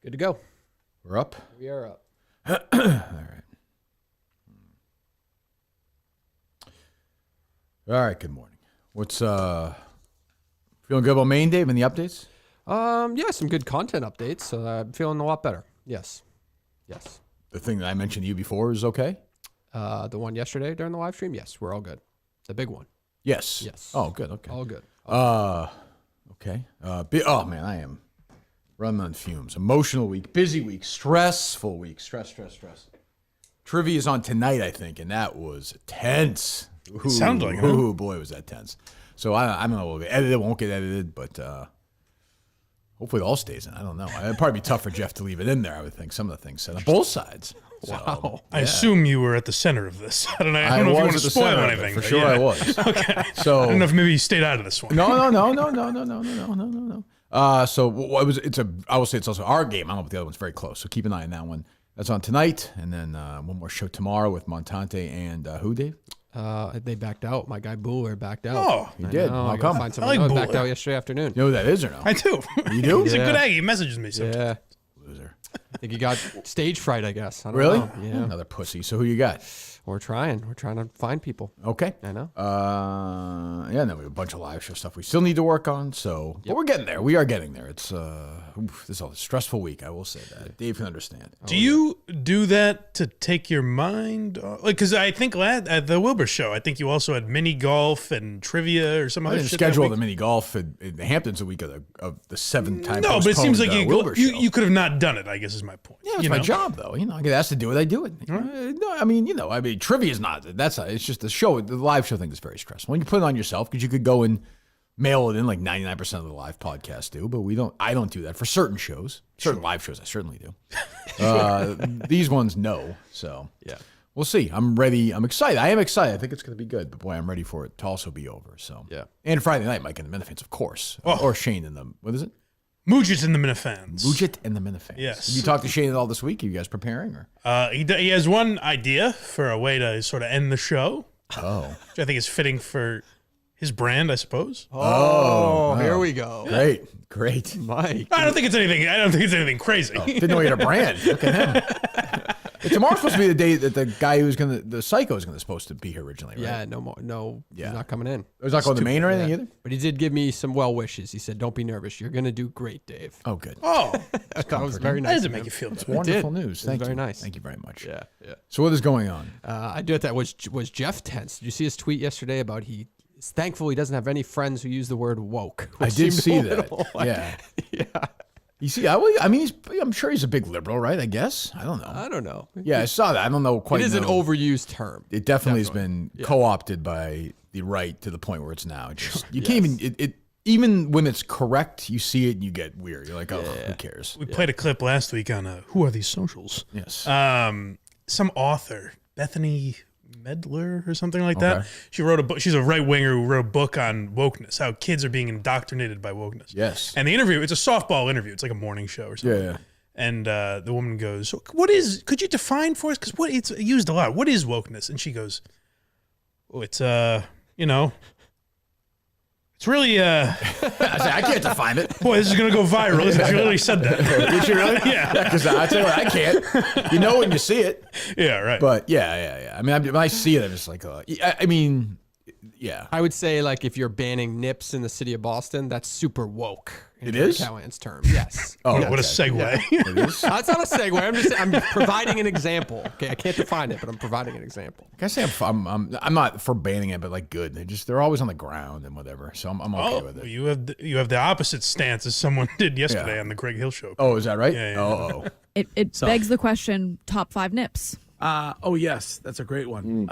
Good to go. We're up? We are up. All right. All right, good morning. What's, feeling good about Maine, Dave, and the updates? Yeah, some good content updates. I'm feeling a lot better. Yes. The thing that I mentioned to you before is okay? The one yesterday during the live stream? Yes, we're all good. The big one. Yes. Yes. Oh, good, okay. All good. Okay. Oh, man, I am running on fumes. Emotional week, busy week, stressful week. Stress. Trivia is on tonight, I think, and that was tense. Sounds like it. Oh, boy, was that tense. So I don't know if it'll get edited, won't get edited, but hopefully it all stays in. I don't know. It'd probably be tough for Jeff to leave it in there, I would think. Some of the things said on both sides. So, Wow. I assume you were at the center of this. I don't know if you was want at to the spoil center of it, anything. for but sure yeah. I was. Okay. So I don't know if maybe you stayed out of this one. No. So what was I will say it's also our game. I don't know if the other one's very close. So keep an eye on that one. That's on tonight, and then one more show tomorrow with Montante and who, Dave? They backed out. My guy Buller backed out. Oh, He did. How How come? Find I like someone backed Buller. out yesterday afternoon. You know who that is or no? I do. You do? He's a Yeah. good egg. He messages me sometimes. Yeah. Loser. I think he got stage fright, I guess. I don't Really? know. Yeah. Another pussy. So who you got? We're trying. We're trying to find people. Okay. I know. Yeah, and then we have a bunch of live show stuff we still need to work on. So, but we're getting there. We are getting there. It's this is a stressful week. I will say that. Dave can understand. Do you do that to take your mind? Because I think at the Wilbur show, I think you also had mini golf and trivia or some I other didn't shit. schedule that the week. mini golf in the Hamptons the week of the seventh time. No, but it seems like Wilbur show. you could have not done it, I guess is my point. Yeah, it's you my know? job, though. I get asked to do it. I do it. No, I mean, trivia is not. It's just the show. The live show thing is very stressful. When you put it on yourself, because you could go and mail it in like 99% of the live podcasts do, but we don't. I don't do that for certain shows. Certain live shows, I certainly do. These ones, no. So Yeah. we'll see. I'm ready. I'm excited. I am excited. I think it's going to be good. But boy, I'm ready for it to also be over. So Yeah. And Friday night, Mike and the Minifans, of course, or Shane and the what is it? Mujit and the Minifans. Mujit and the Minifans. Yes. Have you talked to Shane at all this week? Are you guys preparing or? He has one idea for a way to sort of end the show, Oh. which I think is fitting for his brand, I suppose. Oh, here we go. Great. Mike. I don't think it's anything crazy. Didn't know you had a brand. Look at him. Tomorrow's supposed to be the day that the guy the psycho is supposed to be here originally, right? Yeah, no more. No, Yeah. he's not coming in. He's not going to Maine or anything either? But he did give me some well wishes. He said, "Don't be nervous. You're gonna do great, Dave." Oh, good. Oh, That was very that nice. doesn't of make him. you feel good. Wonderful did. news. It was Thank very you. nice. Thank you very much. Yeah. So what is going on? I do it. That was Jeff tense. Did you see his tweet yesterday about he's thankful he doesn't have any friends who use the word woke? I which did seemed see a that. little like- Yeah. yeah. You see, I'm sure he's a big liberal, right? I guess. I don't know. I don't know. Yeah, I saw that. I don't know quite. It is an know. overused term. It definitely has been co-opted by the right to the point where it's now just you can't even it even when it's correct, you see it and you get weird. You're like, oh, who cares? We played a clip last week on Who Are These Socials? Yes. Some author, Bethany Medler or something like that. Okay. She wrote a book. She's a right winger who wrote a book on wokeness, how kids are being indoctrinated by wokeness. Yes. And the interview, it's a softball interview. It's like a morning show or something. Yeah. And the woman goes, so could you define for us? Because it's used a lot. What is wokeness? And she goes, oh, it's, it's really, I can't define it. boy, this is going to go viral. She literally said that. Did you really? Yeah. Because I tell you what, I can't. You know when you see it. Yeah, right. But yeah. I mean, when I see it, I'm just like, I mean, yeah. I would say like if you're banning nips in the city of Boston, that's super woke. It is? Callahan's term. Yes. Oh, What a segue. It is. That's not a segue. I'm providing an example. Okay, I can't define it, but I'm providing an example. I say I'm not for banning it, but like good. They're always on the ground and whatever. So I'm okay with it. You have the opposite stance as someone did yesterday on the Greg Hill show. Oh, is that right? Yeah. Oh. It begs the question: top 5 nips. Oh yes, that's a great one.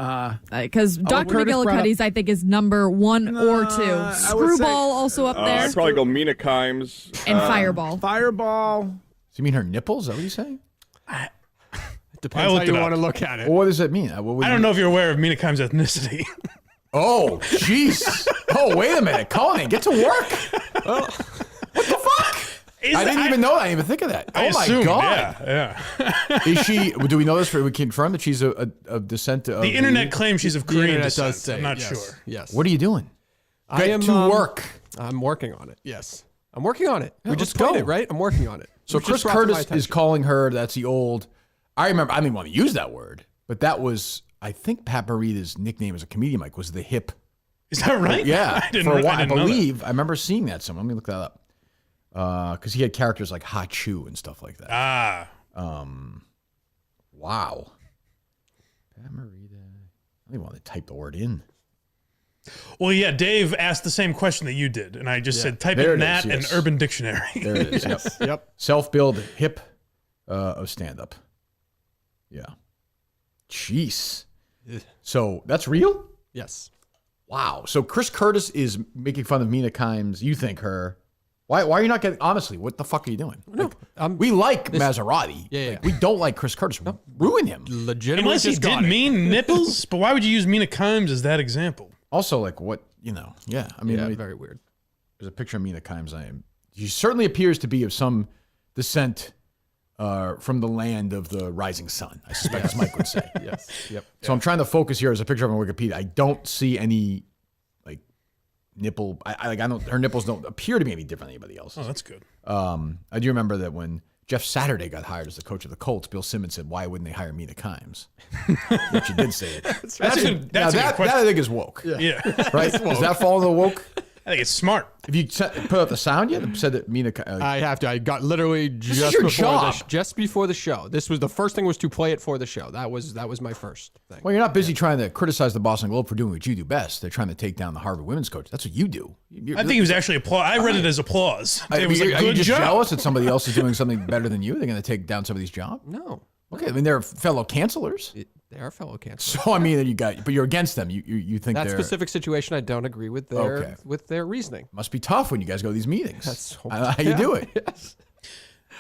Because Dr. Curtis brought McGillicuddy's, I think, is number 1 or 2. I would say- Screwball also up there, I'd probably go Mina Kimes. and Fireball. Fireball. So you mean her nipples? Is that what you're saying? It depends how looked you it want up. to look at it. Well, what does that mean? What would I don't know if you're aware of Mina Kimes' ethnicity. Oh, jeez. Oh, wait a minute. Colin, get to work. What the fuck? I didn't even know that. I didn't even think of that. I Oh, my assumed, God. Yeah. Is she, do we know this? We confirm that she's a descent of The internet claims she's of The Korean internet descent. does say. I'm not yes, sure. Yes. What are you doing? I Get am to work. I'm working on it. Yes. I'm working on it. Yeah, we just let's played go. it, right? I'm working on it. So It was Chris just brought to my Curtis is attention. calling her, that's the old, I remember, I didn't want to use that word, but that was, I think Pat Morita's nickname as a comedian, Mike, was the hip. Is that right? Yeah. I didn't, for a while, I didn't know that. believe, I remember seeing that somewhere. Let me look that up. Because he had characters like Hot Chew and stuff like that. Ah. Wow. Pat Morita. I don't even want to type the word in. Well, yeah, Dave asked the same question that you did, and I just said type There in it that is, yes. and Urban Dictionary. There it is. Yep. Yep. Self-build hip of stand-up. Yeah. Jeez. So that's real? Yes. Wow. So Chris Curtis is making fun of Mina Kimes. You think her. Why are you not getting, honestly, what the fuck are you doing? No. We like Maserati. Yeah, Like, yeah. we don't like Chris Curtis. Ruin him. Legitimately Unless he just got did it. mean nipples, but why would you use Mina Kimes as that example? Also, like what, yeah. I mean, Yeah, let me- very weird. there's a picture of Mina Kimes. She certainly appears to be of some descent from the land of the rising sun, I suspect, as Mike would say. Yes. Yep. So I'm trying to focus here as a picture of her on Wikipedia. I don't see any like nipple. I don't. Her nipples don't appear to be any different than anybody else's. Oh, that's good. I do remember that when Jeff Saturday got hired as the coach of the Colts, Bill Simmons said, "Why wouldn't they hire Mina Kimes?" Which you did say it. That's a good Now that question. I think is woke. Yeah. Right? Does that fall in the woke? I think it's smart. If you put out the sound yet, said that Mina. I have to. I got literally just is your before job. just before the show. This was the first thing was to play it for the show. That was my first thing. Well, you're not busy trying to criticize the Boston Globe for doing what you do best. They're trying to take down the Harvard women's coach. That's what you do. I think it was actually applause. I read it as applause. It was a are you good just job. jealous that somebody else is doing something better than you? They're going to take down somebody's job? No, Okay, I mean they're fellow cancelers. they are fellow cancers. So I mean but you're against them. You think That they're specific situation, I don't agree with their reasoning. must be tough when you guys go to these meetings. That's I don't know how you do it. Yes.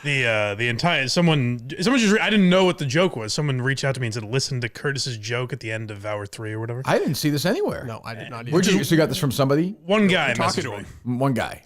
The entire someone just I didn't know what the joke was. Someone reached out to me and said, "Listen to Curtis's joke at the end of hour 3 or whatever." I didn't see this anywhere. No, I did not. Where'd you, so you got this from somebody? One guy talking messaged to me. One guy.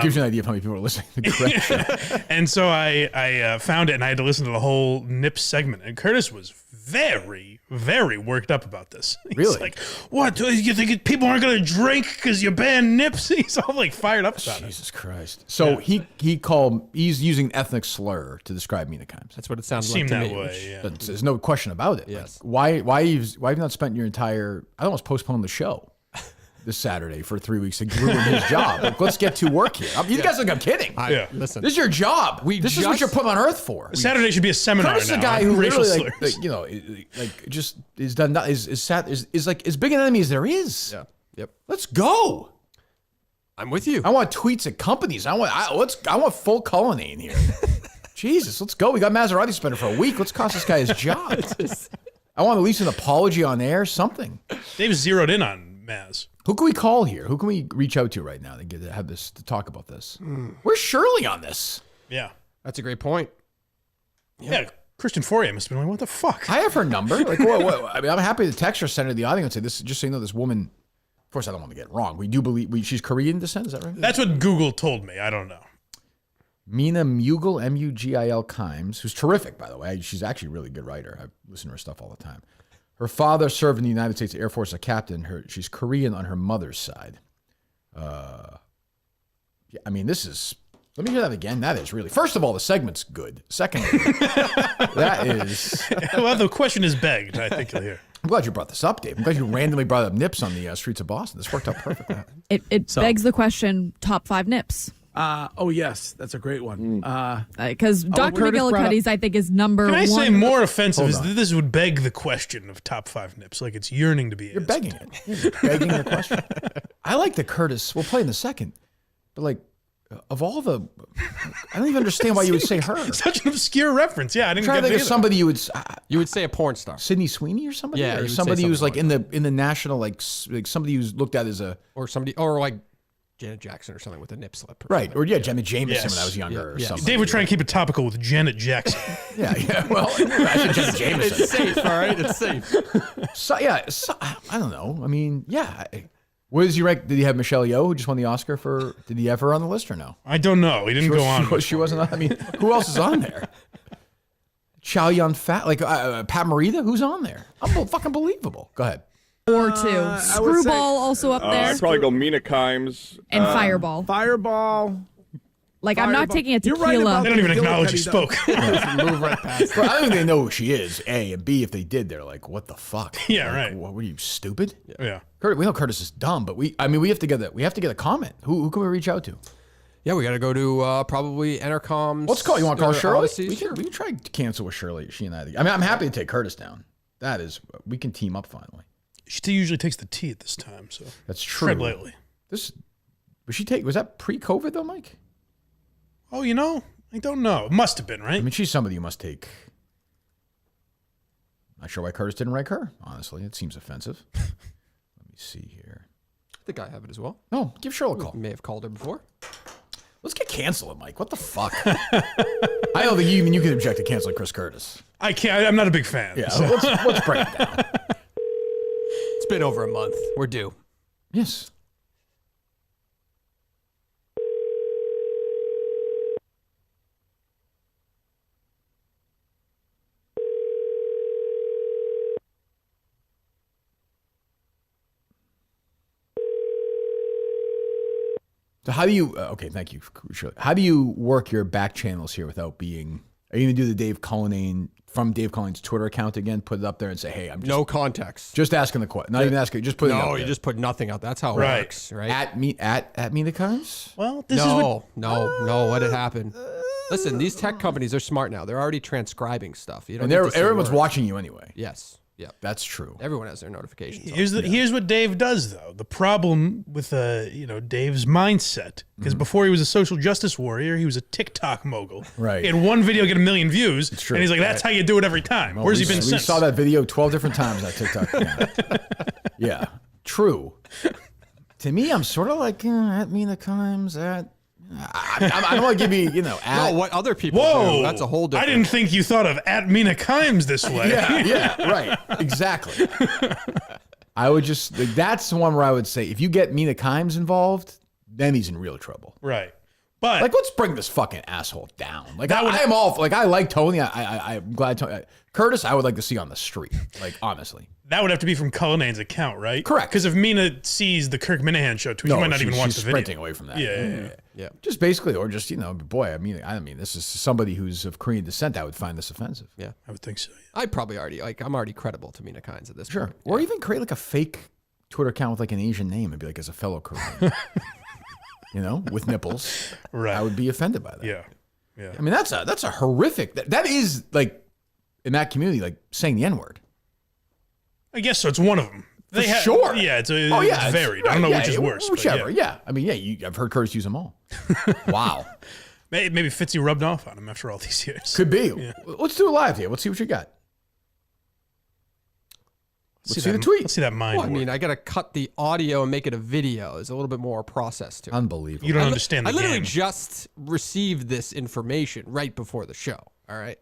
Gives you an idea of how many people are listening to the correct show. And so I found it and I had to listen to the whole Nips segment. And Curtis was very, very worked up about this. He's Really? like, what? You think people aren't going to drink because you banned Nips? He's all like fired up about it. Jesus Christ. So he's using ethnic slur to describe Mina Kimes. That's what it sounded Seemed like to that me. way, yeah. But there's no question about it. Yes. Like, why have you not spent your entire? I almost postponed the show this Saturday for 3 weeks to ruin his job. Like, let's get to work here. You guys think I'm kidding? Yeah. Listen, This is your job. This is what you're put on earth for. Saturday should be a seminar Curtis is now. a guy who on racial literally, slurs. just is done. Is like as big an enemy as there is. yeah, yep. Let's go. I'm with you. I want tweets at companies. I want full Cullinane here. Jesus, let's go. We got Maserati suspended for a week. Let's cost this guy his job. I want at least an apology on air, something. They've zeroed in on Maz. Who can we call here? Who can we reach out to right now to talk about this? Where's Shirley on this? Yeah. That's a great point. Yeah. Christian Fourier must have been like, what the fuck? I have her number. Like, what? I mean, I'm happy to text her, send her to the audience, and say this. Just so you know, this woman. Of course, I don't want to get it wrong. We do believe she's Korean descent. Is that right? That's what Google told me. I don't know. Mina Mugil, Mugil Kimes, who's terrific, by the way. She's actually a really good writer. I listen to her stuff all the time. Her father served in the United States Air Force as a captain. She's Korean on her mother's side. I mean, this is. Let me hear that again. That is really. First of all, the segment's good. Secondly, that is. Well, the question is begged, I think you'll hear. I'm glad you brought this up, Dave. I'm glad you randomly brought up nips on the streets of Boston. This worked out perfectly. It begs the question: top 5 nips. Oh yes, that's a great one. Because Dr. Curtis brought up- McGillicuddy's, I think, is number Can I one. say more offensive is Hold that on. this would beg the question of top 5 nips. Like it's yearning to be You're asked. begging it. You're begging the question. I like the Curtis. We'll play in a second. But like, of all the, I don't even understand why you would say her. I'm Such an obscure reference. Yeah, I didn't trying get to think it of either. somebody you would. You would say a porn star Sydney Sweeney or somebody, Yeah, you or would say somebody who's like something in the national like somebody who's looked at as a or somebody or like Janet Jackson or something with a nip slip. right or Jenna Jameson Yes. when I was younger Yeah, or yeah. something. Dave, we're trying to keep it topical with Janet Jackson. Yeah. Well, I said Jenna Jameson. It's safe, all right. It's safe. So, I don't know. I mean, yeah. What does he rank? Did he have Michelle Yeoh, who just won the Oscar for? Did he have her on the list or no? I don't know. He didn't go on. She wasn't on. I mean, who else is on there? Chow Yun Fat, like Pat Morita, who's on there? Fucking believable. Go ahead. or 2. I would say- Screwball also up there. I'd probably go Mina Kimes. And Fireball. Fireball. Like, I'm not taking a You're right tequila. about They don't even Tequila acknowledge you Petty, spoke. Move right past. But I don't think they know who she is. A and B. If they did, they're like, "What the fuck?" Yeah, Like, right. What were you stupid? Yeah. Curtis, we know Curtis is dumb, but we have to get a comment. Who can we reach out to? Yeah, we got to go to probably Entercom's. Let's call. You want to call Shirley? Odyssey's? We can try to cancel with Shirley. She and I. I mean, I'm happy to take Curtis down. That is, we can team up finally. She usually takes the tea at this time, so That's true. tread lightly. Was that pre-COVID though, Mike? Oh, I don't know. It must have been, right? I mean, she's somebody you must take. Not sure why Curtis didn't rank her. Honestly, it seems offensive. Let me see here. I think I have it as well. No, give Shirley a call. May have called her before. Let's get canceled, Mike. What the fuck? I don't think even you can object to canceling Chris Curtis. I can't. I'm not a big fan. Yeah, so. let's break it down. It's been over a month. We're due. Yes. So how do you? Okay, thank you. Shirley. How do you work your back channels here without being? Are you gonna do the Dave Cullinane from Dave Culliнаne's Twitter account again? Put it up there and say, "Hey, I'm just, No context. just asking the question. Not even asking. Just put it up No, there. you just put nothing out. That's how it Right. works, right? at Mina Kimes. Well, this is what. No. What had happened? Listen, these tech companies are smart now. They're already transcribing stuff. You don't And need to say everyone's words. watching you anyway. Yes. Yeah. That's true. Everyone has their notifications. on. Here's what Dave does, though. The problem with Dave's mindset, because before he was a social justice warrior, he was a TikTok mogul. Right. He had one video get 1 million views, true. and he's like, "That's how you do it every time." Where's he been we since? saw that video 12 different times on TikTok. Yeah, true. To me, I'm sort of like at Mina Kimes. I don't want to give you, at. No, what other people Whoa, do. That's a whole different. I didn't think you thought of at Mina Kimes this way. Yeah, right. Exactly. I would just, that's the one where I would say, if you get Mina Kimes involved, then he's in real trouble. Right. But Like, let's bring this fucking asshole down. Like, That would- I am all, like, I like Tony. I'm glad Tony. Curtis, I would like to see on the street. Like, honestly. that would have to be from Cullinane's account, right? Correct. Because if Mina sees the Kirk Minahan show tweet, she might not even watch she's the video. sprinting away from that. Yeah. Yeah. Just basically, or just, boy, I mean, this is somebody who's of Korean descent. I would find this offensive. Yeah. I would think so. I probably already I'm already credible to Mina Kimes at this point. Or even create like a fake Twitter account with like an Asian name and be like, as a fellow Korean, with nipples. Right. I would be offended by that. Yeah. Yeah. I mean, that's a horrific. That is like in that community, like saying the N word. I guess so. It's one of them. Sure. Yeah, it's Oh yeah, it's it's varied. right, I don't know yeah, which is worse. but Whichever. yeah. I mean, I've heard Curtis use them all. Wow. Maybe Fitzy rubbed off on him after all these years. Could be. Let's do it live here. Let's see what you got. Let's see the tweet. Let's see that mind Well, I work. mean, I got to cut the audio and make it a video. There's a little bit more process to it. Unbelievable. You don't understand the I literally game. just received this information right before the show. All right.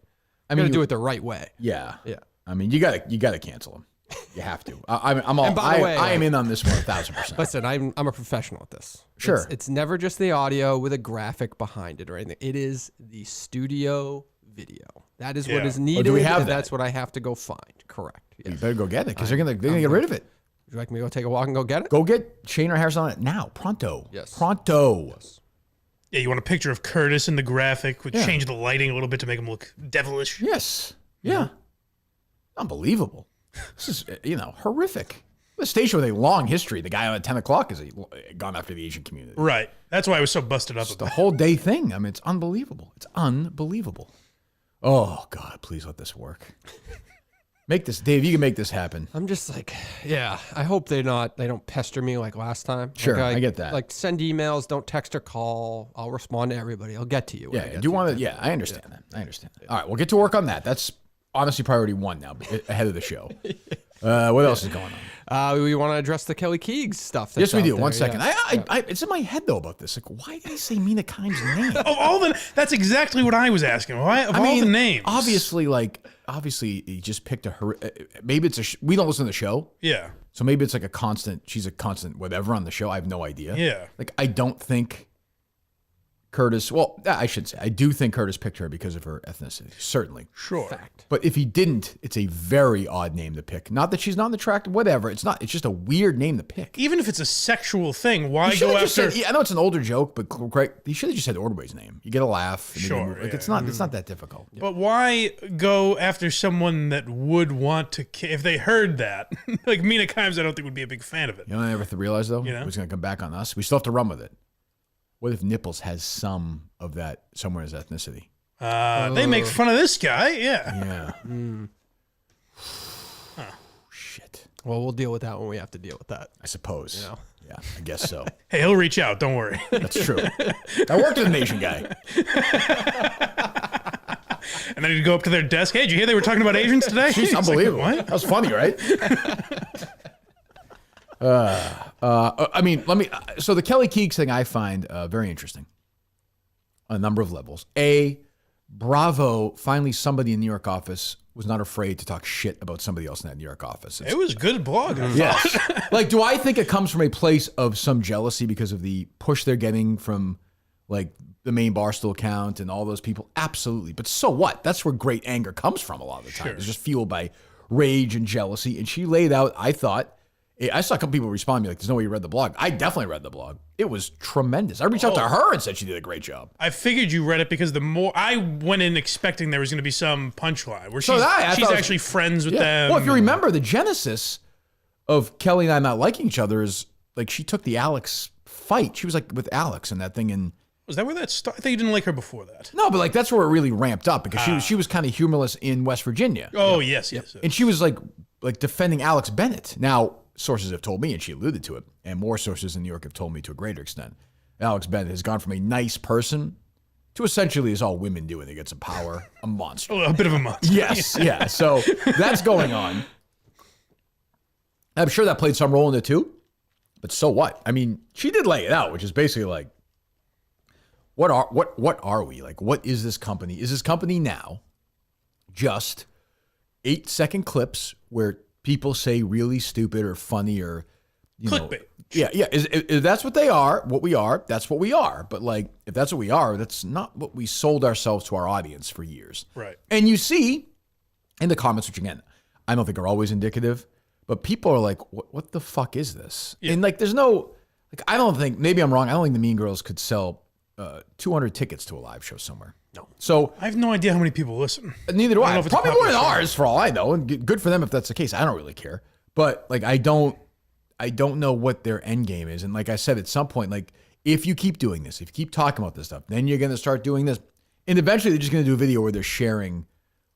I I got mean, to do it the right way. Yeah. Yeah. I mean, you gotta cancel him. You have to. I'm all. And by the way, I am in on this one 1,000%. Listen, I'm a professional at this. Sure. It's never just the audio with a graphic behind it or anything. It is the studio video. That is what Yeah. is needed. do we have and that? That's what I have to go find. Correct. You Yes. better go get it because they're gonna get rid of it. Would you like me to go take a walk and go get it? Go get Shane or Harrison on it now, pronto. Yes. Pronto. Yeah, you want a picture of Curtis in the graphic, would change the lighting a little bit to make him look devilish. Yes. Yeah. Unbelievable. This is horrific. The station with a long history. The guy on at 10 o'clock has gone after the Asian community. Right. That's why I was so busted up The about whole day thing. I mean, it's unbelievable. It's unbelievable. Oh God, please let this work. Make this, Dave. You can make this happen. I'm just like, yeah. I hope they don't pester me like last time. Sure, Like, I get that. Like send emails, don't text or call. I'll respond to everybody. I'll get to you. when I Yeah. get Do you to want to? Yeah, I understand that. I understand that. All right, we'll get to work on that. That's honestly priority one now, ahead of the show. What else is going on? We want to address the Kelly Keegs stuff. Yes, that's we out do. there, One second. yes. It's in my head though about this. Like, why did I say Mina Kimes' name? Of all the, that's exactly what I was asking. Why of all the names? Obviously, he just picked maybe it's we don't listen to the show, Yeah. so maybe it's like a constant. She's a constant whatever on the show. I have no idea. Yeah. Like I don't think Curtis, well, I should say, I do think Curtis picked her because of her ethnicity, certainly. Sure. Fact. But if he didn't, it's a very odd name to pick. Not that she's not attractive, whatever. It's not. It's just a weird name to pick. Even if it's a sexual thing, why He should've go just after? said, I know it's an older joke, but Greg, he should have just said Ordway's name. You get a laugh. And then you Sure, move. Like yeah. it's not. It's not that difficult. But why go after someone that would want to? If they heard that, like Mina Kimes, I don't think would be a big fan of it. You know what I ever realized though? You know? It was going to come back on us. We still have to run with it. What if Nipples has some of that somewhere in his ethnicity? They make fun of this guy. Yeah. Yeah. Shit. Well, we'll deal with that when we have to deal with that. I suppose. You know? Yeah, I guess so. Hey, he'll reach out. Don't worry. That's true. I worked with an Asian guy. And then he'd go up to their desk. Hey, did you hear they were talking about Asians today? She's It's like, unbelievable. what? That was funny, right? I mean, so the Kelly Keegs thing I find very interesting on a number of levels. Bravo, finally somebody in the New York office was not afraid to talk shit about somebody else in that New York office. It was good blog. Yes. Like, do I think it comes from a place of some jealousy because of the push they're getting from, like, the main Barstool account and all those people? Absolutely. But so what? That's where great anger comes from a lot of the time. Sure. It's just fueled by rage and jealousy. And she laid out, I thought, I saw a couple people respond to me like, there's no way you read the blog. I definitely read the blog. It was tremendous. I reached out to her and said she did a great job. I figured you read it because the more I went in expecting there was going to be some punchline where So she's, did I. I she's thought- actually friends with them. Well, if you remember, the genesis of Kelly and I not liking each other is like she took the Alex fight. She was like with Alex and that thing in. Was that where that started? I thought you didn't like her before that. No, but like that's where it really ramped up because she was kind of humorless in West Virginia. Oh, yes. And she was like defending Alex Bennett. Now, sources have told me, and she alluded to it, and more sources in New York have told me to a greater extent, Alex Bennett has gone from a nice person to essentially, as all women do when they get some power, a monster. A bit of a monster. Yes, yeah. So that's going on. I'm sure that played some role in it too, but so what? I mean, she did lay it out, which is basically like, what are we? Like, what is this company? Is this company now just 8-second clips where people say really stupid or funny or, you know. Clickbait. Yeah. If that's what they are, what we are, that's what we are. But like, if that's what we are, that's not what we sold ourselves to our audience for years. Right. And you see in the comments, which again, I don't think are always indicative, but people are like, what the fuck is this? Yeah. And like, there's no, like, I don't think, maybe I'm wrong. I don't think the Mean Girls could sell 200 tickets to a live show somewhere. No. So I have no idea how many people listen. neither do I don't know I. if it's a Probably more than popular show. ours for all I know. And good for them if that's the case. I don't really care. But like, I don't know what their end game is. And like I said, at some point, like if you keep doing this, if you keep talking about this stuff, then you're going to start doing this. And eventually they're just going to do a video where they're sharing,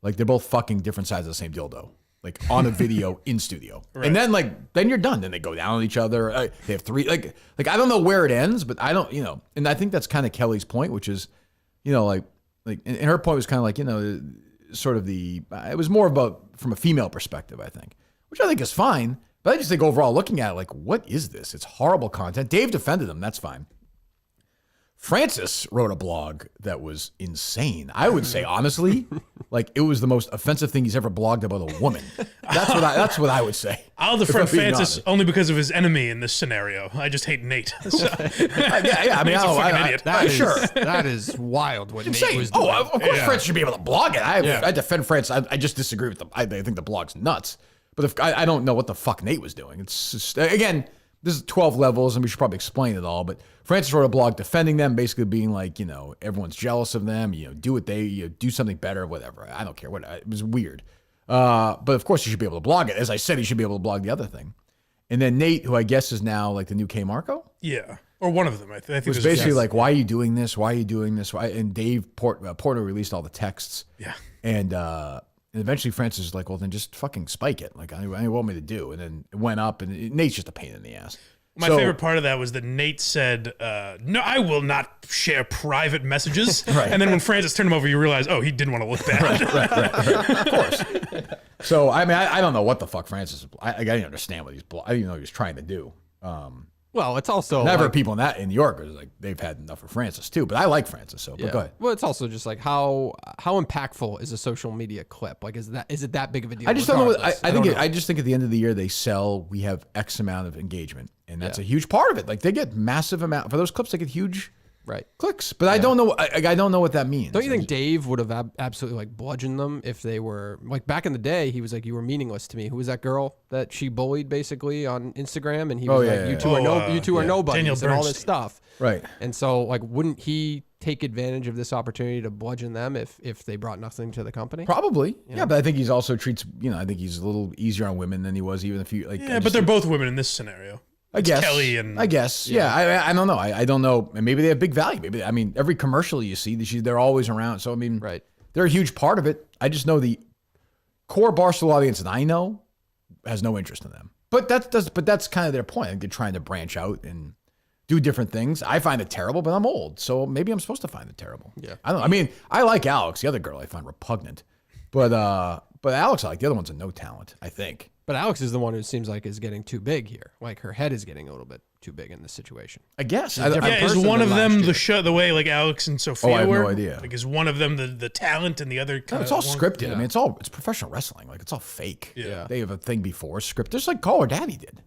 like they're both fucking different sides of the same dildo, like on a video in studio. Right. And then you're done. Then they go down on each other. They have three, like I don't know where it ends, but I don't, and I think that's kind of Kelly's point, which is, and her point was kind of like, sort of it was more about from a female perspective, I think, which I think is fine. But I just think overall looking at it, like, what is this? It's horrible content. Dave defended him. That's fine. Francis wrote a blog that was insane. I would say, honestly, like it was the most offensive thing he's ever blogged about a woman. That's what I would say. I'll defend If I'm being Francis honest. only because of his enemy in this scenario. I just hate Nate. So, Yeah. I mean, He's a fucking idiot. Sure. That is wild what Nate Insane. was doing. Of course, Yeah. Francis should be able to blog it. I defend Francis. I just disagree with them. I think the blog's nuts. But if I don't know what the fuck Nate was doing. It's just, again, this is 12 levels, and we should probably explain it all. But Francis wrote a blog defending them, basically being like, everyone's jealous of them. Do what they do something better, whatever. I don't care. It was weird. But of course, he should be able to blog it. As I said, he should be able to blog the other thing. And then Nate, who I guess is now like the new K Marco, yeah. Or one of them. I think was there's basically yes. like, "Why are you doing this? Why are you doing this?" And Dave Porter released all the texts. Yeah. And eventually Francis was like, well, then just fucking spike it. Like, I want me to do. And then it went up, and Nate's just a pain in the ass. My favorite part of that was that Nate said, no, I will not share private messages. Right. And then when Francis turned him over, you realize, oh, he didn't want to look bad. Right. Of course. So, I mean, I don't know what the fuck Francis, I didn't understand what I didn't even know what he was trying to do. Well, it's also I've heard like, people in New York are like, they've had enough of Francis too, but I like Francis, so, but go ahead. Well, it's also just like how impactful is a social media clip? Like, is it that big of a deal? I just don't know. regardless? I just think at the end of the year they sell. We have X amount of engagement, and that's a huge part of it. Like they get massive amount for those clips. They get huge Right. Clicks. But I don't know. I don't know what that means. Don't you think Dave would have absolutely like bludgeoned them if they were like back in the day? He was like, "You were meaningless to me." Who was that girl that she bullied basically on Instagram? And he was like, "You two are nobodies," and all this stuff. Right. And so, like, wouldn't he take advantage of this opportunity to bludgeon them if they brought nothing to the company? Probably. Yeah, but I think he's also treats. I think he's a little easier on women than he was even a few. Like, Yeah, but they're both women in this scenario. I guess Kelly and I guess. Yeah. I don't know. I don't know. And maybe they have big value. Maybe every commercial you see, they're always around. So right. They're a huge part of it. I just know the core Barstool audience that I know has no interest in them. But that's kind of their point. I think they're trying to branch out and do different things. I find it terrible, but I'm old, so maybe I'm supposed to find it terrible. Yeah. I don't know. I mean, I like Alex. The other girl I find repugnant, but Alex I like. The other one's a no talent, I think. But Alex is the one who seems like is getting too big here. Like her head is getting a little bit too big in this situation. I guess. Is one of them the way like Alex and Sophia I have were? no idea. Like is one of them the talent and the other kind it's of all scripted. I mean, it's professional wrestling. Like it's all fake. Yeah. They have a thing before script. Just like Call Her Daddy did.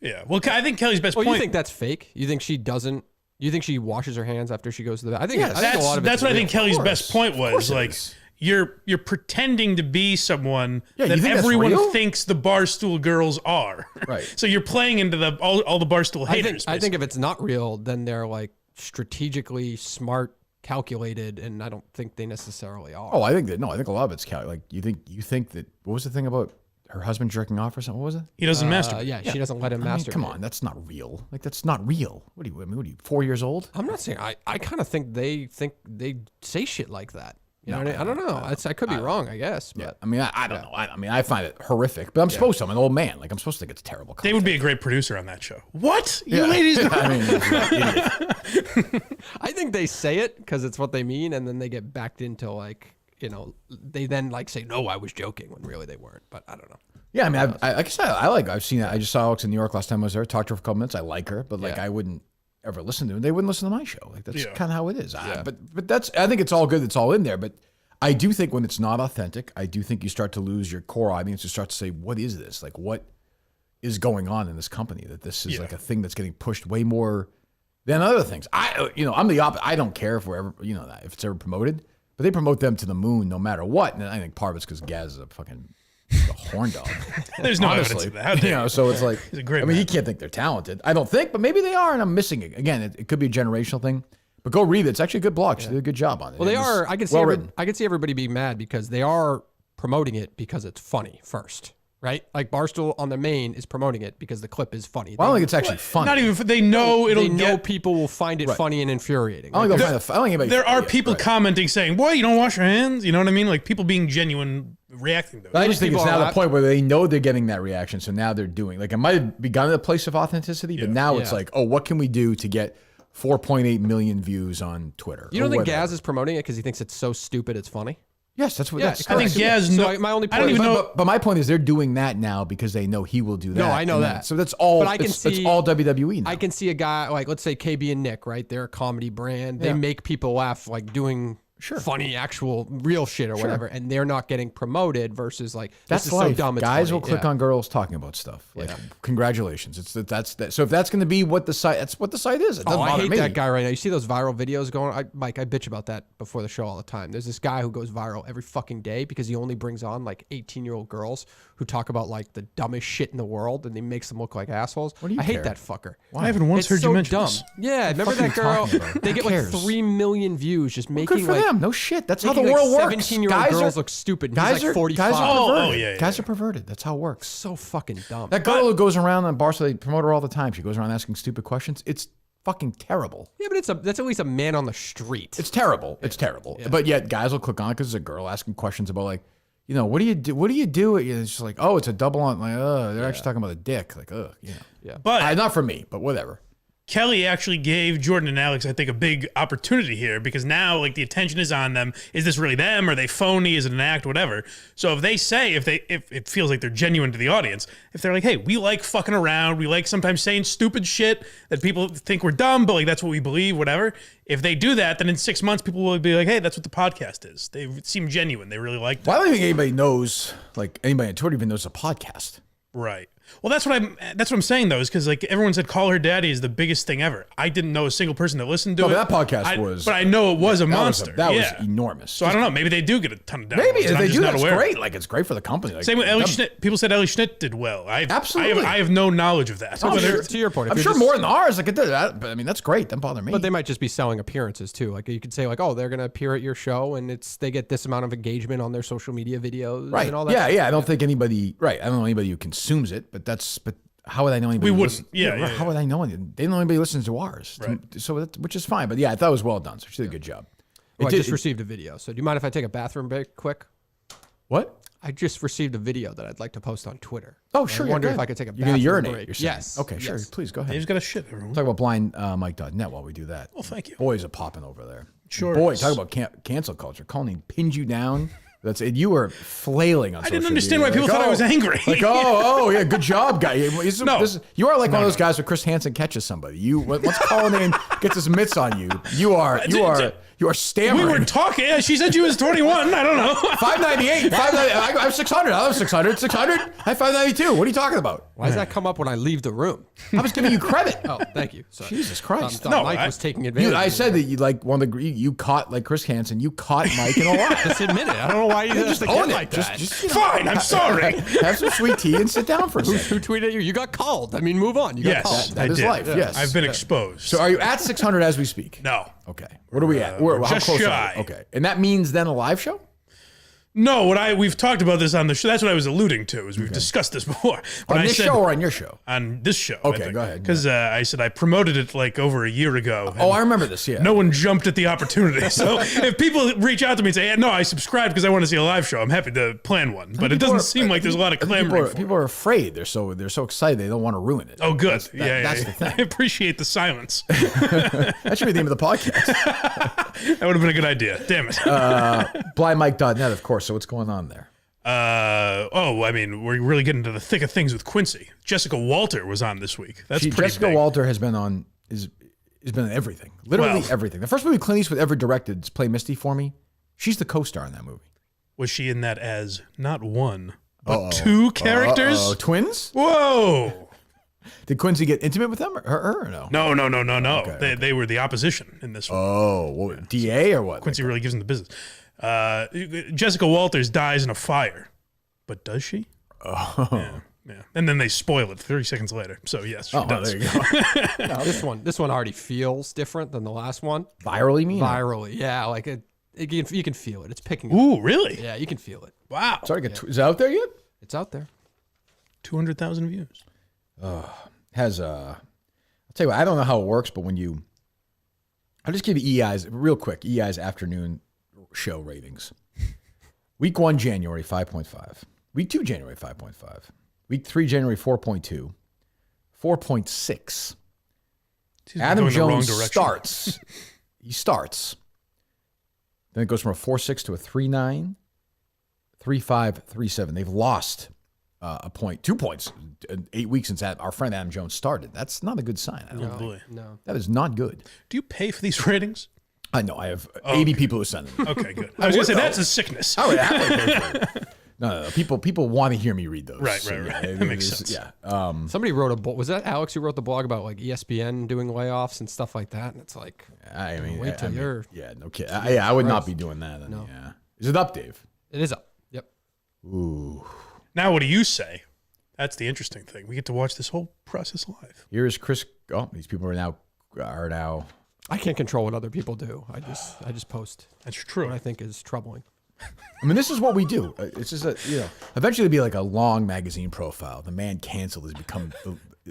Yeah. Well, I think Kelly's best point. You think that's fake? You think she doesn't? You think she washes her hands after she goes to the? I think. Yes. I think a lot of that's what real. I think Kelly's Of best point course was. it Like is. you're pretending to be someone Yeah, that you think that's real? everyone thinks the Barstool girls are. Right. So you're playing into all the Barstool haters. I think if it's not real, then they're like strategically smart, calculated, and I don't think they necessarily are. Oh, I think that. No, I think a lot of it's like you think that. What was the thing about her husband jerking off or something? What was it? he doesn't masturbate. Yeah, she doesn't let him I mean, masturbate. come on, that's not real. Like that's not real. What are you? 4 years old? I'm not saying. I kind of think they say shit like that. You know what I mean? I don't know. I could be wrong, I guess. But I mean, I don't know. I mean, I find it horrific, but I'm supposed to. I'm an old man. Like I'm supposed to think it's terrible. They would be a great producer on that show. What? You ladies? I mean, I think they say it because it's what they mean, and then they get backed into like, they then like say, no, I was joking when really they weren't. But I don't know. yeah. I mean, like I said, I've seen it. I just saw Alex in New York last time I was there. Talked to her for a couple minutes. I like her, but like Yeah. I wouldn't ever listen to her. They wouldn't listen to my show. Like that's Yeah. kind of how it is. But that's. I think it's all good. It's all in there. But I do think when it's not authentic, I do think you start to lose your core audience. You start to say, what is this? Like what is going on in this company? That this is like a thing that's getting pushed way more than other things. I'm the opposite. I don't care if we're ever, if it's ever promoted, but they promote them to the moon no matter what. And I think part of it's because Gaz is a fucking horn dog. There's no Honestly, evidence of that. How dare you? so it's like, He's a great I mean, man. he can't think they're talented. I don't think, but maybe they are, and I'm missing it. Again, it could be a generational thing. But go read it. It's actually a good blog. She did a good job on it. Well, they It was are. I can see. well written. I can see everybody being mad because they are promoting it because it's funny first, right? Like Barstool on the main is promoting it because the clip is funny. Well, I don't think it's actually funny. Not even they know it'll They know get. people will find it funny and infuriating. I don't Like, think they'll find I don't think anybody. There are yeah, people right. commenting saying, "Boy, you don't wash your hands." You know what I mean? Like people being genuine, reacting to it. But I just think it's people now are the point where they know they're getting that reaction, so now they're doing. Like it might have begun at a place of authenticity, but now it's Yeah. like, oh, what can we do to get 4.8 million views on Twitter? you don't or think whatever? Gaz is promoting it because he thinks it's so stupid it's funny? Yes, that's what. Yeah, that's I think correct. Gaz. So my only I don't point even is- know. But my point is, they're doing that now because they know he will do that. No, I know and that. So that's all. But I can it's see- all WWE now. I can see a guy like, let's say KB and Nick, right? They're a comedy brand. They make people laugh, like doing funny, actual, real shit or whatever, and they're not getting promoted versus like That's this is life. so dumb. It's Guys funny. will click Yeah. on girls talking about stuff. Like, congratulations. That's that. So if that's going to be what the site, that's what the site is. It doesn't Oh, I bother hate me. that guy right now. You see those viral videos going? Mike, I bitch about that before the show all the time. There's this guy who goes viral every fucking day because he only brings on like 18-year-old girls who talk about like the dumbest shit in the world and he makes them look like assholes. What do you I hate care? that fucker. I haven't once It's heard so you mention dumb. this. Yeah, remember fuck are that you girl? talking about? They Who get like cares? 3 million views just making Good for like them. No shit. That's how the making, like, world works. 17-year-old Guys girls are- look stupid. And Guys he's are like 45. Guys are perverted. Oh, yeah, Guys are perverted. That's how it works. So fucking dumb. That girl who goes around on Barstool, they promote her all the time. She goes around asking stupid questions. It's fucking terrible. Yeah, but that's at least a man on the street. It's terrible. It's terrible. But yet guys will click on it because it's a girl asking questions about like, what do you do? What do you do? It's just like, oh, it's a double on. Like, they're actually talking about a dick. Like, But not for me, but whatever. Kelly actually gave Jordan and Alex, I think, a big opportunity here because now, like, the attention is on them. Is this really them? Are they phony? Is it an act? Whatever. So if they say, if it feels like they're genuine to the audience, if they're like, hey, we like fucking around, we like sometimes saying stupid shit that people think we're dumb, but like that's what we believe, whatever. If they do that, then in 6 months, people will be like, hey, that's what the podcast is. They seem genuine. They really like that. Well, I don't think anybody knows, like anybody on Twitter even knows a podcast. Right. Well, that's what I'm saying though, is because like everyone said, "Call Her Daddy" is the biggest thing ever. I didn't know a single person that listened to it. But that podcast was, but I know it was a monster. That was enormous. So I don't know. Maybe they do get a ton of downloads. Maybe if and I'm they just do, not that's aware. great. Like it's great for the company. Like, Same with Ellie Schnitt. People said Ellie Schnitt did well. Absolutely. I have no knowledge of that. Oh, But sure. To your point, if I'm you're sure just- more than ours. Like it did that, but I mean that's great. Doesn't bother me. But they might just be selling appearances too. Like you could say, like, oh, they're gonna appear at your show, and they get this amount of engagement on their social media videos, right. and all that. Yeah, yeah. I don't think anybody. Right. I don't know anybody who consumes it. But how would I know anybody? We who wouldn't. listens- Yeah. How would I know anything? They don't know anybody who listens to ours. Right. So which is fine. But yeah, I thought it was well done. So she did a good job. Oh, I just received a video. So do you mind if I take a bathroom break quick? What? I just received a video that I'd like to post on Twitter. Oh, sure. I wonder if I could take a You're gonna bathroom urinate. break. You're saying. Yes. Okay. Sure. Yes. Please go Dave's ahead. got a shit. Everyone. Talk about blindmike.net while we do that. Well, thank you. Boys are popping over there. Sure Boy, is. talk about cancel culture. Colleen pinned you down. That's it. You were flailing on. I didn't social understand media. why people thought I was angry. Like, yeah, good job, guy. No. You are like one of those guys where Chris Hansen catches somebody. Once Colleen gets his mitts on you, you are stammering. We were talking. Yeah, she said she was 21. I don't know. 598. I have 600. I have 600. 600. I have 592. What are you talking about? Why does that come up when I leave the room? I was giving you credit. Oh, thank you. Sorry. Jesus Christ. Thought No, Mike I- was taking advantage. I of said me. that you like one of the you caught like Chris Hansen. You caught Mike in a lie. Just admit it. I don't know why you just Own it. like that. Just, you know, Fine. I'm sorry. have some sweet tea and sit down for a second. Who tweeted you? You got called. I mean, move on. You got Yes, called. That I is did. life, yes. I've been exposed. So are you at 600 as we speak? No. Okay. What are we at? How just close shy. are we? Okay. And that means then a live show? No, we've talked about this on the show. That's what I was alluding to. Is we've discussed this before. But On I this said, show or on your show? on this show. Okay, go ahead. Because I said I promoted it like over a year ago. Oh, and I remember this, yeah. no one jumped at the opportunity. So if people reach out to me and say, "Yeah, no, I subscribed because I want to see a live show," I'm happy to plan one. But it doesn't seem like there's a lot of I think clamoring for people are afraid. They're so excited they don't want to ruin it. Oh, good. That's yeah, the thing. I appreciate the silence. That should be the name of the podcast. That would have been a good idea. Damn it. Blindmike.net, of course. So what's going on there? I mean, we're really getting into the thick of things with Quincy. Jessica Walter was on this week. That's pretty Jessica big. Walter has been on has been on everything. Literally Well- everything. The first movie Clint Eastwood ever directed is Play Misty for Me. She's the co-star in that movie. Was she in that as not one, but two characters? Oh, twins? Whoa. Did Quincy get intimate with them or her or no? No. They were the opposition in this one. Oh, what, DA or what? Quincy really gives them the business. Jessica Walters dies in a fire, but does she? Oh. Yeah. And then they spoil it 30 seconds later. So yes, she Oh, does. there you go. No, this one already feels different than the last one. Virally mean? Virally, yeah, like you can feel it. It's picking up. Ooh, really? Yeah, you can feel it. Wow. Sorry, is it out there yet? It's out there. 200,000 views. I'll tell you what, I don't know how it works, but I'll just give you EI's real quick, EI's afternoon show ratings. Week 1, January, 5.5. Week 2, January, 5.5. Week 3, January, 4.2. 4.6. She's Adam going the wrong Jones direction. starts. He starts. Then it goes from a 4.6 to a 3.9, 3.5, 3.7. They've lost a point, 2 points in 8 weeks since our friend Adam Jones started. That's not a good sign. I don't Oh, boy. No. That is not good. Do you pay for these ratings? I know. I have 80 people who send them. Okay, good. I was going to say, that's a sickness. I would happily pay for it. No. People want to hear me read those. Right. yeah, That makes sense. Yeah. Somebody wrote was that Alex who wrote the blog about like ESPN doing layoffs and stuff like that? And it's like, I mean, wait till you're. yeah, no kidding. I would not be doing that. No. Yeah. Is it up, Dave? It is up. Yep. Ooh. Now, what do you say? That's the interesting thing. We get to watch this whole process live. Here's Chris. Oh, these people are now. I can't control what other people do. I just post That's what true. I think is troubling. I mean, this is what we do. It's just eventually it'll be like a long magazine profile. The man canceled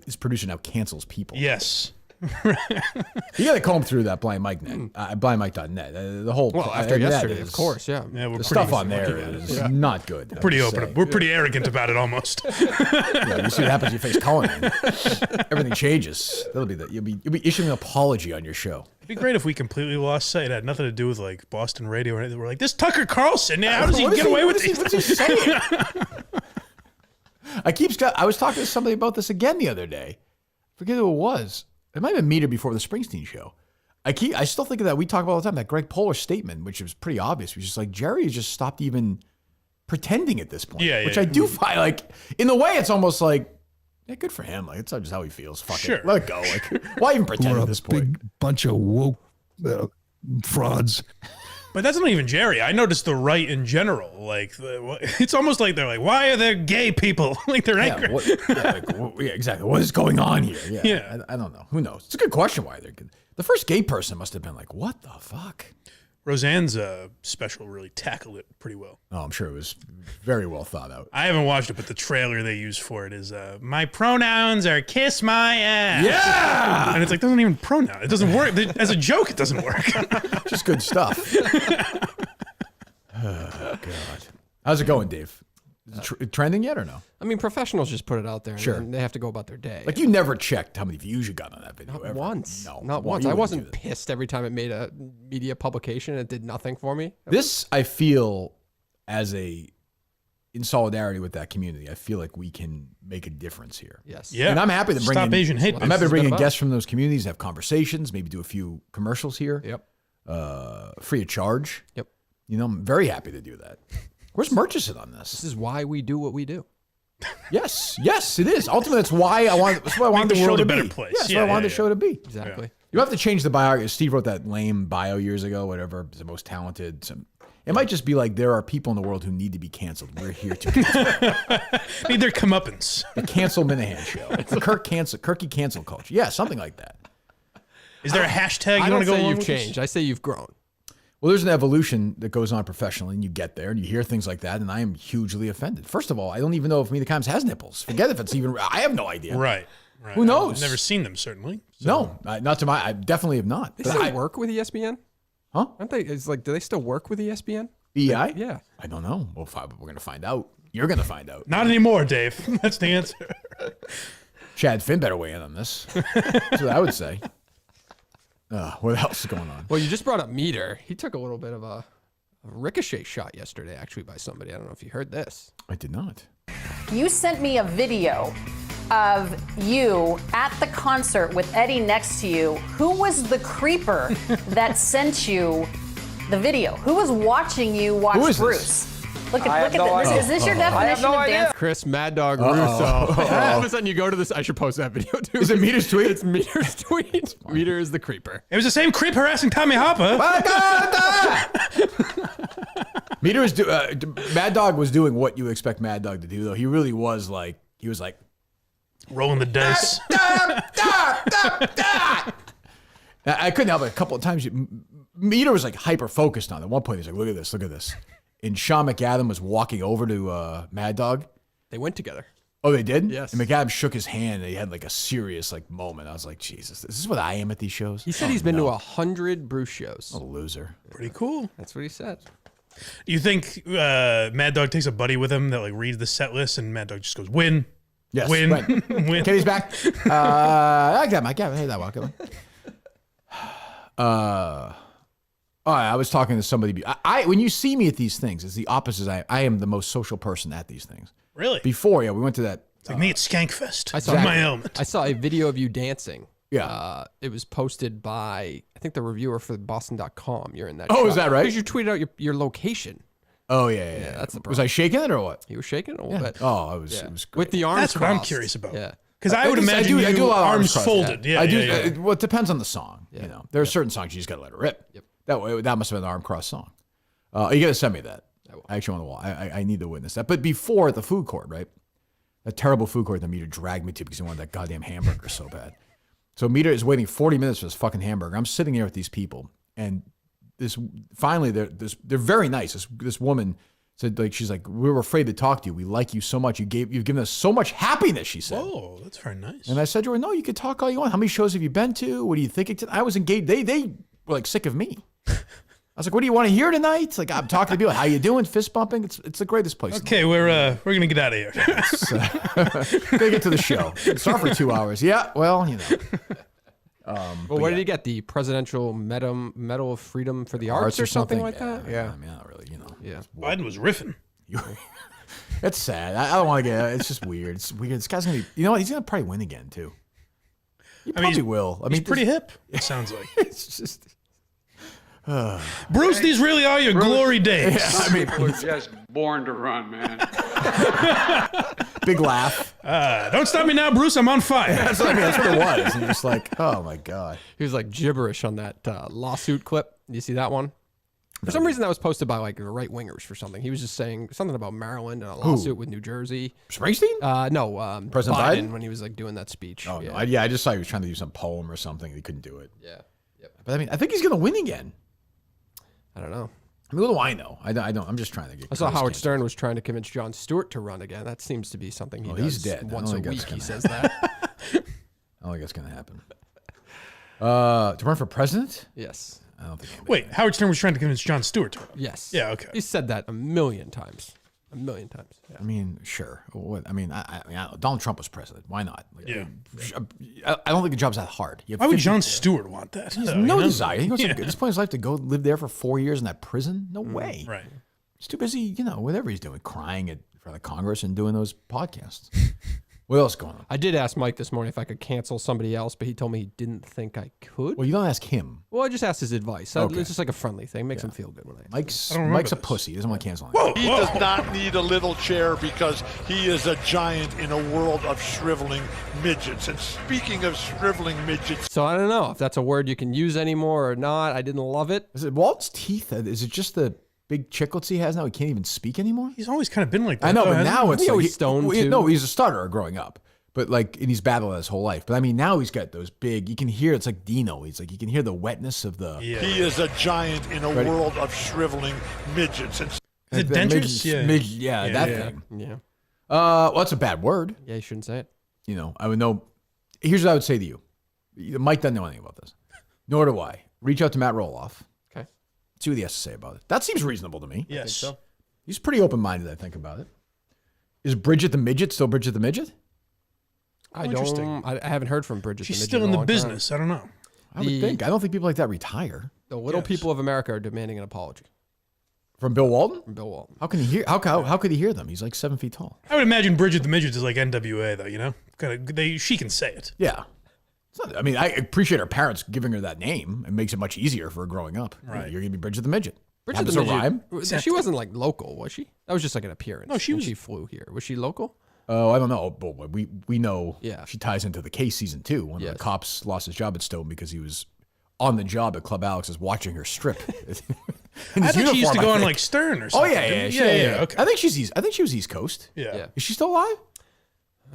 his producer now cancels people. Yes. You got to comb through that blindmike.net. The whole Well, after that yesterday, is- of course, yeah. Yeah, we're The pretty, stuff on there is not good. I pretty would open. say. We're pretty arrogant about it almost. Yeah, you see what happens. You face Cohen. Everything changes. That'll be you'll be issuing an apology on your show. It'd be great if we completely lost sight. It had nothing to do with like Boston radio or anything. We're like, this Tucker Carlson, how does he get away with these? What's he saying? I was talking to somebody about this again the other day. Forget who it was. It might have been Meter before the Springsteen show. I still think of that. We talk about all the time, that Greg Polar statement, which was pretty obvious. Which is like, Jerry has just stopped even pretending at this point. Yeah, which yeah. I do find like in a way it's almost like yeah, good for him. Like it's just how he feels. Fuck Sure. it, let it go. Like why even pretend We're at a this point? big bunch of woke frauds. But that's not even Jerry. I noticed the right in general. Like, it's almost like they're like, why are there gay people? Like they're angry. Yeah, exactly. What is going on here? Yeah, Yeah. I don't know. Who knows? It's a good question. Why they're good. The first gay person must have been like, what the fuck? Roseanne's special really tackled it pretty well. Oh, I'm sure it was very well thought out. I haven't watched it, but the trailer they use for it is my pronouns are kiss my ass. Yeah, And it's like, doesn't even pronoun. It doesn't work. As a joke, it doesn't work. just good stuff. Oh, God. How's it going, Dave? Is it trending yet or no? I mean, professionals just put it out there, and Sure. then they have to go about their day. Like you never checked how many views you got on that video Not ever. once. No, Not well, once. you I wouldn't wasn't do that. pissed every time it made a media publication. It did nothing for me. This, I feel, in solidarity with that community, I feel like we can make a difference here. Yes. Yeah. And I'm happy to bring Stop in, Asian hate. I'm happy to This bring has in been about. guests from those communities, have conversations, maybe do a few commercials here, Yep. free of charge. Yep. You know, I'm very happy to do that. Where's Murchison on This this? is why we do what we do. Yes, it is. Ultimately, that's why I wanted. That's what I wanted the the show world to a better be. place. Yeah, that's Yeah, what I wanted yeah, the show to be. Exactly. You have to change the bio. Steve wrote that lame bio years ago. Whatever, the most talented. It might just be like there are people in the world who need to be canceled. We're here to cancel. Need their comeuppance. The Cancel Minahan show. The Kirky cancel culture. Yeah, something like that. Is there a hashtag I you don't want to go say along you've with changed. I say you've grown. Well, there's an evolution that goes on professionally, and you get there, and you hear things like that, and I am hugely offended. First of all, I don't even know if Mina Kimes has nipples. Forget if it's even. I have no idea. Right. Who knows? I've never seen them, certainly. So. No, not to my. I definitely have not. They But still I- work with ESPN? Huh? Aren't they? It's like, do they still work with ESPN? EI? Yeah. I don't know. Well, we're gonna find out. You're gonna find out. Not anymore, Dave. That's the answer. Chad Finn better weigh in on this. That's what I would say. What else is going on? Well, you just brought up Meter. He took a little bit of a ricochet shot yesterday, actually, by somebody. I don't know if you heard this. I did not. You sent me a video of you at the concert with Eddie next to you. Who was the creeper that sent you the video? Who was watching you watch Who is this? Bruce? Look at this. Is this your definition of dance? Chris Mad Dog Russo. All of a sudden, you go to this. I should post that video too. Is it Meter's tweet? It's Meter's tweet. Meter is the creeper. It was the same creep harassing Tommy Hopper. Meter is Mad Dog was doing what you expect Mad Dog to do, though. He really was like Rolling the dice. I couldn't help it. A couple of times, Meter was like hyper focused on it. At one point, he's like, look at this. And Sean McAdam was walking over to Mad Dog. They went together. Oh, they did? Yes. And McAdam shook his hand, and he had like a serious like moment. I was like, Jesus, this is what I am at these shows? He said he's been to 100 Bruce shows. A loser. Pretty cool. That's what he said. Do you think Mad Dog takes a buddy with him that like reads the set list and Mad Dog just goes, win? Yes. Win. Right. Win. Kenny's back. I got him. Hey, that walk. I was talking to somebody. When you see me at these things, it's the opposite. I am the most social person at these things. Really? Before, we went to that. It's like me at Skankfest. I saw It's my element. I saw a video of you dancing. Yeah. It was posted by, I think, the reviewer for Boston.com. You're in that. Oh, shot. is that right? Because you tweeted out your location. Oh, yeah. That's the Was I shaking it or what? He was shaking it a little bit. Oh, it was. Yeah. It was great. With the arms That's what I'm crossed. curious about. Yeah. Because I would imagine I do a lot of arms crossed. folded. Yeah, I do. yeah. Well, it depends on the song. You know, there are certain songs you just got to let it rip. Yep. That must have been an arm cross song. You got to send me that. I actually want to. I need to witness that. But before at the food court, right? That terrible food court that Meter dragged me to because he wanted that goddamn hamburger so bad. So Meter is waiting 40 minutes for this fucking hamburger. I'm sitting here with these people, and they're very nice. This woman said, like, she's like, we were afraid to talk to you. We like you so much. You've given us so much happiness. She said. Oh, that's very nice. And I said to her, no, you can talk all you want. How many shows have you been to? What do you think? I was engaged. They were like sick of me. I was like, what do you want to hear tonight? Like, I'm talking to people. How you doing? Fist bumping. It's the greatest place. Okay, we're gonna get out of here. Gotta get to the show. Start for 2 hours. Yeah, well, you know. Well, what did he get? The Presidential Medal of Freedom for the Arts or something like that? Yeah. I mean, not really, you know. Yeah. Biden was riffing. It's sad. I don't want to get. It's just weird. It's weird. This guy's gonna be. You know what? He's gonna probably win again too. He probably will. I mean, He's pretty hip. It sounds like. It's just. Bruce, these really are your glory days. I mean, People are just born to run, man. big laugh. Don't stop me now, Bruce. I'm on fire. That's what I mean. That's what it was. And just like, oh my god. He was like gibberish on that lawsuit clip. You see that one? For some reason, that was posted by like the right wingers for something. He was just saying something about Maryland and a lawsuit with New Jersey. Springsteen? No, President Biden when he was like doing that speech. Oh yeah. no, I just saw he was trying to do some poem or something. He couldn't do it. Yeah. Yep. But I mean, I think he's gonna win again. I don't know. I mean, what do I know? I don't. I'm just trying to get. I saw Curtis Howard canceled. Stern was trying to convince Jon Stewart to run again. That seems to be something he does he's dead. I once don't a think week. that's He gonna says that. I don't think that's gonna happen. To run for president? Yes. I don't think. Wait, Howard Stern was trying to convince Jon Stewart to run. Yes. Yeah, okay. He said that a million times. A million times. Yeah. I mean, sure. What? I mean, Donald Trump was president. Why not? Like, Yeah. I don't think the job's that hard. You have Why would 50 Jon Stewart want that? He has though, no you know? desire. He wants to, at this point in his life to go live there for 4 years in that prison. No way. Right. He's too busy, whatever he's doing, crying at front of Congress and doing those podcasts. What else going on? I did ask Mike this morning if I could cancel somebody else, but he told me he didn't think I could. Well, you don't ask him. Well, I just asked his advice. Okay. It's just like a friendly thing. Makes him feel good when I. Mike's don't remember a this. pussy. He doesn't want to cancel him. Whoa, He whoa. does not need a little chair because he is a giant in a world of shriveling midgets. And speaking of shriveling midgets, So I don't know if that's a word you can use anymore or not. I didn't love it. Is it Walt's teeth? Is it just the big chiclets he has now? He can't even speak anymore? He's always kind of been like that. I know, though, but hasn't now he? it's He like always stoned, too. No, he's a stutterer growing up. But and he's battled his whole life. But I mean, now he's got those big. You can hear it's like Dino. He's like you can hear the wetness of the. Yeah. he is a giant in a Ready? world of shriveling midgets. And Is it like the dentures? yeah, that yeah. thing. Yeah. Well, that's a bad word. Yeah, you shouldn't say it. I would know. Here's what I would say to you. Mike doesn't know anything about this. Nor do I. Reach out to Matt Roloff. Okay. See what he has to say about it. That seems reasonable to me. Yes. so. He's pretty open-minded, I think, about it. Is Bridget the Midget still Bridget the Midget? I interesting. don't. I haven't heard from Bridget. She's the Midget still in a the long business. I don't know. I would think. I don't think people like that retire. The little Yes. people of America are demanding an apology From Bill Walton? from Bill Walton. How can he hear? How could he hear them? He's like 7 feet tall. I would imagine Bridget the Midget is like NWA, though, you know? She can say it. Yeah. It's not, I mean, I appreciate her parents giving her that name. It makes it much easier for her growing up. Right. You're gonna be Bridget the Midget. Bridget Happens the to rhyme. Midget. She wasn't like local, was she? That was just like an appearance. No, she when was- She flew here. Was she local? Oh, I don't know. But we know. Yeah. She ties into the case season 2. One of Yes. the cops lost his job at Stone because he was on the job at Club Alex's watching her strip. In I his thought she used uniform, to I go on think. like Stern or Oh something. yeah. Okay. I think she was East Coast. Yeah. Yeah. Is she still alive?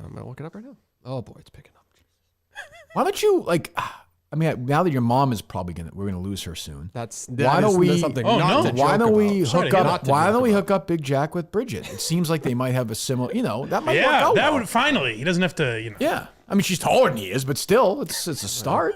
I'm gonna look it up right now. Oh boy, it's picking up. Why don't you I mean, now that your mom is probably we're gonna lose her soon. Why don't we? Something Oh, not no. to Why joke don't we about. Sorry hook to hear up? that. Why don't we Not to hook up Big Jack with Bridget? It seems like they might have a similar. That might Yeah, work that out would well. finally. He doesn't have to, Yeah, I mean she's taller than he is, but still, it's a start.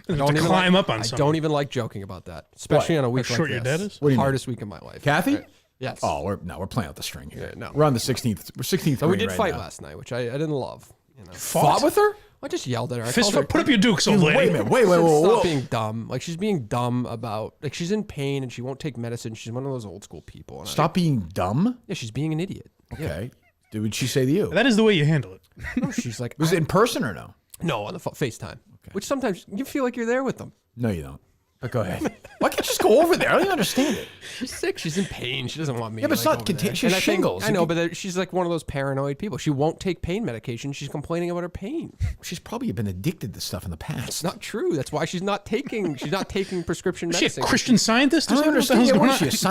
doesn't have to climb up on I something. don't even like joking about that, especially on a week How like short this. your dad is? What do you Hardest week of my life. Kathy? Right. Yes. Oh, we're playing out the string here. Yeah, no. We're on the 16th. We're 16th. So we green did right fight now. last night, which I didn't love. Fought with her? I just yelled at her. I Fist called her- fight. Put up your dukes, old Wait a lady. minute. Wait. She said, Whoa. Stop being dumb. Like she's being dumb about she's in pain and she won't take medicine. She's one of those old school people. And Stop being dumb. Yeah, she's being an idiot. Okay. What did she say to you? That is the way you handle it. No, she's like Was it in person or no? no on the FaceTime, which sometimes you feel like you're there with them. No, you don't. But go ahead. Why can't you just go over there? I don't even understand it. She's sick. She's in pain. She doesn't want me. Yeah, but it's like, not over there. contagious. She has And I think- shingles. I know, but she's like one of those paranoid people. She won't take pain medication. She's complaining about her pain. She's probably been addicted to stuff in the past. It's not true. That's why she's not taking. She's not taking prescription Is she a medicine. Christian Scientist or I don't something? What the understand. hell's Yeah, going what on? is she, a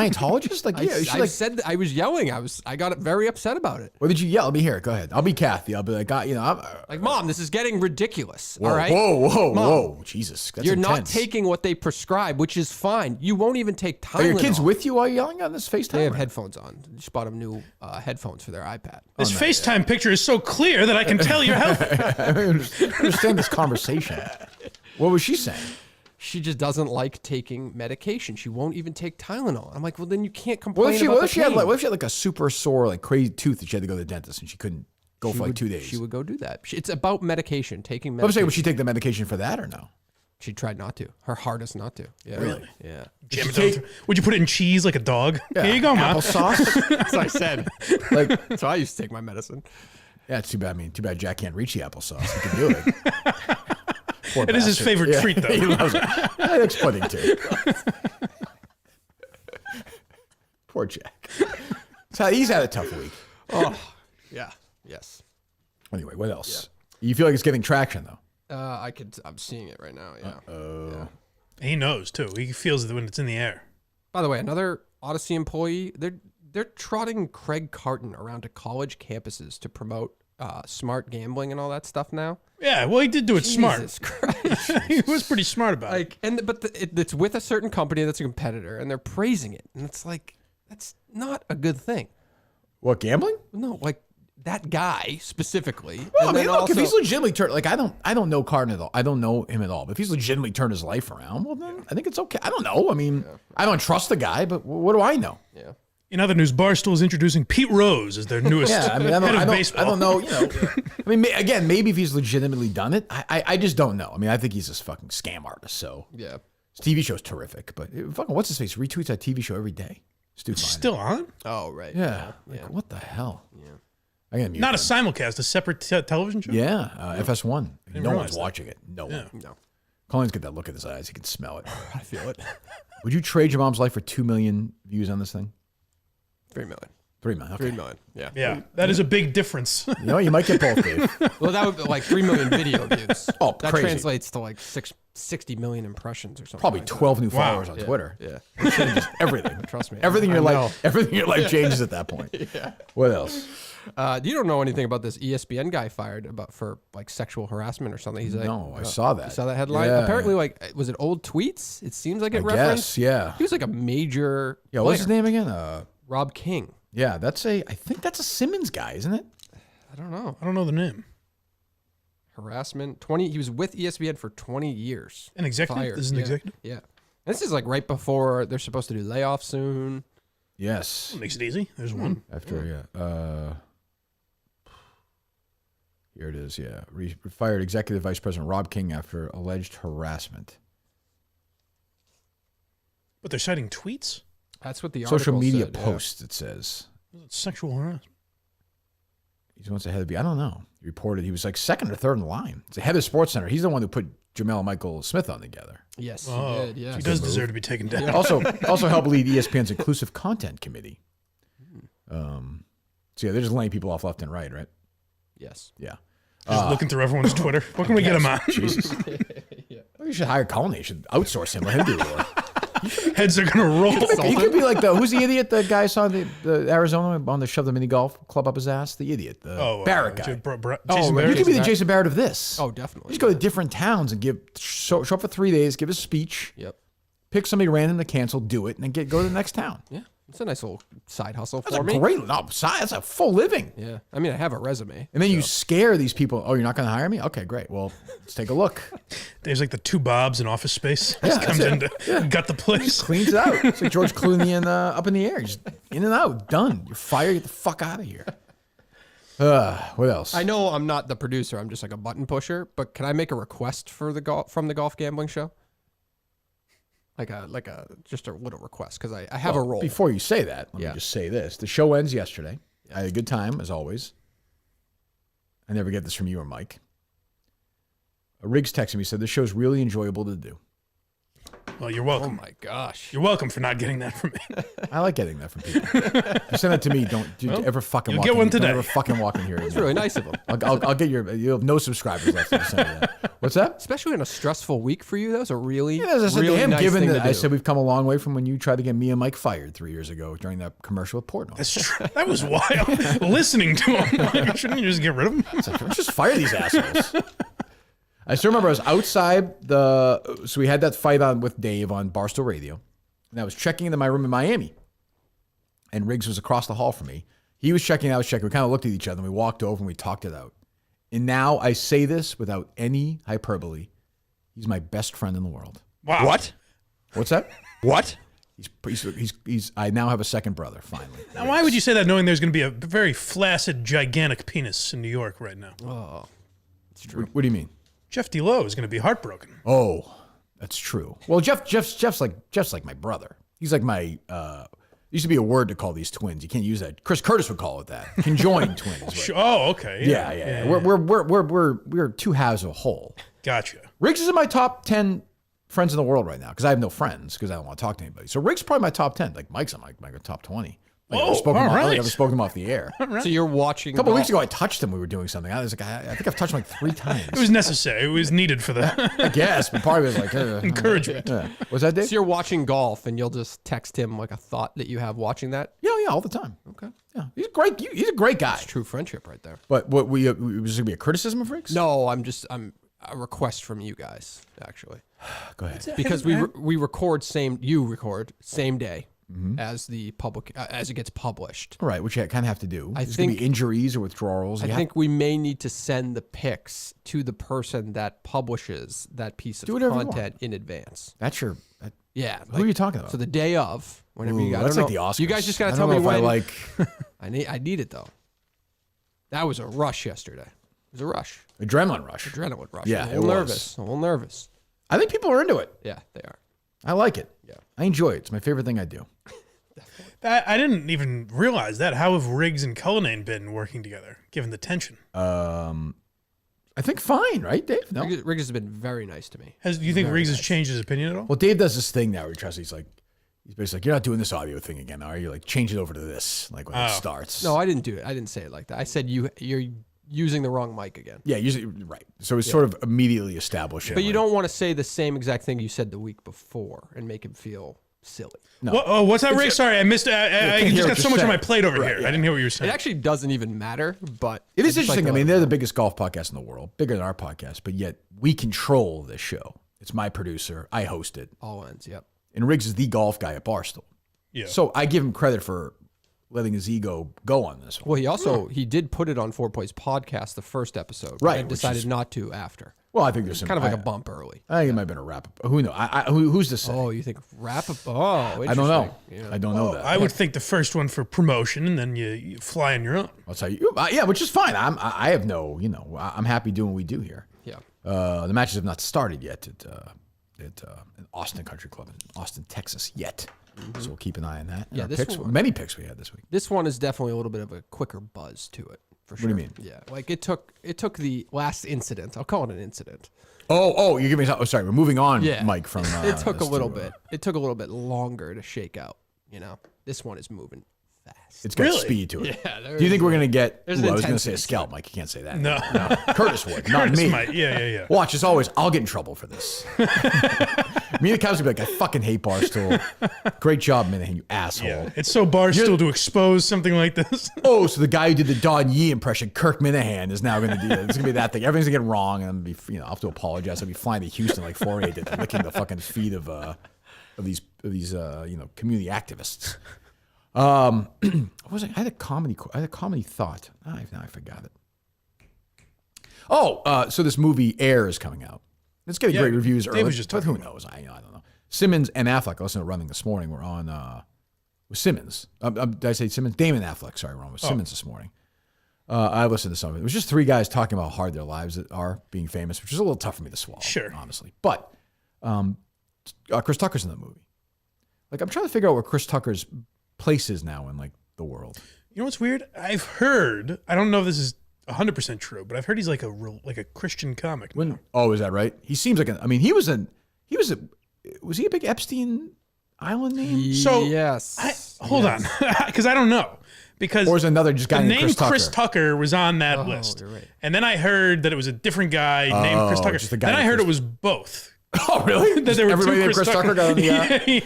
Scientologist? Like, yeah, she's I like, said I was yelling. I got very upset about it. what did you yell? Let me hear it. Go ahead. I'll be Kathy. I'll be like, I'm Like, Mom, this is getting ridiculous. whoa, all right. whoa, Mom, whoa. Jesus. That's You're not intense. taking what they prescribe, which is fine. You won't even take Tylenol. Are your kids with you while you're yelling on this FaceTime? They have or- headphones on. Just bought them new headphones for their iPad. This FaceTime picture is so clear that I can tell you're healthy. I don't understand this conversation. What was she saying? She just doesn't like taking medication. She won't even take Tylenol. I'm like, well, then you can't complain What if she, about what the if she had pain. like, what if she had like a super sore, like crazy tooth that she had to go to the dentist and she couldn't go for like 2 days? She would go do that. It's about medication, taking I'm medication. saying, would she take the medication for that or no? She tried not to. Her hardest not to. Yeah. Really? Yeah. Jam it down through- Would you put it in cheese like a dog? Yeah. Here you go, Mom. Applesauce? That's what I said. like, So I used to take my medicine. yeah, it's too bad. I mean, too bad Jack can't reach the applesauce. He can do it. It is his favorite treat, though. He loves it. He likes pudding, too. Poor Jack. So he's had a tough week. Oh, yeah. Yes. Anyway, what else? You feel like it's getting traction, though? I'm seeing it right now. Yeah. Yeah. He knows, too. He feels it when it's in the air. By the way, another Odyssey employee, they're trotting Craig Carton around to college campuses to promote smart gambling and all that stuff now. Yeah, well, he did do it smart. Jesus Christ. He was pretty smart about it. It's with a certain company that's a competitor, and they're praising it. And it's like, that's not a good thing. What, gambling? No, like that guy specifically. Well, I And mean, then look, if also- he's legitimately turned, like, I don't know Carton at all. I don't know him at all. But if he's legitimately turned his life around, well, then I think it's okay. I don't know. I mean, I don't trust the guy, but what do I know? Yeah. In other news, Barstool is introducing Pete Rose as their newest I mean, head of baseball. I don't know. You know, I mean, again, maybe if he's legitimately done it, I just don't know. I mean, I think he's this fucking scam artist. So Yeah. his TV show's terrific, but fucking what's his face retweets that TV show every day. Stu It's Fine. still on? Oh, right. Yeah. Like, what the hell? Yeah. I gotta mute Not a him. simulcast, a separate television show? Yeah, FS1. No realize one's that. watching it. No one. No. Colin's got that look in his eyes. He can smell it. I feel it. Would you trade your mom's life for 2 million views on this thing? 3 million. 3 million. Okay. 3 million. Yeah. Yeah, that is a big difference. You know, you might get both, Dave. Well, that would be like 3 million video views. Oh, that crazy. translates to like 60 million impressions or something. Probably like 12 new Wow. followers on Yeah. Twitter. Yeah. It changes everything. Trust me. Everything in your I life, everything in your life changes at that point. Yeah. What else? You don't know anything about this ESPN guy fired for like sexual harassment or something. He's like, No, I saw that. You saw that headline? Yeah. Apparently, like, was it old tweets? It seems like it I referenced. guess, yeah. He was like a major. Yeah, what's his player. name again? Rob King. Yeah, I think that's a Simmons guy, isn't it? I don't know. I don't know the name. Harassment. 20. He was with ESPN for 20 years. An executive? Fired. This is an Yeah. executive? Yeah. This is like right before they're supposed to do layoffs soon. Yes. Makes it easy. There's one. After, here it is, yeah. Fired Executive Vice President Rob King after alleged harassment. But they're citing tweets? That's what the article Social media said, yeah. posts, it says. Sexual harassment. He's once ahead of I don't know. He reported he was like second or third in line. It's the head of Sports Center. He's the one who put Jamel and Michael Smith on together. Yes, Oh, he did. Yeah. he does deserve to be taken down. Also helped lead ESPN's Inclusive Content Committee. So yeah, they're just laying people off left and right, right? Yes. Yeah. Just looking through everyone's Twitter. What can we get him on? Jesus. Well, you should hire Colin. You should outsource him. Let him do the work. Heads are going to roll. He could be like who's the idiot? The guy saw the Arizona on the shove the mini golf club up his ass. The idiot, the Barrett guy. Jason You Barrett. could be the Jason Barrett of this. Oh, definitely. Just go to different towns and show up for 3 days, give a speech, Yep. pick somebody random to cancel, do it, and then go to the next town. Yeah. It's a nice little side hustle That's for a me. great, that's a full living. Yeah. I mean, I have a resume. And then you scare these people. Oh, you're not going to hire me? Okay, great. Well, let's take a look. There's like the two Bobs in Office Space. Just comes in to gut the place. Cleans it out. It's like George Clooney and Up in the Air. Just in and out. Done. You're fired. Get the fuck out of here. What else? I know I'm not the producer. I'm just like a button pusher. But can I make a request for from the golf gambling show? Just a little request because I have a role. Before you say that, let me just say this. The show ends yesterday. I had a good time, as always. I never get this from you or Mike. Riggs texted me, said, this show's really enjoyable to do. Well, you're Oh welcome. my gosh. You're welcome for not getting that from me. I like getting that from people. If you send that to me, don't ever fucking you'll walk get in. one Don't today. ever fucking walk in here. It's really nice of him. I'll get you'll have no subscribers left if you send me that. What's that? Especially in a stressful week for you. That was a really, Yeah, as I said really to him, nice given thing that to do. I said we've come a long way from when you tried to get me and Mike fired 3 years ago during that commercial with Portnoy. That's true. That was wild. Listening to him. Like, shouldn't you just get rid of him? It's like, let's just fire these assholes. I still remember I was outside so we had that fight on with Dave on Barstool Radio, and I was checking into my room in Miami, and Riggs was across the hall from me. He was checking, I was checking. We kind of looked at each other, and we walked over and we talked it out. And now I say this without any hyperbole. He's my best friend in the world. Wow. What? What's that? What? He's I now have a second brother, finally. Now, why would you say that knowing there's going to be a very flaccid, gigantic penis in New York right now? Oh, it's true. What do you mean? Jeff DeLoe is going to be heartbroken. Oh, that's true. Well, Jeff's like my brother. He's like my used to be a word to call these twins. You can't use that. Chris Curtis would call it that. Conjoined twins. Right? Oh, okay. Yeah. We're two halves of a whole. Gotcha. Riggs is in my top 10 friends in the world right now because I have no friends because I don't want to talk to anybody. So Riggs is probably my top 10. Like Mike's on my top 20. Like, Oh, I've spoken all him off- right. I've spoken him off the air. So you're watching. A couple of weeks ago, I touched him. We were doing something. I was like, I think I've touched him like 3 times. It was necessary. It was needed for the I guess, but part of it was like encouragement. Yeah. Was that Dave? So you're watching golf, and you'll just text him like a thought that you have watching that. Yeah, all the time. Okay, Yeah, he's great. He's a great guy. it's true friendship right there. But what was this gonna be a criticism of Riggs? No, I'm a request from you guys actually, Go ahead. because we record same day as the public as it gets published. All right, which you kind of have to do. I There's gonna think- be injuries or withdrawals. I think we may need to send the pics to the person that publishes that piece of whatever you want. content in advance. that's your. Yeah. Who are you talking about? So the day of, whenever you Ooh, guys, that's I like don't the know. Oscars. You guys just gotta I tell don't me know if when. I like I need it though. That was a rush yesterday. It was a rush. adrenaline rush. Adrenaline rush. Yeah, a it little was. nervous. A little nervous. I think people are into it. Yeah, they are. I like it. Yeah. I enjoy it. It's my favorite thing I do. I didn't even realize that. How have Riggs and Cullinane been working together, given the tension? I think fine, right, Dave? No. Riggs has been very nice to me. Do you think Riggs has changed his opinion at all? Well, Dave does this thing now where he tries. He's basically like, you're not doing this audio thing again, are you? Like, change it over to this, like when it starts. No, I didn't do it. I didn't say it like that. I said you're using the wrong mic again. Yeah, usually right. So it's sort of immediately establishing. But you don't want to say the same exact thing you said the week before and make him feel silly. No. What's that, Riggs? Sorry, I missed. I can't hear just what got so you're much on my saying. plate over Right, here. yeah. I didn't hear what you were saying. It actually doesn't even matter, but It is I just like interesting. to I let mean, it they're go. the biggest golf podcast in the world, bigger than our podcast, but yet we control this show. It's my producer. I host it. all ends. Yep. And Riggs is the golf guy at Barstool. Yeah. So I give him credit for letting his ego go on this one. Well, he did put it on 4Play's podcast, the first episode, Right, and which decided is- not to after. Well, I think there's some Kind of like a bump early. I think it might have been a wrap up. Who knows? Who's to say? Oh, you think wrap up? Oh, I don't know. interesting. I don't know that. I would think the first one for promotion, and then you fly on your own. I'll tell you. Yeah, which is fine. I have no. I'm happy doing what we do here. Yeah. The matches have not started yet at Austin Country Club in Austin, Texas yet. So we'll keep an eye on that. Yeah, Our this picks, one- many picks we had this week. This one is definitely a little bit of a quicker buzz to it, for sure. do you mean? Yeah, like it took the last incident. I'll call it an incident. Oh, you give me. Oh, sorry. We're moving on, Yeah, Mike. From it took a this little to, bit. It took a little bit longer to shake out. This one is moving fast. It's got Really? speed to it. Yeah, Do you think we're gonna get? there's Ooh, an I was gonna say a intensity to scalp, Mike. You can't say that. No. Curtis would, not Curtis me. might. Yeah. Watch, as always, I'll get in trouble for this. Mina Kimes will be like, I fucking hate Barstool. Great job, Minahan, you asshole. Yeah. It's so Barstool to expose something like this. Oh, so the guy who did the Don Yee impression, Kirk Minahan, is now going to do it. It's going to be that thing. Everything's going to get wrong, and I'm gonna be, I'll have to apologize. I'll be flying to Houston like Fourier did, licking the fucking feet of these community activists. What was it? I had a comedy thought. Now I forgot it. Oh, so this movie Air is coming out. It's getting great reviews Dave early, was just but who talking knows? I don't know. Simmons and Affleck. I listened to Running this morning. We're on with Simmons. Did I say Simmons? Damon Affleck. Sorry, we're on with Simmons this morning. I listened to some of it. It was just 3 guys talking about how hard their lives are being famous, which is a little tough for me to swallow, Sure. honestly. But Chris Tucker's in the movie. Like, I'm trying to figure out where Chris Tucker's place is now in like the world. You know what's weird? I've heard. I don't know if this is 100% true, but I've heard he's like a Christian comic. now. Oh, is that right? He seems like was he a big Epstein Island name? So yes. Hold on, because I don't know. Because Or is it another just guy the named name Chris Tucker? was on that list, you're right. and then I heard that it was a different guy named Chris Tucker. just a guy Then I named heard Chris- it was both. Oh, really? That there were Everybody two named Chris Tucker got on the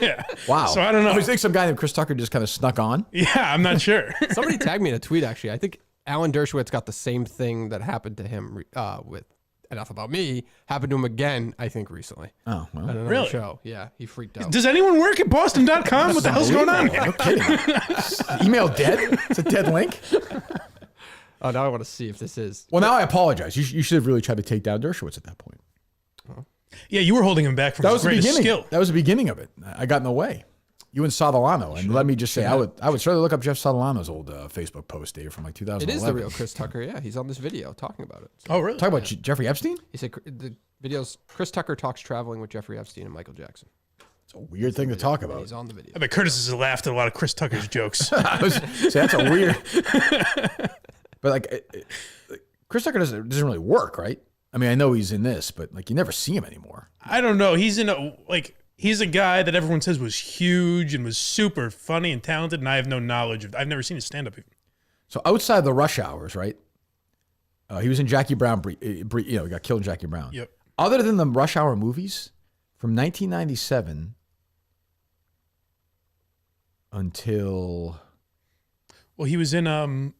yeah. Wow. So I don't know. I think some guy named Chris Tucker just kind of snuck on. Yeah, I'm not sure. Somebody tagged me in a tweet, actually. I think Alan Dershowitz got the same thing that happened to him with Enough About Me, happened to him again, I think, recently. Oh, well. At another Really? show. Yeah, he freaked out. Does anyone work at Boston.com? What the hell's going on here? No kidding. Email dead? It's a dead link? Oh, now I want to see if this is. Well, now I apologize. You should have really tried to take down Dershowitz at that point. Yeah, you were holding him back from That his was the greatest beginning. skill. That was the beginning of it. I got in the way. You and Sadolano. And let me just say, I would certainly look up Jeff Sadolano's old Facebook post, Dave, from like 2011. It is the real Chris Tucker. Yeah, he's on this video talking about it. So Oh, really? Talk about Jeffrey Epstein? he said the videos Chris Tucker talks traveling with Jeffrey Epstein and Michael Jackson. It's a weird thing to talk about. He's on the video. I bet Curtis has laughed at a lot of Chris Tucker's jokes. See, that's a weird. But like, Chris Tucker doesn't really work, right? I mean, I know he's in this, but like you never see him anymore. I don't know. He's a guy that everyone says was huge and was super funny and talented, and I have no knowledge of. I've never seen his stand-up even. So outside the rush hours, right? He was in Jackie Brown. He got killed in Jackie Brown. Yep. Other than the Rush Hour movies, from 1997 until. Well, he was in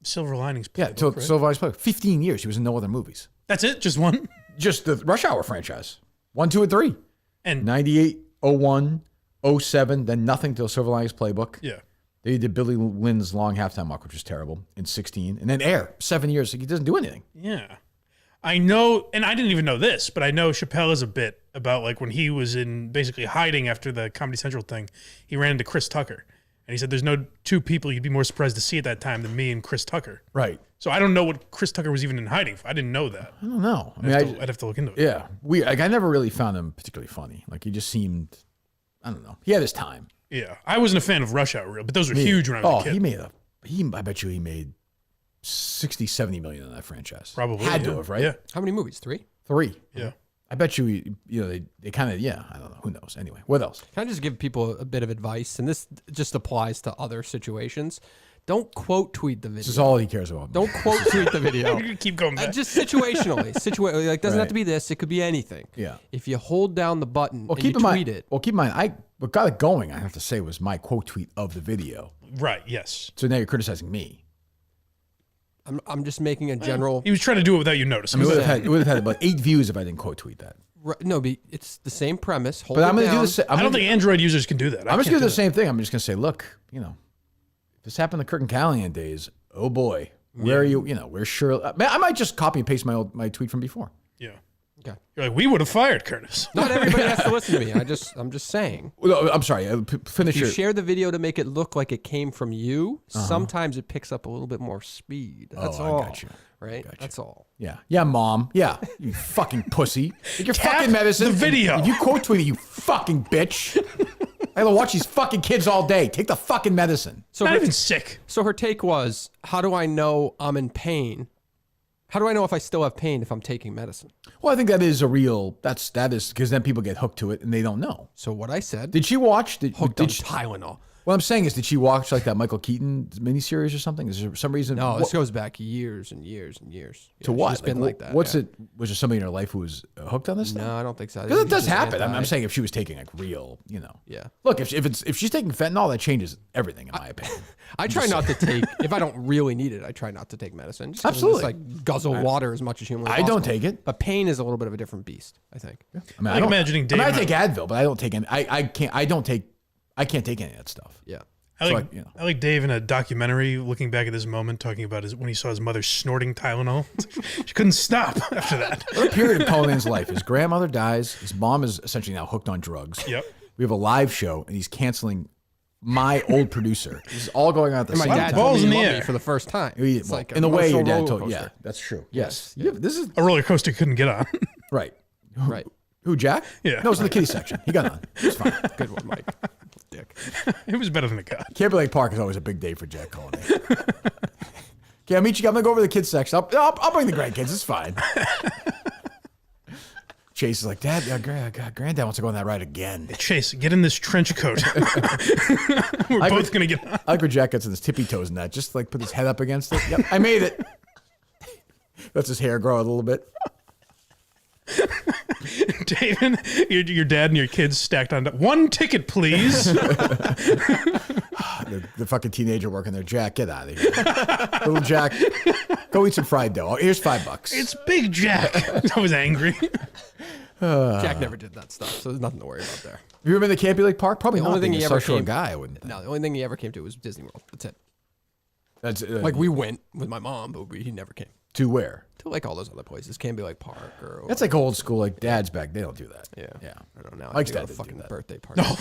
Silver Linings Playbook. Yeah, until right? Silver Linings Playbook. 15 years. He was in no other movies. That's it? Just one? Just the Rush Hour franchise. 1, 2, and 3. And 98, 01, 07, then nothing till Silver Linings Playbook. yeah. They did Billy Lynn's Long Halftime Walk, which was terrible, in 16. And then Air, 7 years. He doesn't do anything. Yeah. I know, and I didn't even know this, but I know Chappelle has a bit about like when he was in basically hiding after the Comedy Central thing, he ran into Chris Tucker. And he said there's no two people you'd be more surprised to see at that time than me and Chris Tucker. Right. So I don't know what Chris Tucker was even in hiding for. I didn't know that. I don't know. I mean, I'd have to look into it. yeah. Like, I never really found him particularly funny. Like, he just seemed, I don't know. He had his time. Yeah. I wasn't a fan of Rush Hour, but those were huge when I was a kid. I bet you he made 60, 70 million in that franchise. Probably. Had to yeah. have, right? Yeah. How many movies? 3? 3. Yeah. I bet you, they kind of, I don't know. Who knows? Anyway, what else? Can I just give people a bit of advice? And this just applies to other situations. Don't quote tweet the video. This is all he cares about. Don't quote tweet the video. You're gonna keep going back. Just situationally. Like, doesn't have to be this. It could be anything. Yeah. If you hold down the button and keep you in mind, tweet it. Well, keep in mind, what got it going, I have to say, was my quote tweet of the video. Right, yes. So now you're criticizing me. I'm just making a general. He was trying to do it without you I noticing. mean, it would have had about 8 views if I didn't quote tweet that. No, but it's the same premise. Hold But it I'm going to do down. this. I don't think Android users can do that. I'm just going to do the same thing. I'm just going to say, look, if this happened the Kirk and Callahan days, oh boy, where are you? Where's Shirley? I might just copy and paste my tweet from before. Yeah. Okay. You're like, we would have fired Curtis. Not everybody has to listen to me. I'm just saying. Well, I'm sorry. Finish If you your. share the video to make it look like it came from you, sometimes it picks up a little bit more speed. That's all. I got you. Right? That's all. Yeah, Mom. Yeah, you fucking pussy. Take your Tap fucking medicine. the video. If you quote tweet it, you fucking bitch. I gotta watch these fucking kids all day. Take the fucking medicine. So Not her, even sick. so her take was, how do I know I'm in pain? How do I know if I still have pain if I'm taking medicine? Well, I think that is a real. That is because then people get hooked to it and they don't know. So what I said, Did she watch? hooked on Tylenol. What I'm saying is, did she watch like that Michael Keaton miniseries or something? Is there some reason? No, this goes back years and years and years. to Yeah, what? She's been like that. What's yeah. it? Was there somebody in her life who was hooked on this stuff? No, I don't think so. I Because think it does she's happen. I'm anti. saying if she was taking like real, Yeah. Look, if she's taking fentanyl, that changes everything in my opinion. I try not to take, if I don't really need it, I try not to take medicine. Just 'cause Absolutely. I just like guzzle water as much as humanly I possible. don't take it. But pain is a little bit of a different beast, I think. I mean, Like imagining Dave. I take Advil, but I don't take any. I can't take any of that stuff. Yeah. I like, So, you know. I like Dave in a documentary looking back at this moment, talking about when he saw his mother snorting Tylenol. She couldn't stop after that. What a period in Colin's life. His grandmother dies. His mom is essentially now hooked on drugs. Yep. We have a live show, and he's canceling my old producer. This is all going on at the And my same dad time. told Balls me in he the loved me air. for the first time. Well, like in a way, your emotional dad told. roller Yeah, coaster. that's true. Yes. Yeah, this is A roller coaster couldn't get on. right. Right. Who, Jack? Yeah. No, it was in the kiddie section. He got on. It's fine. Good one, Mike. Dick. It was better than it got. Camper Lake Park is always a big day for Jack Cullen. Okay, I'll meet you. I'm gonna go over to the kids section. I'll bring the grandkids. It's fine. Chase is like, Dad, Granddad wants to go on that ride again. Chase, get in this trench coat. We're both going to get on. I like where Jack gets in his tippy toes and that. Just like put his head up against it. Yep, I made it. Lets his hair grow a little bit. David, your dad and your kids stacked on. One ticket, please. The fucking teenager working there. Jack, get out of here. Little Jack, go eat some fried dough. Here's $5. It's Big Jack. I was angry. Jack never did that stuff, so there's nothing to worry about there. Have you ever been to Camper Lake Park? Probably The not. only thing Being he a ever social came- guy, I wouldn't think. No, the only thing he ever came to was Disney World. That's it. That's Like we went with my mom, but he never came to where? to like all those other places. Can't be like Park or. That's like old school, like dads back. They don't do that. yeah. Yeah. I don't know. Now I have Mike's to go dad to didn't do fucking that. birthday parties. No.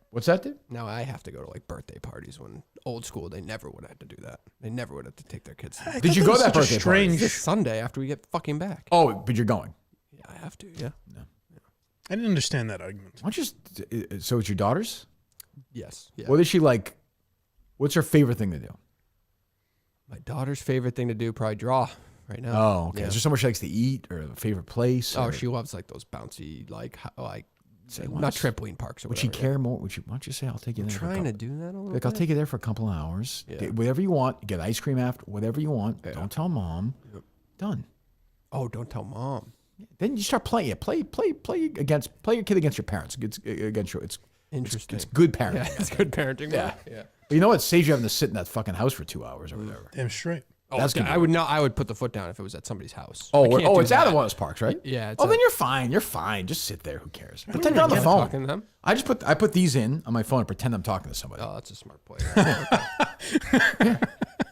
What's that, dude? Now I have to go to like birthday parties when old school they never would have to do that. They never would have to take their kids. Did you go to that birthday strange? This Sunday after we get fucking back. Oh, but you're going. Yeah, I have to. Yeah. I didn't understand that argument. Why don't you just, so it's your daughter's? Yes. Yeah. What is she like? What's her favorite thing to do? My daughter's favorite thing to do probably draw. right now. Oh, okay. Yeah. Is there somewhere she likes to eat or a favorite place? Oh, or- she loves like those bouncy, like Say not once. trampoline parks or Would whatever. she care more? Why don't you say, I'll take you there? Trying to do that a little Like, bit. I'll take you there for a couple of hours. Yeah. Get whatever you want. Get ice cream after. Whatever you want. Yeah. Don't tell mom. Yep. Done. Oh, don't tell mom. Then you start playing it. Play your kid against your parents. It's against your. It's Interesting. It's good parenting. Yeah, it's good parenting. Yeah. Yeah. But you know what? Saves you having to sit in that fucking house for 2 hours or whatever. Damn straight. Oh, That's gonna be I would not. I would put the foot down if it was at somebody's house. I Oh, can't do it's out of that. one of those parks, right? Yeah. It's Oh, then you're fine. You're fine. Just sit there. Who cares? Pretend you're on the Yeah, phone. talking to them. I put these in on my phone and pretend I'm talking to somebody. Oh, that's a smart play.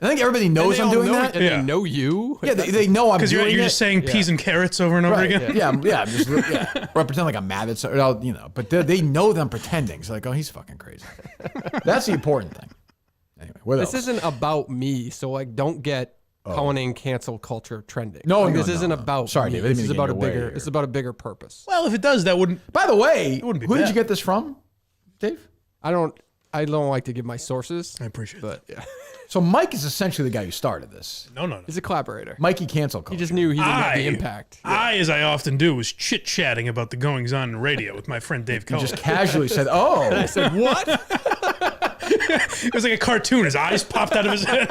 I think everybody knows They I'm all doing know, that. and Yeah. they know you. Yeah, they know I'm Because doing you're it. just saying peas and carrots over and over Right. again. Yeah, I'm just or I pretend like I'm mad at something, but they know that I'm pretending. So like, oh, he's fucking crazy. That's the important thing. Anyway, what This else? isn't about me, so like, don't get calling cancel culture trending. No, Like, no, this no, isn't no. about. Sorry, me. Dave, I didn't This is mean to about a get in your way bigger. here. It's about a bigger purpose. Well, if it does, that wouldn't. By the way, wouldn't be who did bad. you get this from, Dave? I don't like to give my sources, I appreciate but yeah, So Mike is essentially the guy who started this. No. he's a collaborator. Mikey cancel culture. He just knew he didn't have the impact. As I often do, was chit chatting about the goings on in radio with my friend Dave Cohen. just casually said, "Oh, I said, what? It was like a cartoon. His eyes popped out of his head.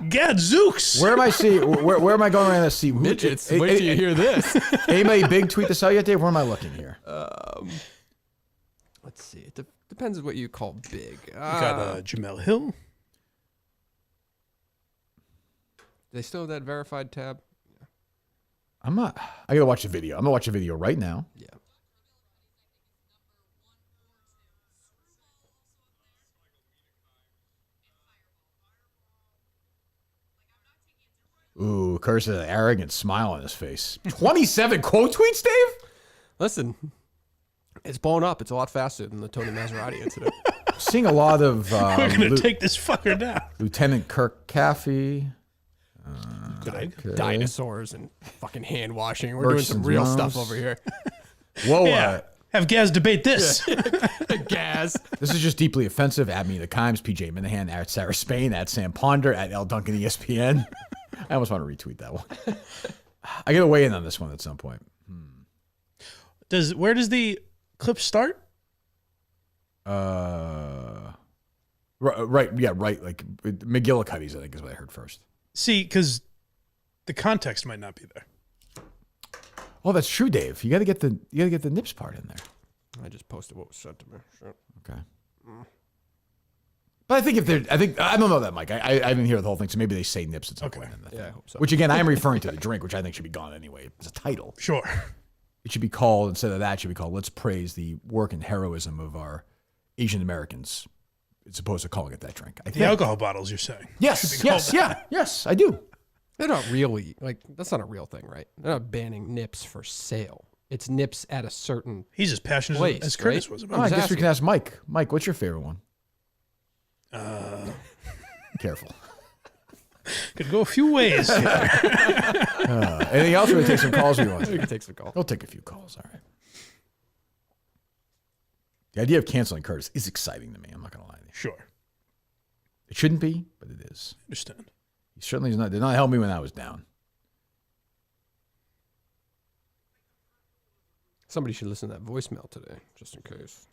Gadzooks. where am I seeing? Where am I going around to see Midgets. Wait till you hear this. Anybody big tweet this out yet, Dave? Where am I looking here? Let's see. It depends what you call big. We got Jamel Hill. They still have that verified tab? I'm not. I gotta watch the video. I'm gonna watch the video right now. Yeah. Ooh, Curse has an arrogant smile on his face. 27 quote tweets, Dave? Listen, it's blown up. It's a lot faster than the Tony Maserati incident. Seeing a lot of We're going to take this fucker down. Lieutenant Kirk Caffey. Good idea. Dinosaurs and fucking hand washing. We're doing Bursts some and real drums. stuff over here. Whoa, Yeah. Have Gaz debate this. Gas. this is just deeply offensive. At Mina Kimes, PJ Minahan, at Sarah Spain, at Sam Ponder, at L Duncan ESPN. I almost want to retweet that one. I gotta weigh in on this one at some point. Where does the clip start? Right, yeah, right. Like McGillicuddy's, I think, is what I heard first. See, because the context might not be there. Oh, that's true, Dave. You gotta get the nips part in there. I just posted what was sent to me. Sure. Okay. But I think I don't know that, Mike. I didn't hear the whole thing, so maybe they say nips at some point in the thing. Yeah, I hope so. Which again, I am referring to the drink, which I think should be gone anyway. It's a title. Sure. It should be called, instead of that, it should be called "Let's Praise the Work and Heroism of Our Asian Americans," as opposed to calling it that drink. I The think. alcohol bottles, you're saying. Yes, yes, I do. They're not really, like, that's not a real thing, right? They're not banning nips for sale. It's nips at a certain He's as passionate place, as Curtis right? was Oh, about I it. guess we can ask Mike. Mike, what's your favorite one? Careful. Could go a few ways. Anything else? We're gonna take some calls. We want. We can take some calls. We'll take a few calls. All right. The idea of canceling Curtis is exciting to me. I'm not gonna lie to you. Sure. It shouldn't be, but it is. Understand. He certainly did not help me when I was down. Somebody should listen to that voicemail today, just in case.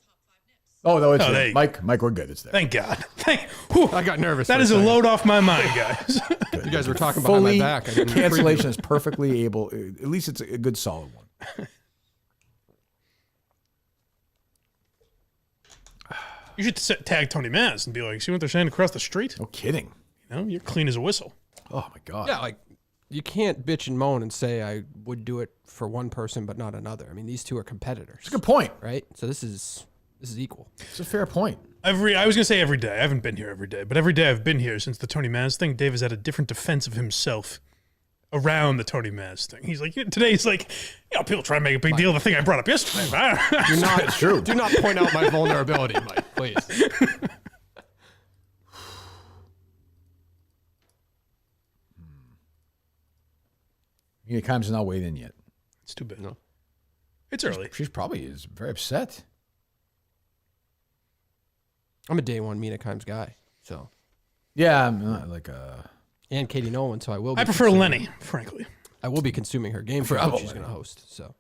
Oh no, it's Oh, there. there you Mike, we're good. It's there. Thank God. I got nervous. That for is a second. load off my mind, guys. You guys were talking behind my Fully back. I didn't cancellation is perfectly able. At least it's a good solid one. You should tag Tony Maz and be like, see what they're saying across the street? No kidding. You know, you're clean as a whistle. Oh my God. Yeah, like, you can't bitch and moan and say I would do it for one person but not another. I mean, these two are competitors. It's a good point. Right? So this is equal. It's a fair point. I was gonna say every day. I haven't been here every day, but every day I've been here since the Tony Maz thing. Dave has had a different defense of himself around the Tony Maz thing. He's like, today he's like, people try to make a big deal of the thing I brought up yesterday. Do not, It's true. Do not point out my vulnerability, Mike, please. Mina Kimes has not weighed in yet. It's too bad. No. It's early. She's probably is very upset. I'm a day one Mina Kimes guy. So Yeah, I'm not like And Katie Nolan, so I will. I prefer Lenny, frankly. I will be consuming her game show that she's going to host. So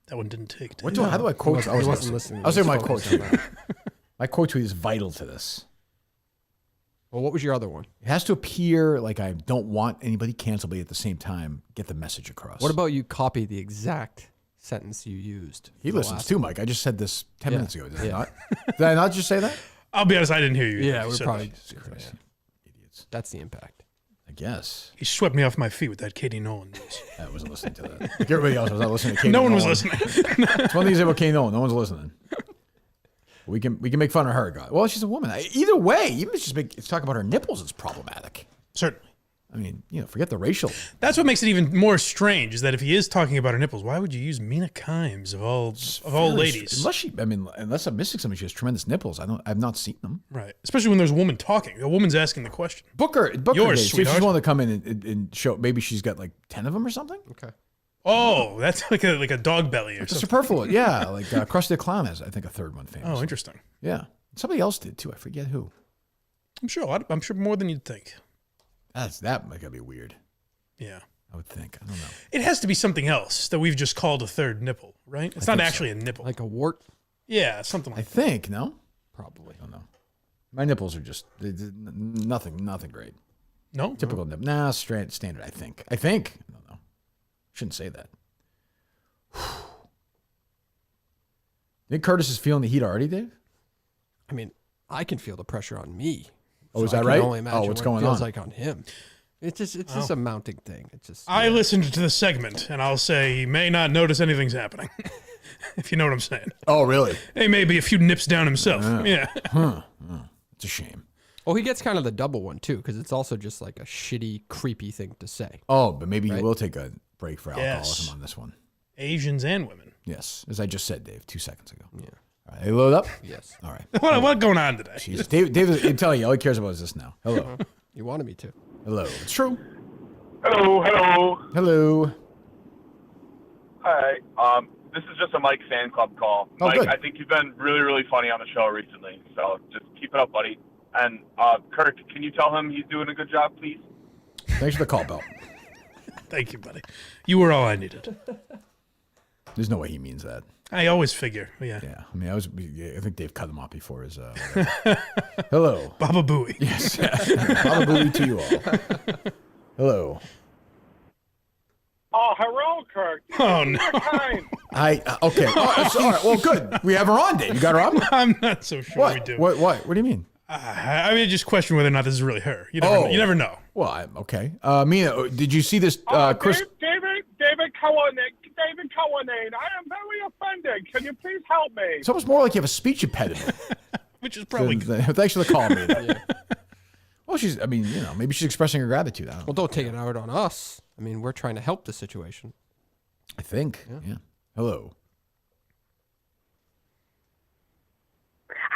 that one didn't take. How do I quote? I wasn't listening. I was saying my quote tweet. My quote tweet is vital to this. Well, what was your other one? It has to appear like I don't want anybody canceled, but at the same time get the message across. What about you copy the exact sentence you used? He listens too, Mike. I just said this 10 minutes ago. Did I not? Did I not just say that? I'll be honest, I didn't hear you. Yeah, we're probably idiots. That's the impact. I guess. He swept me off my feet with that Katie Nolan news. I wasn't listening to that. Everybody else was not listening to Katie No one Nolan. was listening. It's one thing to say about Katie Nolan. No one's listening. We can make fun of her. God. Well, she's a woman. Either way, even if it's talking about her nipples, it's problematic. Certainly. I mean, forget the racial. That's what makes it even more strange, is that if he is talking about her nipples, why would you use Mina Kimes of all ladies? Unless I'm missing something, she has tremendous nipples. I've not seen them. Right. Especially when there's a woman talking. A woman's asking the question. Booker, Yours, see if she's sweetheart. willing to come in and show. Maybe she's got like 10 of them or something. Okay. Oh, that's like a dog belly or It's a something. superfluous. Yeah, like Krusty the Clown has, I think, a third one famous. Oh, interesting. Yeah. Somebody else did too. I forget who. I'm sure more than you'd think. That might be weird. Yeah. I would think. I don't know. It has to be something else that we've just called a third nipple, right? It's not actually a nipple. Like a wart? Yeah, something I like think, no? Probably. I don't know. My nipples are just nothing great. No? Typical nipple. Nah, standard, I think. I don't know. Shouldn't say that. Think Curtis is feeling the heat already, Dave? I mean, I can feel the pressure on me. Oh, is So I that can right? only imagine What's what going it feels on? like on him. It's just a mounting thing. It's just. I listened to the segment, and I'll say he may not notice anything's happening, if you know what I'm saying. Oh, really? He may be a few nips down himself. Yeah. It's a shame. Well, he gets kind of the double one too, because it's also just like a shitty, creepy thing to say. Oh, but maybe Right? you will take a break for alcoholism Yes. on this one. Asians and women. Yes, as I just said, Dave, 2 seconds ago. Yeah. All right, they load up? Yes. All right. What going on today? Jesus. Dave, I'm telling you, all he cares about is this now. Hello. You wanted me to. Hello. It's true. Hello. Hello. Hi. This is just a Mike fan club call. Oh, Mike, good. I think you've been really, really funny on the show recently. So just keep it up, buddy. And Kurt, can you tell him he's doing a good job, please? Thanks for the call, Bell. Thank you, buddy. You were all I needed. There's no way he means that. I always figure. Yeah. Yeah. I mean, I think Dave cut him off before his. Hello. Baba Booey. Yes. Baba Booey to you all. Hello. Oh, hello, Kurt. Oh, no. Okay. All right. Well, good. We have her on, Dave. You got her on? I'm not so sure What? we do. What do you mean? I mean, just question whether or not this is really her. You never know. Well, okay. Mina, did you see this, Chris? David Cullinane, I am very offended. Can you please help me? It's almost more like you have a speech impediment. Which is probably Thanks for the call, Mina. Well, maybe she's expressing her gratitude. I don't know. Well, don't take it out on us. I mean, we're trying to help the situation. I think. Yeah. Hello.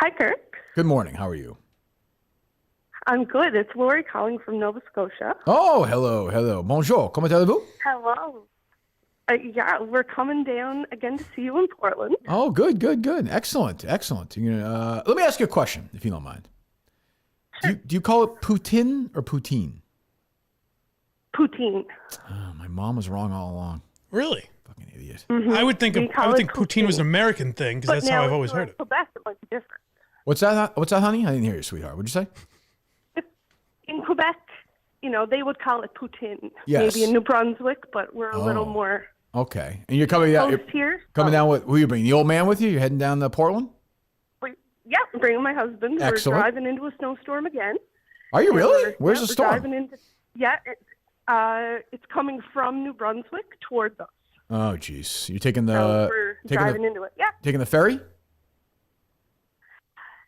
Hi, Kurt. Good morning. How are you? I'm good. It's Lori calling from Nova Scotia. Oh, hello. Bonjour. Comment allez-vous? Hello. Yeah, we're coming down again to see you in Portland. Oh, good. Excellent. You're gonna, let me ask you a question, if you don't mind. Sure. Do you call it poutine or poutine? Poutine. Oh, my mom was wrong all along. Really? Fucking idiot. Mm-hmm. I would think poutine was an American thing because that's how I've always heard it. Quebec, it might be different. What's that, honey? I didn't hear you, sweetheart. What'd you say? In Quebec, they would call it poutine. Yes. Maybe in New Brunswick, but we're a little more Okay. And you're coming down. close here. Coming down with who you bringing? The old man with you? You're heading down to Portland? Yeah, I'm bringing my husband. Excellent. We're driving into a snowstorm again. Are you really? Where's the we're storm? Driving into, it's coming from New Brunswick towards us. Oh, jeez. You're taking the So we're driving into it. Yeah. taking the ferry?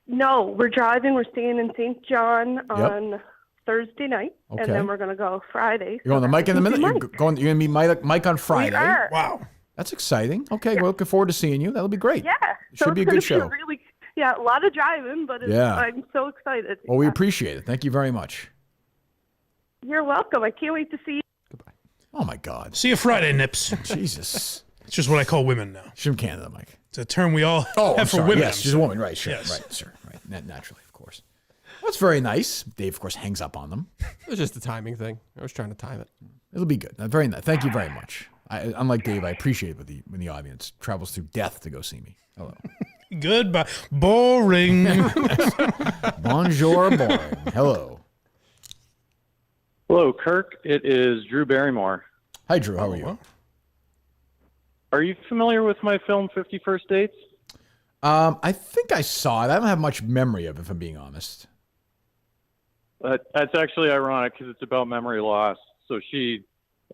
No, we're driving. We're staying in St. John on Thursday night, Okay. and then we're going to go Friday. You're going to Mike in a minute. You're Mike. going to meet Mike on Friday. We are. Wow. That's exciting. Okay, we're looking forward to seeing you. That'll be great. Yeah. It should be a good show. A lot of driving, but I'm so excited. Well, we appreciate it. Thank you very much. You're welcome. I can't wait to see you. Goodbye. Oh my God. See you Friday, nips. Jesus. It's just what I call women now. She's from Canada, Mike. It's a term we all I'm have for sorry. women. Yes, she's a woman. Right. Sure. Yes. Right. Sure. Right. Naturally, of course. That's very nice. Dave, of course, hangs up on them. It was just a timing thing. I was trying to time it. It'll be good. Very nice. Thank you very much. Unlike Dave, I appreciate when the audience travels through death to go see me. Hello. Goodbye. Boring. Bonjour, boring. Hello. Hello, Kirk. It is Drew Barrymore. Hi, Drew. How are you? Are you familiar with my film 50 First Dates? I think I saw it. I don't have much memory of it, if I'm being honest. That's actually ironic because it's about memory loss. So she,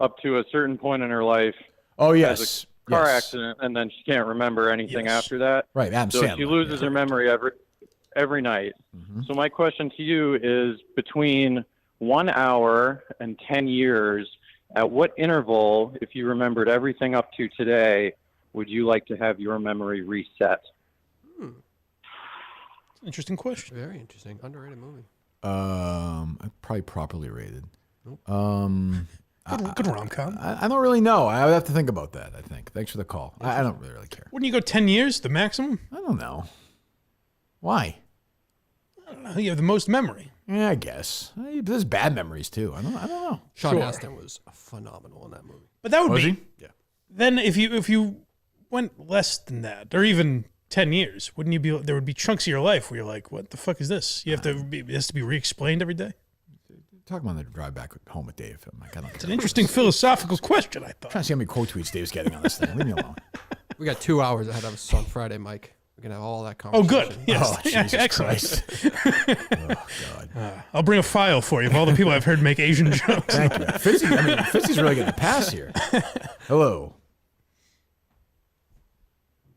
up to a certain point in her life, has a car accident, and then she can't remember anything after that. Right, Adam so Sandler, she loses her memory every night. So my question to you is, between 1 hour and 10 years, at what interval, if you remembered everything up to today, would you like to have your memory reset? Interesting question. Very interesting. Underrated movie. Probably properly rated. Nope. Good rom-com. I don't really know. I would have to think about that, I think. Thanks for the call. I don't really care. Wouldn't you go 10 years, the maximum? I don't know. Why? I don't know. You have the most memory. Yeah, I guess. There's bad memories, too. I don't know. Sean Astin was phenomenal in that movie. But that would Was be... he? Yeah. Then if you went less than that, or even 10 years, wouldn't you be... There would be chunks of your life where you're like, what the fuck is this? You have to be... It has to be re-explained every day? Talking about the drive back home with Dave. I'm like, I don't It's an interesting philosophical question, I thought. trying to see how many quote tweets Dave's getting on this thing. Leave me alone. We got 2 hours ahead of us on Friday, Mike. We can have all that Oh, conversation. good. Yes. Oh, Jesus Excellent. Christ. Oh, God. I'll bring a file for you of all the people I've heard make Asian jokes. Thank you. Fitzy's really getting a pass here. Hello.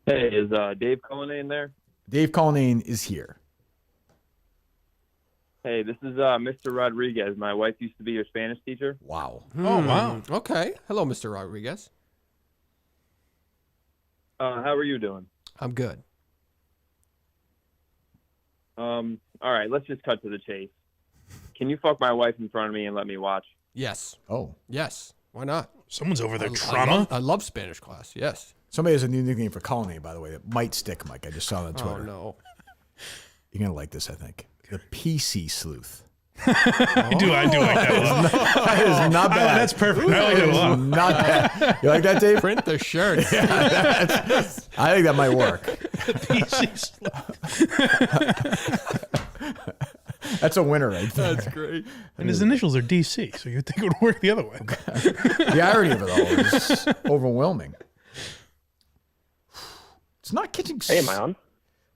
Hey, is Dave Cullinane there? Dave Cullinane is here. Hey, this is Mr. Rodriguez. My wife used to be your Spanish teacher. Wow. Oh, wow. Okay. Hello, Mr. Rodriguez. How are you doing? I'm good. All right, let's just cut to the chase. Can you fuck my wife in front of me and let me watch? Yes. Oh. Yes. Why not? Someone's over their trauma. I love Spanish class. Yes. Somebody has a new nickname for Cullinane, by the way, that might stick, Mike. I just saw it on Twitter. Oh, no. You're going to like this, I think. The PC Sleuth. I do like that a lot. That is not bad. That's perfect. I like that a lot. Not bad. You like that, Dave? Print the shirt. I think that might work. That's a winner right there. That's great. And his initials are DC, so you'd think it would work the other way. The irony of it all is overwhelming. It's not catching... Hey, am I on?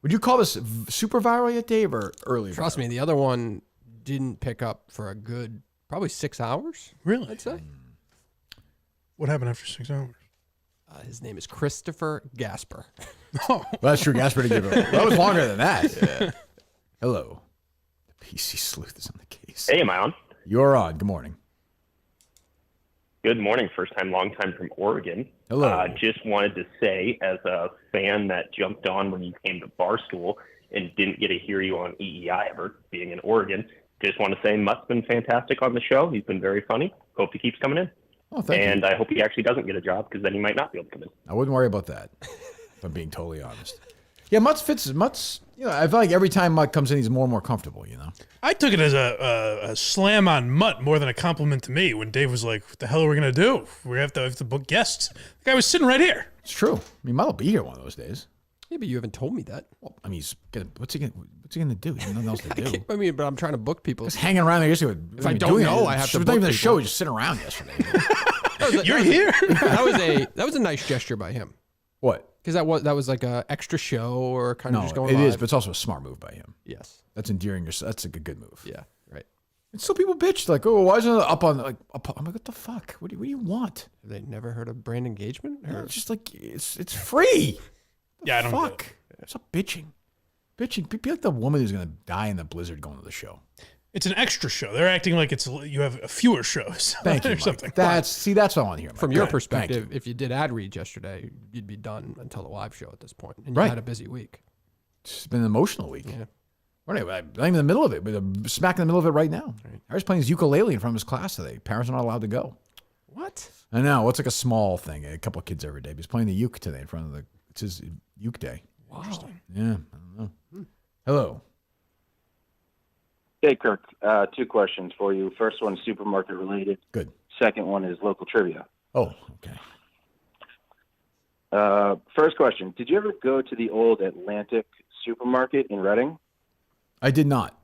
Would you call this super viral yet, Dave, or early? Trust me, the other one didn't pick up for a good probably 6 hours. Really? I'd say. What happened after 6 hours? His name is Christopher Gasper. Oh, Well, that's true. Gasper didn't give it. That was longer than that. Yeah. Hello. The PC Sleuth is on the case. Hey, am I on? You're on. Good morning. Good morning. First time, long time from Oregon. Hello. Just wanted to say, as a fan that jumped on when you came to Barstool and didn't get to hear you on EEI ever, being in Oregon, just want to say Mutt's been fantastic on the show. He's been very funny. Hope he keeps coming in. Oh, thank you. And I hope he actually doesn't get a job, because then he might not be able to come in. I wouldn't worry about that, if I'm being totally honest. Yeah, Mutt's, you know, I feel like every time Mutt comes in, he's more and more comfortable, you know? I took it as a slam on Mutt more than a compliment to me when Dave was like, what the hell are we going to do? We have to book guests. The guy was sitting right here. It's true. I mean, Mutt will be here one of those days. Yeah, but you haven't told me that. Well, I mean, what's he gonna do? He has nothing else to do. I mean, but I'm trying to book people. Just hanging around there yesterday. If I don't know, I have to It was book not even a people. show. He just sitting around yesterday. You're here. That was a nice gesture by him. What? Because that was like a extra show or kind of No, just going it live. is, but it's also a smart move by him. Yes. That's endearing yourself. That's a good move. Yeah. Right. And still people bitch like, oh, why isn't it up on I'm like, what the fuck? What do you want? Have they never heard of brand engagement? Or? No, it's just like it's free. Yeah, I don't Fuck. get it. Stop bitching. Be like the woman who's gonna die in the blizzard going to the show. It's an extra show. They're acting like you have fewer shows. Thank you, or Mike. something. That's what I want to hear. Mike. From Go your ahead. perspective, Thank you. if you did ad read yesterday, you'd be done until the live show at this point, and you Right. had a busy week. It's been an emotional week. Yeah. Well, anyway, I'm not even in the middle of it, but I'm smack in the middle of it right now. Harry's playing his ukulele in front of his class today. Parents are not allowed to go. What? I know. It's like a small thing. A couple of kids every day. But he's playing the uke today in front of it's his uke day. Wow. Yeah, I don't know. Hello. Hey, Kirk. 2 questions for you. First one is supermarket related. Good. Second one is local trivia. Oh, okay. First question. Did you ever go to the old Atlantic supermarket in Reading? I did not.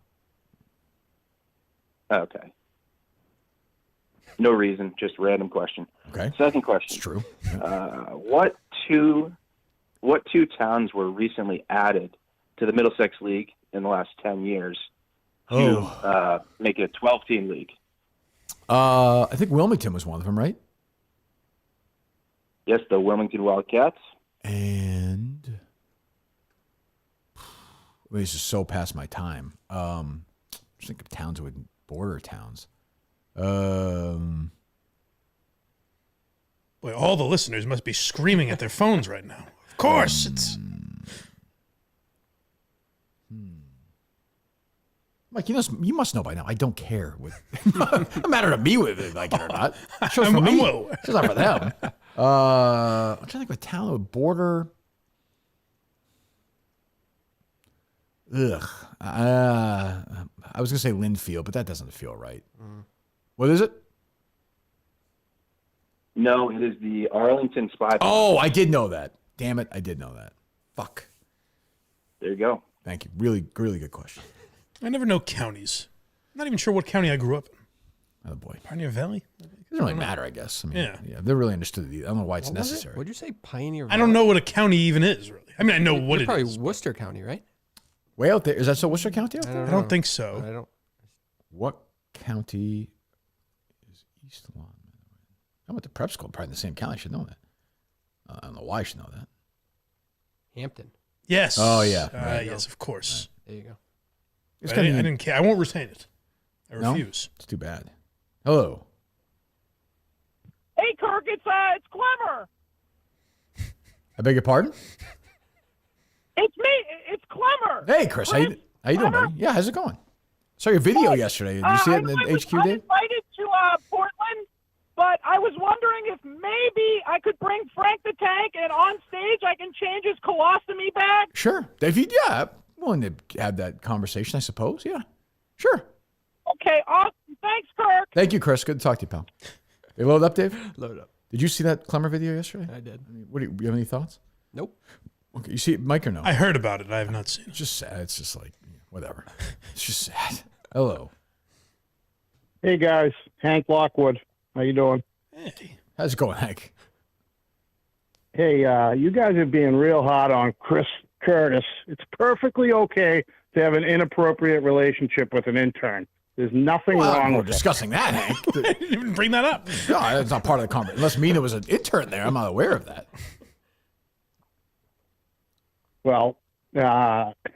Okay. No reason, just random question. Okay. Second question. It's true. What two towns were recently added to the Middlesex League in the last 10 years to make it a 12-team league? I think Wilmington was one of them, right? Yes, the Wilmington Wildcats. And this is so past my time. Just think of towns with border towns. Boy, all the listeners must be screaming at their phones right now. Of course, it's... Mike, you must know by now. I don't care. No matter to me whether they like it or not. It shows for me. It's not for them. I'm trying to think of a town with border. Ugh. I was going to say Linfield, but that doesn't feel right. What is it? No, it is the Arlington Spy. Oh, I did know that. Damn it, I did know that. Fuck. There you go. Thank you. Really, really good question. I never know counties. I'm not even sure what county I grew up in. Oh, boy. Pioneer Valley? It doesn't really matter, I guess. I mean, Yeah. They really understood it. I don't know why it's What was it? necessary. What'd you say? Pioneer I don't know what a county even is, really. I mean, I know what You're it probably is. Worcester County, right? Way out there. Is that so Worcester County out there? I don't think so. I don't. What county is East Lawn? I went to prep school, probably in the same county. I should know that. I don't know why I should know that. Hampton. Yes. Oh, yeah. Right. Yes, of course. There you go. It's I didn't care. I won't retain it. I No? refuse. It's too bad. Hello. Hey, Kirk, it's Clemmer. I beg your pardon? It's me. It's Clemmer. Hey, Chris. How you doing, buddy? Yeah, how's it going? Saw your video yesterday. Did you see it in the HQ, I'm Dave? invited to Portland, but I was wondering if maybe I could bring Frank the Tank, and on stage I can change his colostomy bag. Sure. If you, I'm willing to have that conversation, I suppose. Yeah. Sure. Okay, awesome. Thanks, Kirk. Thank you, Chris. Good to talk to you, pal. They load up, Dave? Load up. Did you see that Clemmer video yesterday? I did. What do you have any thoughts? Nope. Okay, you see it, Mike, or no? I heard about it. I have not seen it. It's just sad. It's just like, whatever. It's just sad. Hello. Hey guys, Hank Lockwood. How you doing? Hey. How's it going, Hank? Hey, you guys are being real hard on Chris Curtis. It's perfectly okay to have an inappropriate relationship with an intern. There's nothing wrong We're with it. discussing that, Hank. You didn't even bring that up. No, that's not part of the conversation. Unless Mina was an intern there, I'm not aware of that. Well,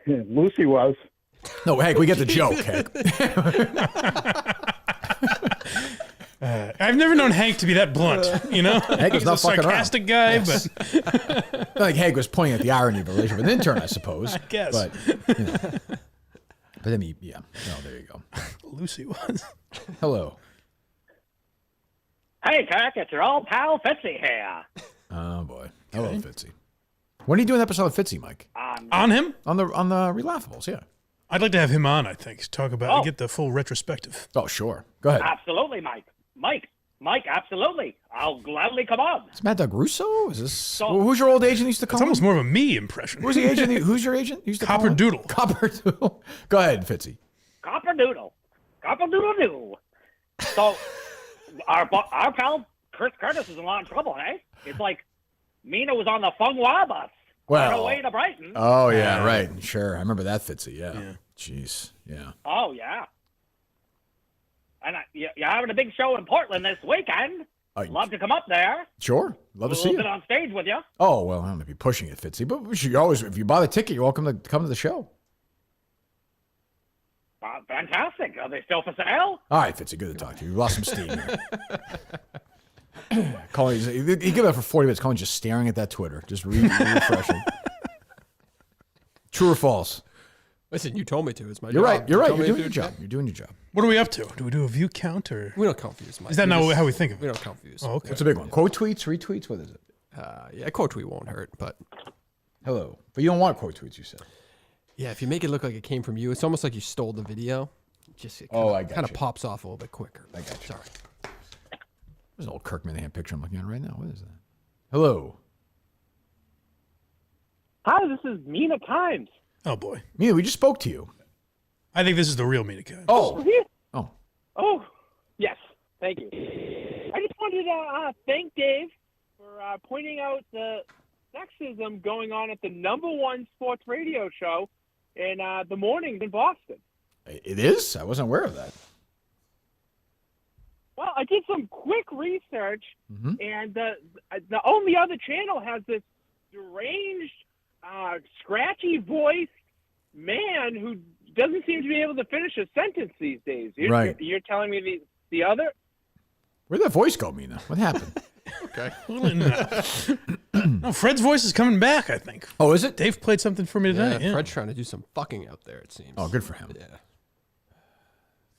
Lucy was. No, Hank, we get the joke, Hank. I've never known Hank to be that blunt, you know? Hank was He's not a fucking around. sarcastic guy, Yes. but Not like Hank was pointing at the irony of a relationship with an intern, I suppose. I guess. But, you know. But then yeah. No, there you go. Lucy was. Hello. Hey, Kirk, it's your old pal Fitzy here. Oh, boy. Hello, Fitzy. When are you doing an episode of Fitzy, Mike? On him? On the Relaffables, yeah. I'd like to have him on, I think. Talk about, Oh. get the full retrospective. Oh, sure. Go ahead. Absolutely, Mike. Mike, absolutely. I'll gladly come on. Is Mad Dog Russo? Is this who's your old agent you used to call? It's almost more of a me impression. Who's the agent? Who's your agent? You used to call Copper him? Doodle. Copper Doodle. Go ahead, Fitzy. Copper Doodle doo. So, our pal Chris Curtis is in a lot of trouble, eh? It's like Mina was on the Fung Wah bus on her way to Brighton. Oh yeah, right. Sure, I remember that, Fitzy. Yeah. Jeez. Yeah. Oh, yeah. And you're having a big show in Portland this weekend. Love to come up there. Sure. Love to see A you. little bit on stage with you. Oh well, I don't know if you're pushing it, Fitzy, but we should always, if you buy the ticket, you're welcome to come to the show. Fantastic. Are they still for sale? All right, Fitzy, good to talk to you. You lost some steam here. Colin, he give it up for 40 minutes. Colin just staring at that Twitter, just refreshing. True or false? Listen, you told me to. It's my You're job. right. You're right. told You're me doing to your do job. it. You're doing your job. What are we up to? Do we do a view count or? We don't count views, Mike. Is that not how we think of it? We don't count views. Oh, okay. What's a big one? Quote tweets, retweets? What is it? Yeah, quote tweet won't hurt, but Hello. But you don't want quote tweets, you said. yeah, if you make it look like it came from you, it's almost like you stole the video. just I got kind of you. pops off a little bit quicker. I got you. Sorry. There's an old Kirk Minahan picture I'm looking at right now. What is that? Hello. Hi, this is Mina Kimes. Oh boy, Mina, we just spoke to you. I think this is the real Mina Kimes. Oh. Oh, yes. Thank you. I just wanted to thank Dave for pointing out the sexism going on at the #1 sports radio show in the mornings in Boston. It is? I wasn't aware of that. Well, I did some quick research, Mm-hmm. and the only other channel has this deranged, scratchy voiced man who doesn't seem to be able to finish a sentence these days. Right. You're telling me the other? Where'd that voice go, Mina? What happened? Okay. No, Fred's voice is coming back, I think. Oh, is it? Dave played something for me Yeah, today. Yeah. Fred's trying to do some fucking out there, it seems. Oh, good for him. Yeah.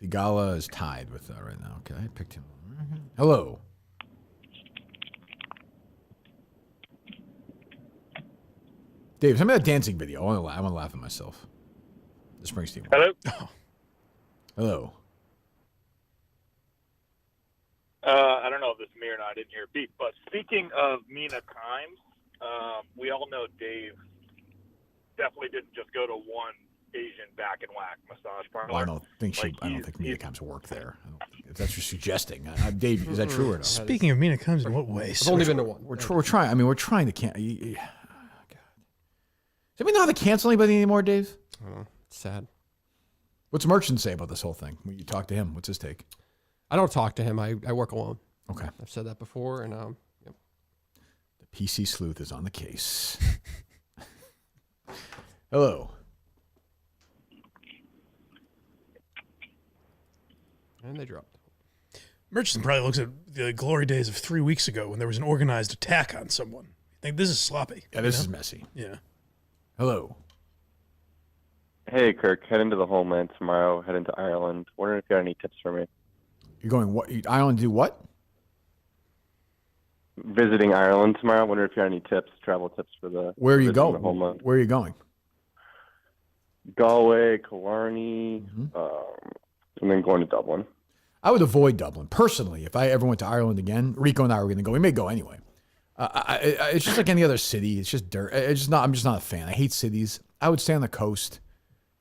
The Gala is tied with that right now. Okay, I picked him. Hello. Dave, send me that dancing video. I want to laugh at myself. The Springsteen one. Hello? Hello. I don't know if this is me or not. I didn't hear a beep. But speaking of Mina Kimes, we all know Dave definitely didn't just go to one Asian back and whack massage parlor. Well, I don't think Mina Kimes work there. If that's what you're suggesting. Dave, is that true or no? Speaking of Mina Kimes, in what way? I've only been to one. We're trying. I mean, we're trying to cancel. God. Does we know how to cancel anybody anymore, Dave? I don't know. It's sad. What's Merchant say about this whole thing? When you talk to him, what's his take? I don't talk to him. I work alone. Okay. I've said that before, and yep. The PC Sleuth is on the case. Hello. And they dropped. Murchison probably looks at the glory days of 3 weeks ago when there was an organized attack on someone. I think this is sloppy. Yeah, this is messy. Yeah. Hello. Hey, Kirk, heading to the homeland tomorrow, heading to Ireland. Wondering if you got any tips for me. You're going what? Ireland do what? Visiting Ireland tomorrow. Wondering if you got any tips, travel tips for the. Where are you visiting going? the homeland. Where are you going? Galway, Killarney, and then going to Dublin. I would avoid Dublin personally. If I ever went to Ireland again, Rico and I were going to go. We may go anyway. It's just like any other city. It's just dirt. I'm just not a fan. I hate cities. I would stay on the coast.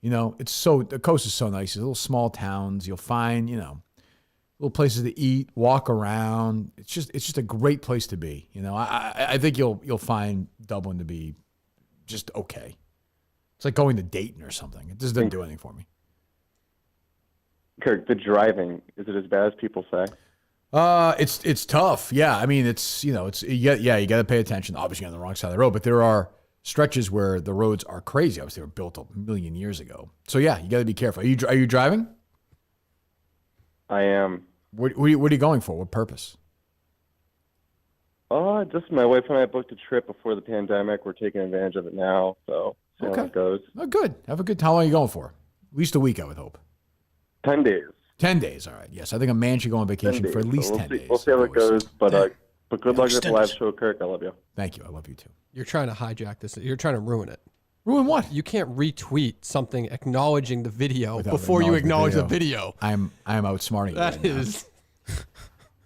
You know, the coast is so nice. There's little small towns. You'll find, little places to eat, walk around. It's just a great place to be. You know, I think you'll find Dublin to be just okay. It's like going to Dayton or something. It just doesn't do anything for me. Kirk, the driving, is it as bad as people say? It's tough. Yeah, I mean, you got to pay attention. Obviously, on the wrong side of the road, but there are stretches where the roads are crazy. Obviously, they were built a million years ago. So yeah, you got to be careful. Are you driving? I am. What are you going for? What purpose? Just my wife and I booked a trip before the pandemic. We're taking advantage of it now, so see how it goes. Oh, good. Have a good time. How long are you going for? At least a week, I would hope. 10 days. 10 days, all right. Yes, I think a man should go on vacation for at least 10 days. We'll see how it goes, but good luck with the live show, Kirk. I love you. Thank you. I love you too. You're trying to hijack this. You're trying to ruin it. Ruin what? You can't retweet something acknowledging the video before you acknowledge the video. I'm outsmarting you. That right now. is.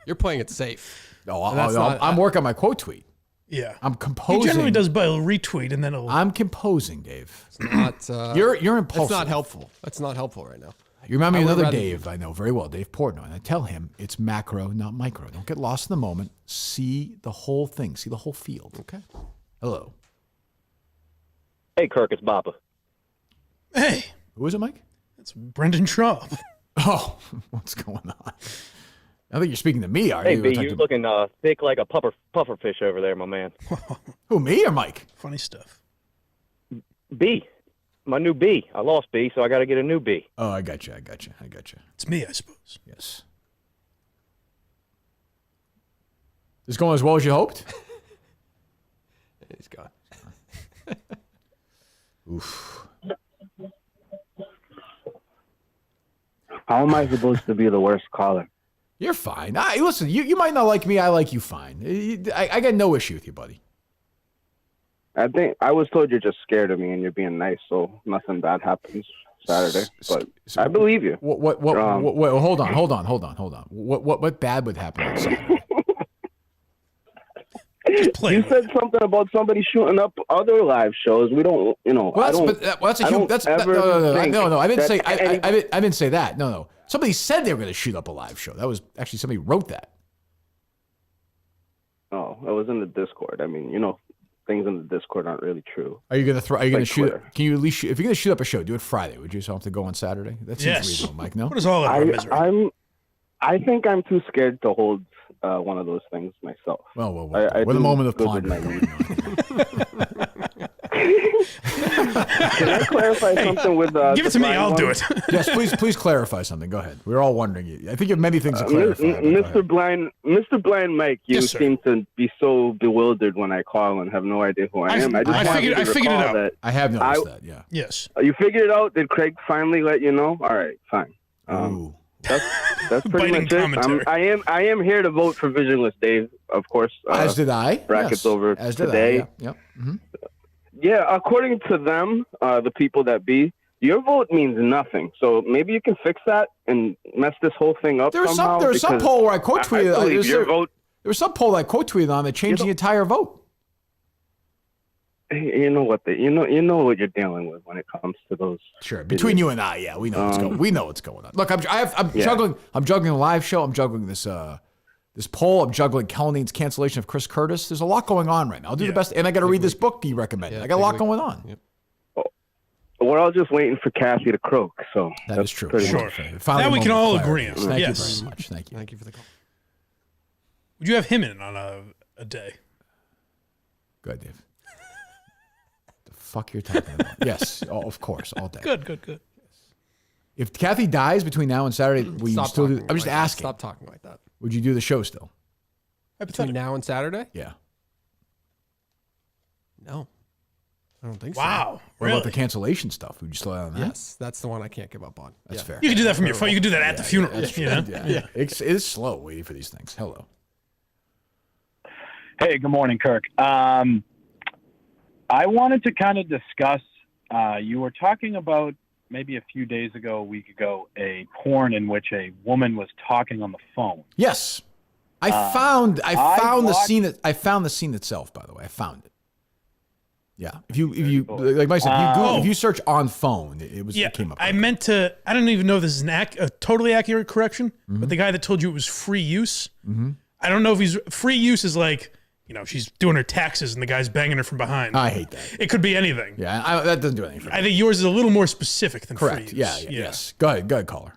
You're playing it safe. No, I'm working on my quote tweet. Yeah. I'm composing. He generally does, but he'll retweet and then it'll. I'm composing, Dave. It's not. You're impulsive. It's not helpful. That's not helpful right now. You remind me I of would another rather- Dave I know very well, Dave Portnoy. And I tell him it's macro, not micro. Don't get lost in the moment. See the whole thing. See the whole field. Okay. Hello. Hey, Kirk, it's Bappa. Hey. Who is it, Mike? It's Brendan Schaub. Oh, what's going on? I think you're speaking to me, are Hey, you? B, you're looking thick like a puffer fish over there, my man. Who, me or Mike? Funny stuff. B. My new B. I lost B, so I got to get a new B. Oh, I got you. It's me, I suppose. Yes. Is going as well as you hoped? He's gone. Oof. How am I supposed to be the worst caller? You're fine. Listen, you might not like me. I like you fine. I got no issue with you, buddy. I think I was told you're just scared of me and you're being nice, so nothing bad happens. Saturday, but I believe you. What hold on. What bad would happen on Saturday? You said something about somebody shooting up other live shows. We don't, No, I didn't say that. No. Somebody said they were going to shoot up a live show. That was actually somebody wrote that. Oh, it was in the Discord. I mean, things in the Discord aren't really true. Are you going to Are you going to shoot? Can you at least if you're going to shoot up a show, do it Friday? Would you? So I have to go on Saturday. That seems reasonable, Mike. No. What is all of our misery? I think I'm too scared to hold one of those things myself. Well. With a moment of pondering. Can I clarify something with? Give it to me. I'll do it. Yes, please clarify something. Go ahead. We're all wondering. I think you have many things to clarify. Mr. Blind Mike, you seem to be so bewildered when I call and have no idea who I am. I figured it out. That I have noticed that. Yeah. Yes. You figured it out? Did Craig finally let you know? All right, fine. That's pretty much it. I am here to vote for Visionless Dave, of course. As did I. Brackets over As did today. I. Yep. Mm-hmm. Yeah, according to them, the people that be, your vote means nothing. So maybe you can fix that and mess this whole thing up somehow. There was some poll where I quote tweeted. Your vote. There was some poll I quote tweeted on that changed the entire vote. You know what you know what you're dealing with when it comes to those. Sure, between you and I, we know what's going. We know what's going on. Look, I'm juggling. I'm juggling a live show. I'm juggling this poll. I'm juggling Kellene's cancellation of Chris Curtis. There's a lot going on right now. I'll do the best, and I got to read this book you recommended. I got a lot going on. Yep. We're all just waiting for Kathy to croak. So that is true. Sure. That we can all agree on. Thank yes. you very much. Thank you. Thank you for the call. Would you have him in on a day? Good, Dave. Fuck you're talking about? Yes, of course, all day. Good. If Kathy dies between now and Saturday, will you still do? I'm just asking. Stop talking like that. Would you do the show still? Between now and Saturday? Yeah. No, I don't think so. Wow. What about the cancellation stuff? Would you slow down on that? Yes, that's the one I can't give up on. That's fair. You can do that from your phone. You can do that at the funeral. That's true. Yeah. It is slow waiting for these things. Hello. Hey, good morning, Kirk. I wanted to kind of discuss, you were talking about maybe a few days ago, a week ago, a porn in which a woman was talking on the phone. Yes. I found the scene itself, by the way. I found it. Yeah. If you like Mike said, if you search on phone, it came up. I don't even know if this is a totally accurate correction, but the guy that told you it was free use, I don't know if free use is like, she's doing her taxes and the guy's banging her from behind. I hate that. It could be anything. Yeah, that doesn't do anything for me. I think yours is a little more specific than correct. free use. Yes. Go ahead, caller.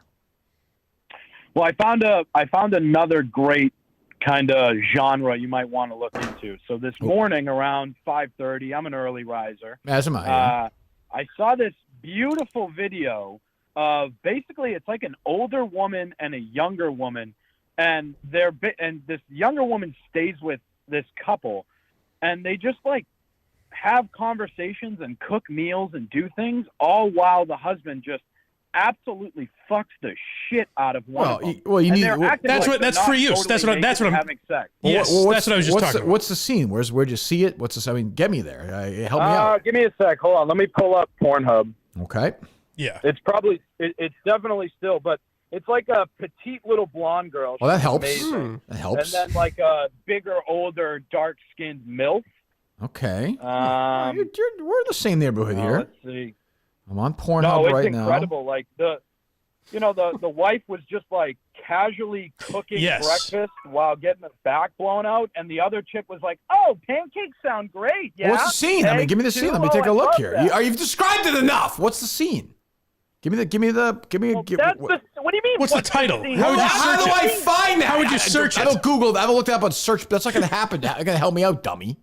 Well, I found another great kind of genre you might want to look into. So this morning around 5:30, I'm an early riser. As am I. I saw this beautiful video of basically it's like an older woman and a younger woman, and this younger woman stays with this couple, and they just like have conversations and cook meals and do things, all while the husband just absolutely fucks the shit out of one of them. Well, you need that's free use. That's what I'm having sex. Yes, that's what I was just talking about. What's the scene? Where'd you see it? Get me there. Help me out. Give me a sec. Hold on. Let me pull up Pornhub. Okay. Yeah. It's probably it's definitely still, but it's like a petite little blonde girl. Well, that helps. Amazing. That helps. And then like a bigger, older, dark-skinned MILF. Okay. We're in the same neighborhood here. Let's see. I'm on Pornhub right now. It's incredible. Like the wife was just like casually cooking breakfast while getting her back blown out, and the other chick was like, "Oh, pancakes sound great." Yeah. What's the scene? Give me the scene. Let me take a look here. You've described it enough. What's the scene? What do you mean? What's the title? How do I find that? How would you search it? I don't Google that. I haven't looked it up on search. That's not going to happen. You're going to help me out, dummy.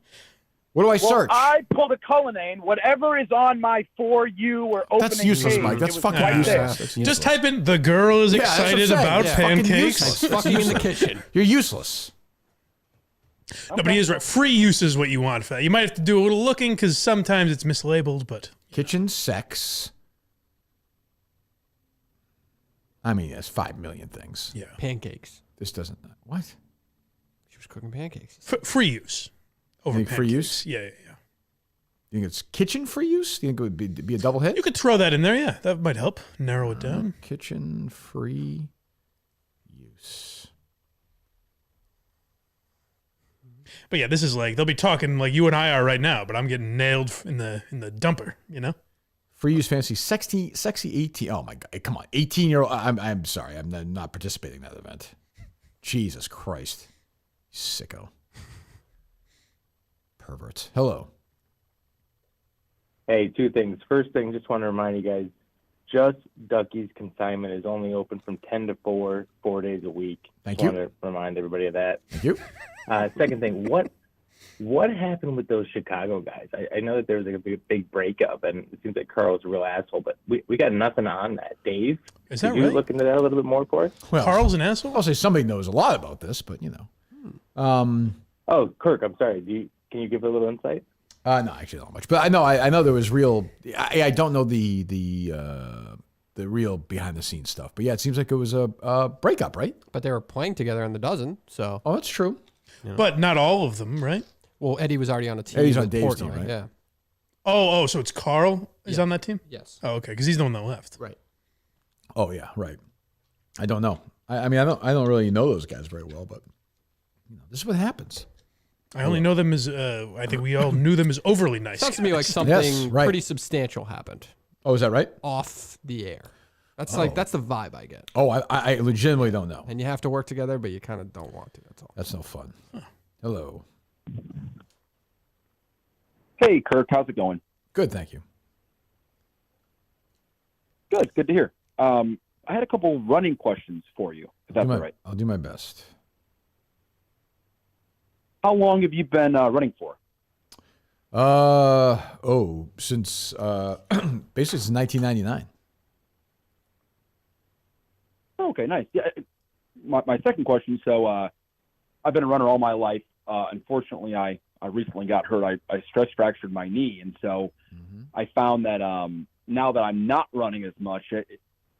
What do I search? I pulled a Cullinane. Whatever is on my For You or opening That's useless, page, Mike. That's fucking right useless. Just type in "the girl is excited about pancakes." It's fucking in the kitchen. You're useless. No, but he is right. Free use is what you want for that. You might have to do a little looking because sometimes it's mislabeled. But kitchen sex. I mean, there's 5 million things. Yeah. Pancakes. This doesn't. What? She was cooking pancakes. Free use. Over free use? Yeah. You You think it's kitchen free use? Do you think it would be a double hit? You could throw that in there. Yeah, that might help narrow it down. Kitchen free use. But yeah, this is like they'll be talking like you and I are right now, but I'm getting nailed in the dumper. You know. Free use fantasy, sexy 18. Oh my God, come on, 18-year-old. I'm sorry, I'm not participating in that event. Jesus Christ, sicko, perverts. Hello. Hey, two things. First thing, just want to remind you guys, Just Ducky's consignment is only open from 10 to 4, 4 days a week. Thank Just you. want to remind everybody of that. Thank you. Second thing, what happened with those Chicago guys? I know that there was like a big breakup, and it seems like Carl was a real asshole, but we got nothing on that. Dave, is that could you right? look into that a little bit more for us? Well, Carl's an asshole? I'll say somebody knows a lot about this, but you know. Oh, Kirk, I'm sorry. Can you give a little insight? No, actually not much. But I know there was real. I don't know the real behind the scenes stuff. But yeah, it seems like it was a breakup, right? But they were playing together in the dozen, so. Oh, that's true. You know. But not all of them, right? Well, Eddie was already on a team. Eddie's on with Dave's Portnoy, team, right? Yeah. Oh, so it's Carl is on that team? Yes. Oh, okay, because he's the one that left. Right. Oh yeah, right. I don't know. I mean, I don't really know those guys very well, but you know, this is what happens. I only know them as I think we all knew them as overly nice. Sounds to me like guys. something pretty substantial happened. Oh, is that right? Off the air. That's Oh. that's the vibe I get. Oh, I legitimately don't know. And you have to work together, but you kind of don't want to. That's all. That's no fun. Hello. Hey, Kirk, how's it going? Good, thank you. Good to hear. I had a couple running questions for you, if that's all right. I'll do my best. How long have you been running for? Since basically since 1999. Okay, nice. Yeah, my second question. So, I've been a runner all my life. Unfortunately, I recently got hurt. I stress fractured my knee, and so I found that now that I'm not running as much,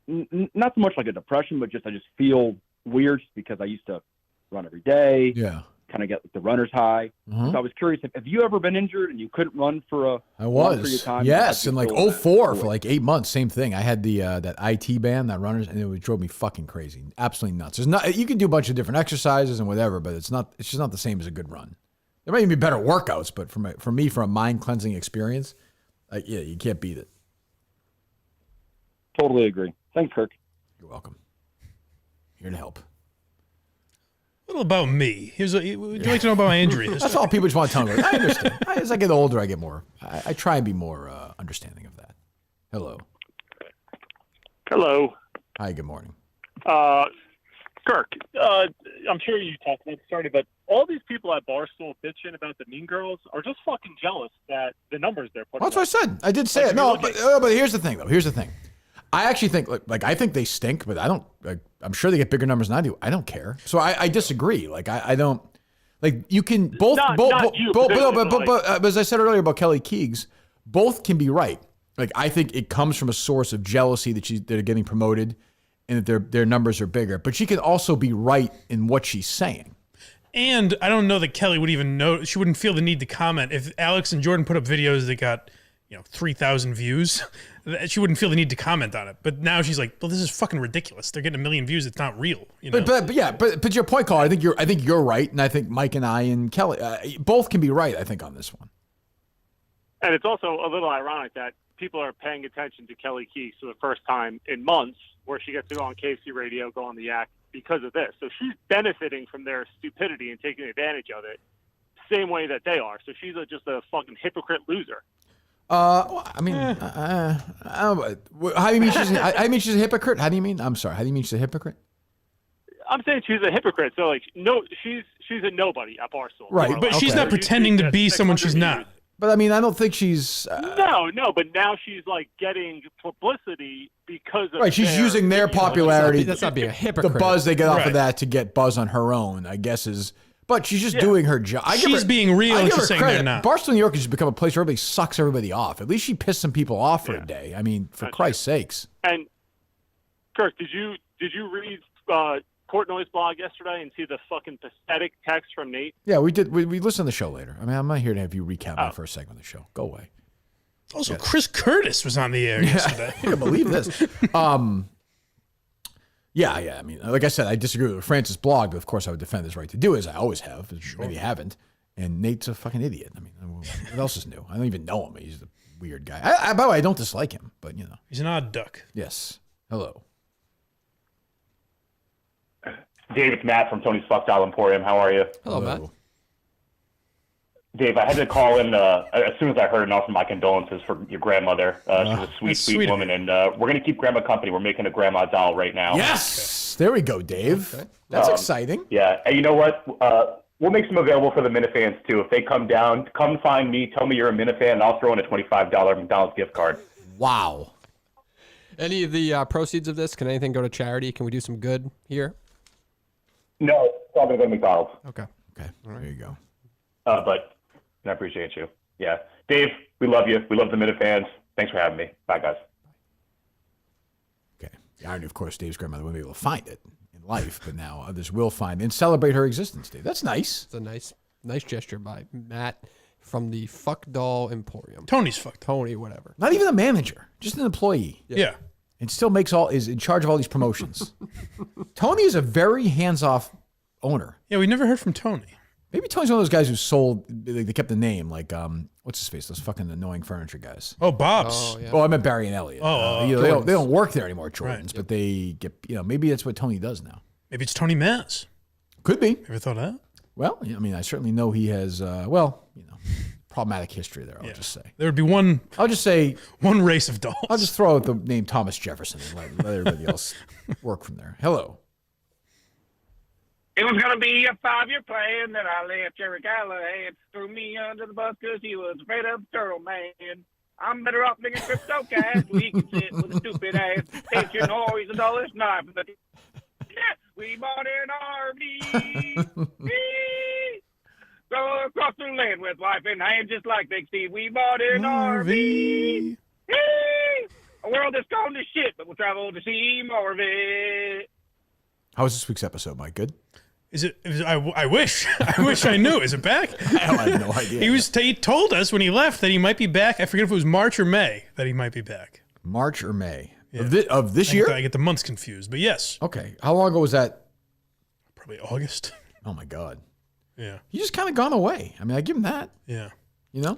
not so much like a depression, but I just feel weird because I used to run every day. Yeah. Kind of get the runner's high. So I was curious, have you ever been injured and you couldn't run for a long period of time? Yes, in like 04 that? for like 8 months, same thing. I had the that IT band, that runners, and it drove me fucking crazy, absolutely nuts. There's not, you can do a bunch of different exercises and whatever, but it's just not the same as a good run. There might even be better workouts, but for me, for a mind cleansing experience, yeah, you can't beat it. Totally agree. Thanks, Kirk. You're welcome. Here to help. A little about me. Would you like to know about my injury history? That's all people just want to tell me. I understand. As I get older, I get more. I try and be more understanding of that. Hello. Hello. Hi. Good morning. Kirk, I'm sure you talked about this already, but all these people at Barstool bitching about the Mean Girls are just fucking jealous that the numbers they're putting. That's what I said. I did say it. No, but here's the thing, though. Here's the thing. I actually think, like I think they stink, but I don't. I'm sure they get bigger numbers than I do. I don't care. So I disagree. Like I don't. Like you can both. But as I said earlier about Kelly Keegs, both can be right. Like I think it comes from a source of jealousy that they're getting promoted, and that their numbers are bigger. But she can also be right in what she's saying. And I don't know that Kelly would even know. She wouldn't feel the need to comment if Alex and Jordan put up videos that got 3,000 views. She wouldn't feel the need to comment on it. But now she's like, well, this is fucking ridiculous. They're getting 1 million views. It's not real. But your point, Carl, I think you're right, and I think Mike and I and Kelly both can be right. I think on this one. And it's also a little ironic that people are paying attention to Kelly Keegs for the first time in months, where she gets to go on KFC radio, go on the Yak because of this. So she's benefiting from their stupidity and taking advantage of it, same way that they are. So she's just a fucking hypocrite loser. I mean, how do you mean she's a hypocrite? How do you mean? I'm sorry. How do you mean she's a hypocrite? I'm saying she's a hypocrite. So she's a nobody at Barstool. Right, but she's not pretending to be someone she's not. But I mean, I don't think she's. No, but now she's like getting publicity because of. Right, she's using their popularity. That's not being a hypocrite. The buzz they get off of that to get buzz on her own, I guess is. But she's just doing her job. She's being real and she's saying they're not. Barstool, New York has just become a place where everybody sucks everybody off. At least she pissed some people off for a day. I mean, for Christ's sakes. And Kirk, did you read Portnoy's blog yesterday and see the fucking pathetic text from Nate? Yeah, we did. We listened to the show later. I mean, I'm not here to have you recap my first segment of the show. Go away. Also, Chris Curtis was on the air yesterday. I can't believe this. Yeah. I mean, like I said, I disagree with Francis' blog, but of course I would defend his right to do it, as I always have. Maybe haven't. And Nate's a fucking idiot. I mean, what else is new? I don't even know him. He's a weird guy. By the way, I don't dislike him, but he's an odd duck. Yes. Hello. Dave, it's Matt from Tony's Fuck Doll Emporium. How are you? Hello, Matt. Dave, I had to call in as soon as I heard and offer my condolences for your grandmother. She's a sweet we'll woman, and we're going to keep Grandma company. We're making a grandma doll right now. Yes! Okay. There we go, Dave. Okay. That's exciting. Yeah, and you know what? We'll make some available for the Minifans, too. If they come down, come find me, tell me you're a Minifan, and I'll throw in a $25 McDonald's gift card. Wow. Any of the proceeds of this, can anything go to charity? Can we do some good here? No, it's all going to go to McDonald's. Okay. Okay, there you go. But I appreciate you. Yeah. Dave, we love you. We love the Minifans. Thanks for having me. Bye, guys. Okay. The irony, of course, Dave's grandmother wouldn't be able to find it in life, but now others will find it and celebrate her existence, Dave. That's nice. It's a nice gesture by Matt from the Fuck Doll Emporium. Tony's fucked. Tony, whatever. Not even a manager, just an employee. Yeah. And still is in charge of all these promotions. Tony is a very hands-off owner. Yeah, we never heard from Tony. Maybe Tony's one of those guys who sold, they kept the name, like, what's his face? Those fucking annoying furniture guys. Oh, Bob's. Oh, yeah. I meant Barry and Elliot. They don't work there anymore, Jordans, but they get, maybe that's what Tony does now. Maybe it's Tony Mass. Could be. Ever thought of that? Well, I mean, I certainly know he has, problematic history there, I'll just say. There would be one. I'll just say. One race of dolls. I'll just throw out the name Thomas Jefferson and let everybody else work from there. Hello. It was going to be a 5-year plan that I left Jerry Callahan. Threw me under the bus because he was afraid of the turtle man. I'm better off thinking crypto cash. We can sit with a stupid ass. Take your noise and all this knife. We bought an RV. Go across the land with wife and hand just like Big Steve. We bought an RV. A world that's gone to shit, but we'll travel to see more of it. How was this week's episode, Mike? Good? I wish I knew. Is it back? I have no idea. He told us when he left that he might be back. I forget if it was March or May that he might be back. March or May yeah. of this year? I get the months confused, but yes. Okay. How long ago was that? Probably August. Oh my God. Yeah. He just kind of gone away. I mean, I give him that. Yeah. You know?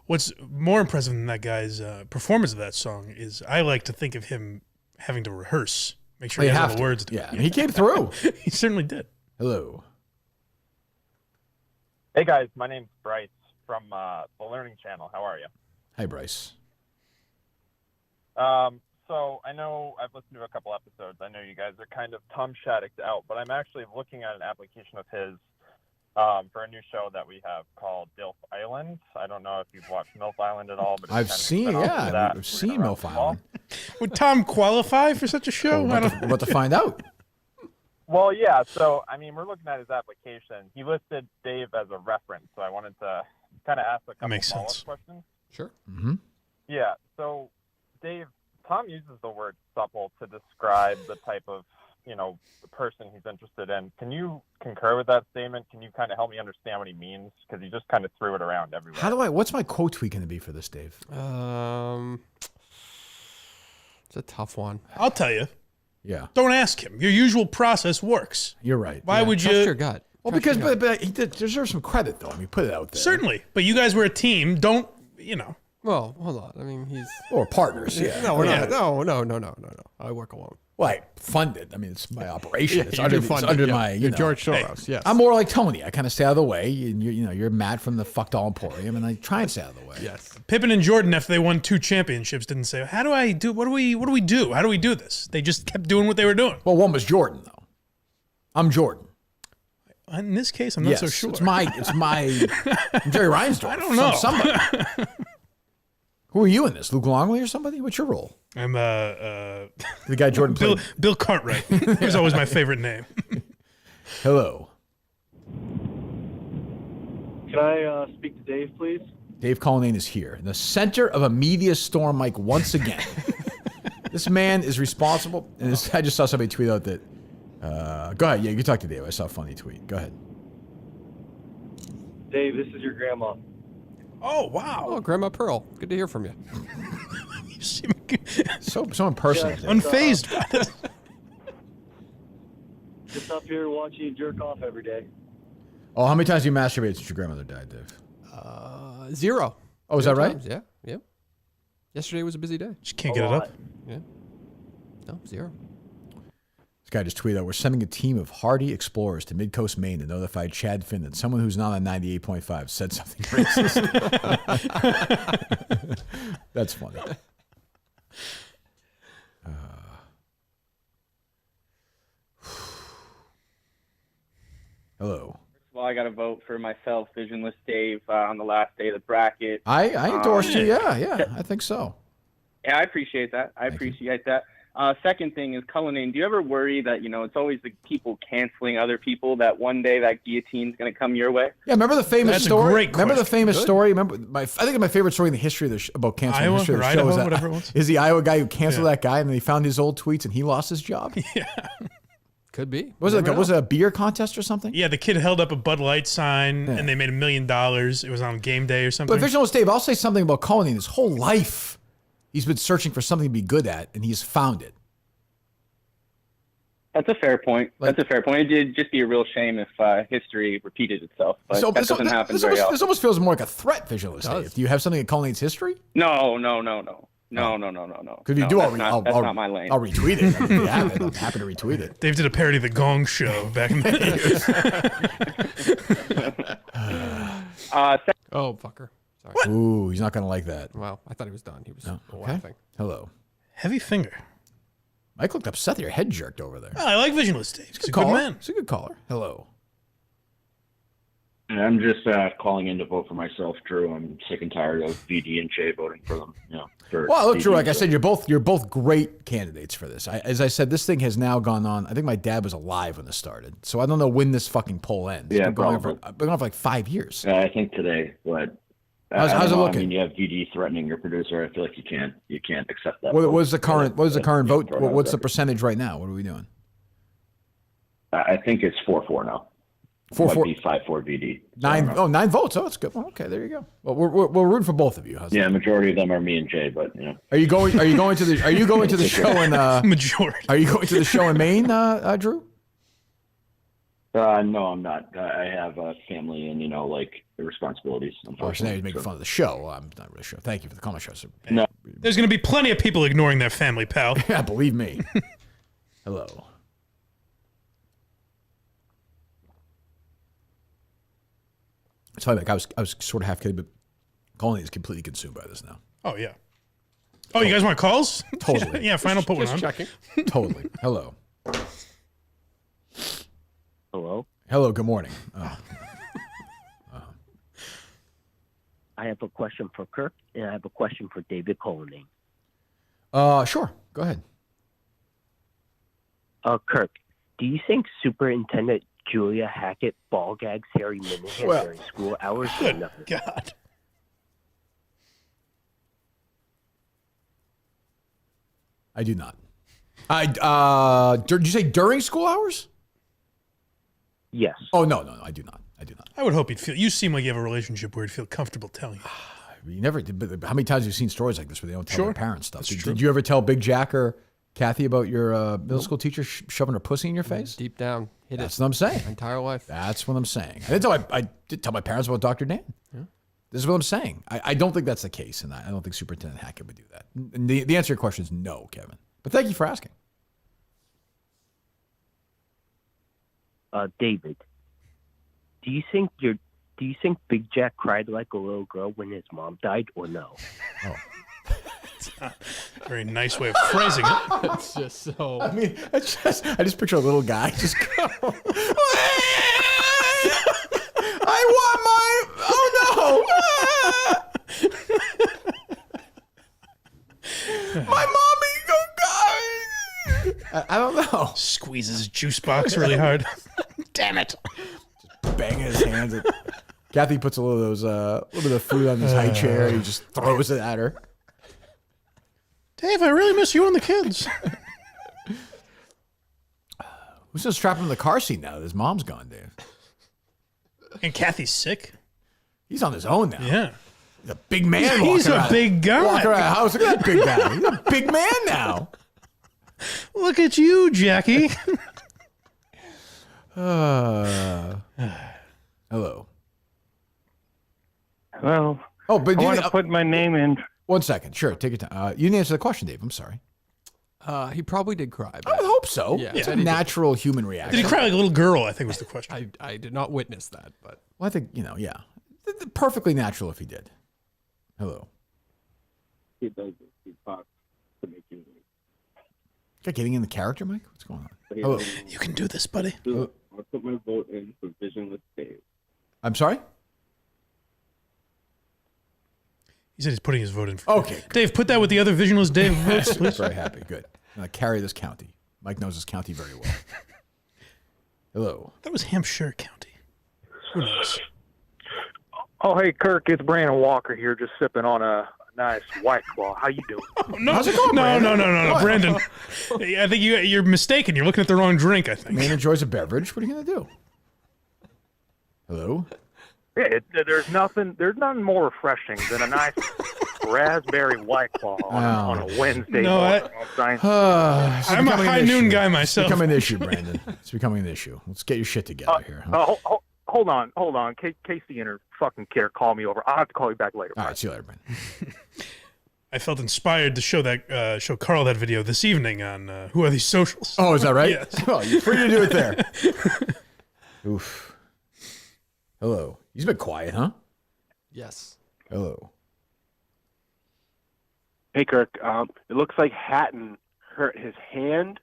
What's more impressive than that guy's performance of that song is I like to think of him having to rehearse. Make sure he has all the words. Yeah, he came through. He certainly did. Hello. Hey, guys. My name's Bryce from the Learning Channel. How are you? Hi, Bryce. So I know I've listened to a couple episodes. I know you guys are kind of Tom Shattucked out, but I'm actually looking at an application of his for a new show that we have called DILF Island. I don't know if you've watched MILF Island at all, but I've seen MILF Island. Would Tom qualify for such a show? We're about to find out. Well, yeah. So, I mean, we're looking at his application. He listed Dave as a reference, so I wanted to kind of ask a couple follow-up questions. Sure. Mm-hmm. Yeah. So, Dave, Tom uses the word supple to describe the type of, the person he's interested in. Can you concur with that statement? Can you kind of help me understand what he means? Because he just kind of threw it around everywhere. What's my quote tweet going to be for this, Dave? It's a tough one. I'll tell you. Yeah. Don't ask him. Your usual process works. You're right. Why would you? Trust your gut. Well, but he deserves some credit, though. I mean, put it out there. Certainly. But you guys were a team. Don't, Well, hold on. I mean, he's... Or partners, yeah. No, no. I work alone. Well, I fund it. I mean, it's my operation. Yeah, it's you under, do fund it's under it, yeah. my, You're George Soros, yes. I'm more like Tony. I kind of stay out of the way. And you're Matt from the Fuck Doll Emporium, and I try and stay out of the way. Yes. Pippen and Jordan, after they won 2 championships, didn't say, what do we do? How do we do this? They just kept doing what they were doing. Well, one was Jordan, though. I'm Jordan. In this case, I'm not so sure. It's my I'm Jerry Reinsdorf. I don't know. Somebody. Who are you in this? Luke Longley or somebody? What's your role? I'm the guy Jordan played. Bill Cartwright. He was always my favorite name. Hello. Can I speak to Dave, please? Dave Cullinane is here, in the center of a media storm, Mike, once again. This man is responsible. And I just saw somebody tweet out that. Go ahead. Yeah, you can talk to Dave. I saw a funny tweet. Go ahead. Dave, this is your grandma. Oh, wow. Oh, Grandma Pearl. Good to hear from you. You seem so impersonal. Unfazed by this. Just up here watching you jerk off every day. Oh, how many times have you masturbated since your grandmother died, Dave? 0. Oh, is that 0 right? times, yeah. Yep. Yesterday was a busy day. Just can't get it up. Yeah. No, 0. This guy just tweeted out, we're sending a team of hardy explorers to Mid-Coast, Maine to notify Chad Finn that someone who's not on 98.5 said something racist. That's funny. First Hello. of all, I got to vote for myself, Visionless Dave, on the last day of the bracket. I endorsed you. Yeah, I think so. Yeah, I appreciate that. I appreciate that. Second thing is, Cullinane, do you ever worry that, it's always the people canceling other people, that one day that guillotine's going to come your way? Yeah, remember the famous That's a story? great Remember the question. famous Good. story? Remember I think my favorite story in the history of the about canceling Iowa history of or the show Idaho, is, whatever it was. is the Iowa guy who canceled that guy and then he found his old tweets and he lost his job. Yeah. Could be. Was it a beer contest or something? Yeah, the kid held up a Bud Light sign and they made $1 million. It was on game day or something. But Visionless Dave, I'll say something about Cullinane. His whole life, he's been searching for something to be good at, and he's found it. That's a fair point. That's a fair point. It'd just be a real shame if history repeated itself. But that doesn't happen very often. This almost feels more like a threat, Visionless Dave. Do you have something in Cullinane's history? No. Because if you do, that's not my lane. I'll retweet it. I mean, if you have it, I'm happy to retweet it. Dave did a parody of the Gong Show back in the day. Oh, fucker. Sorry. What? Ooh, he's not going to like that. Wow, I thought he was done. He was Okay. laughing. Hello. Heavy finger. Mike looked upset that your head jerked over there. Oh, I like Visionless Dave. He's a good caller. man. He's a good caller. Hello. I'm just calling in to vote for myself, Drew. I'm sick and tired of VD and Jay voting for them. Well, look, Drew, like I said, you're both great candidates for this. As I said, this thing has now gone on. I think my dad was alive when this started, so I don't know when this fucking poll ends. Yeah, it's been going on probably. for like 5 years. I think today, but How's I don't it know. looking? I mean, you have VD threatening your producer. I feel like you can't accept that. What is the current vote? throw it out What's the there. percentage right now? What are we doing? I think it's 4-4 now. 4-4. Might be 5-4 VD. So I don't know. 9 votes. Oh, that's good. Well, okay, there you go. Well, we're rooting for both of you. How's Yeah, that? majority of them are me and Jay, but Are you going to the show in majority? Are you going to the show in Maine, Drew? No, I'm not. I have a family and responsibilities. Oh, so now Unfortunately, you're making fun of the show. Well, I'm not really sure. Thank you for the comment, show. No. There's going to be plenty of people ignoring their family, pal. Yeah, believe me. Hello. It's funny, like I was sort of half kidding, but Colleen is completely consumed by this now. Oh, yeah. Oh, you guys want calls? Totally. Yeah, fine, I'll put one Just on. checking. Totally. Hello. Hello. Hello. Good morning. I have a question for Kirk, and I have a question for David Cullinane. Sure. Go ahead. Kirk, do you think Superintendent Julia Hackett ball gags Harry Minahan during school hours or nothing? God. I do not. Did you say during school hours? Yes. Oh no, I do not. I would hope you'd feel. You seem like you have a relationship where you'd feel comfortable telling you. You never did. But how many times have you seen stories like this where they don't tell their parents stuff? That's Did, true. did you ever tell Big Jack or Kathy about your middle school teacher shoving her pussy in your face? Deep down, That's what I'm saying. My entire life. That's what I'm saying. I did tell my parents about Dr. Dan. Yeah. This is what I'm saying. I don't think that's the case, and I don't think Superintendent Hackett would do that. And the answer to your question is no, Kevin. But thank you for asking. David, do you think Big Jack cried like a little girl when his mom died, or no? It's not a very nice way of phrasing it. It's just so. I mean, I just picture a little guy just go. I want my. Oh no! My mommy go die. I don't know. Squeezes his juice box really hard. Damn it! Just banging his hands. Kathy puts a little of those, little bit of food on his high chair. And he just throws it at her. Dave, I really miss you and the kids. Who's still strapped him in the car seat now? His mom's gone, Dave. And Kathy's sick. He's on his own now. Yeah. a big man. He's a big guy. Walking around the house. Look at that big guy. He's a big man now. Look at you, Jackie. Hello. Well, but I want to put my name in. 1 second. Sure. Take your time. You didn't answer the question, Dave. I'm sorry. He probably did cry. I would hope so. Yeah, It's a natural human reaction. Did he cry like a little girl? I think was the question. I did not witness that, but Well, I think, yeah. Perfectly natural if he did. Hello. He does it. He talks to make you. Got getting in the character, Mike? What's going on? Hello. You can do this, buddy. I'll put my vote in for Visionless Dave. I'm sorry? He said he's putting his vote in. For Okay. Dave, put that with the other Visionless Dave votes, please. Very happy. Good. I'm going to carry this county. Mike knows this county very well. Hello. That was Hampshire County. Who knows? Oh, hey, Kirk, it's Brandon Walker here, just sipping on a nice White Claw. How you doing? No, how's it going, no, Brandon. I think you're mistaken. You're looking at the wrong drink, I think. Man enjoys a beverage. What are you going to do? Hello? Yeah, there's nothing more refreshing than a nice raspberry White Claw on a Wednesday morning. I'm a high noon guy myself. It's becoming an issue, Brandon. It's becoming an issue. Let's get your shit together here. Huh? Hold on. Casey and her fucking kid are calling me over. I'll have to call you back later. All right, see you later, Brandon. I felt inspired to show Carl that video this evening on Who Are These Socials. Oh, is that right? Yes. Well, you're free to do it there. Oof. Hello. He's been quiet, huh? Yes. Hello. Hey, Kirk. It looks like Hatton hurt his hand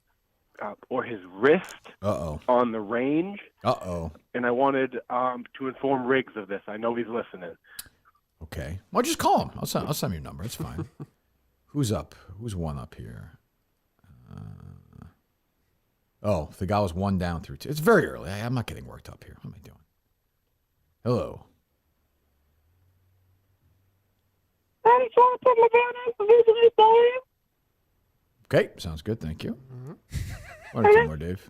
or his wrist on the range. And I wanted to inform Riggs of this. I know he's listening. Okay. Well, just call him. I'll send him your number. It's fine. Who's up? Who's one up here? The guy was one down through two. It's very early. I'm not getting worked up here. What am I doing? Hello. Okay, sounds good. Thank you. One or two more, Dave.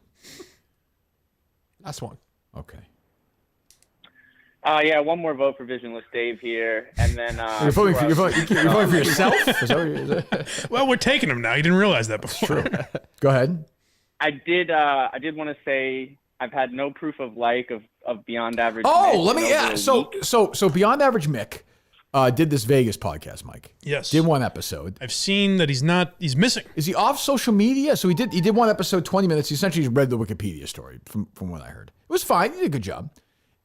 Last one. Okay. Yeah, one more vote for Visionless Dave here, and then You're voting for yourself? Is that what you're, well, we're taking him now. You didn't realize that before. Go ahead. I did want to say I've had no proof of Beyond Average. Oh, Mick let me. Yeah. So Beyond Average Mick did this Vegas podcast, Mike. Yes. Did one episode. I've seen that he's missing. Is he off social media? So he did one episode, 20 minutes. He essentially read the Wikipedia story from what I heard. It was fine. He did a good job.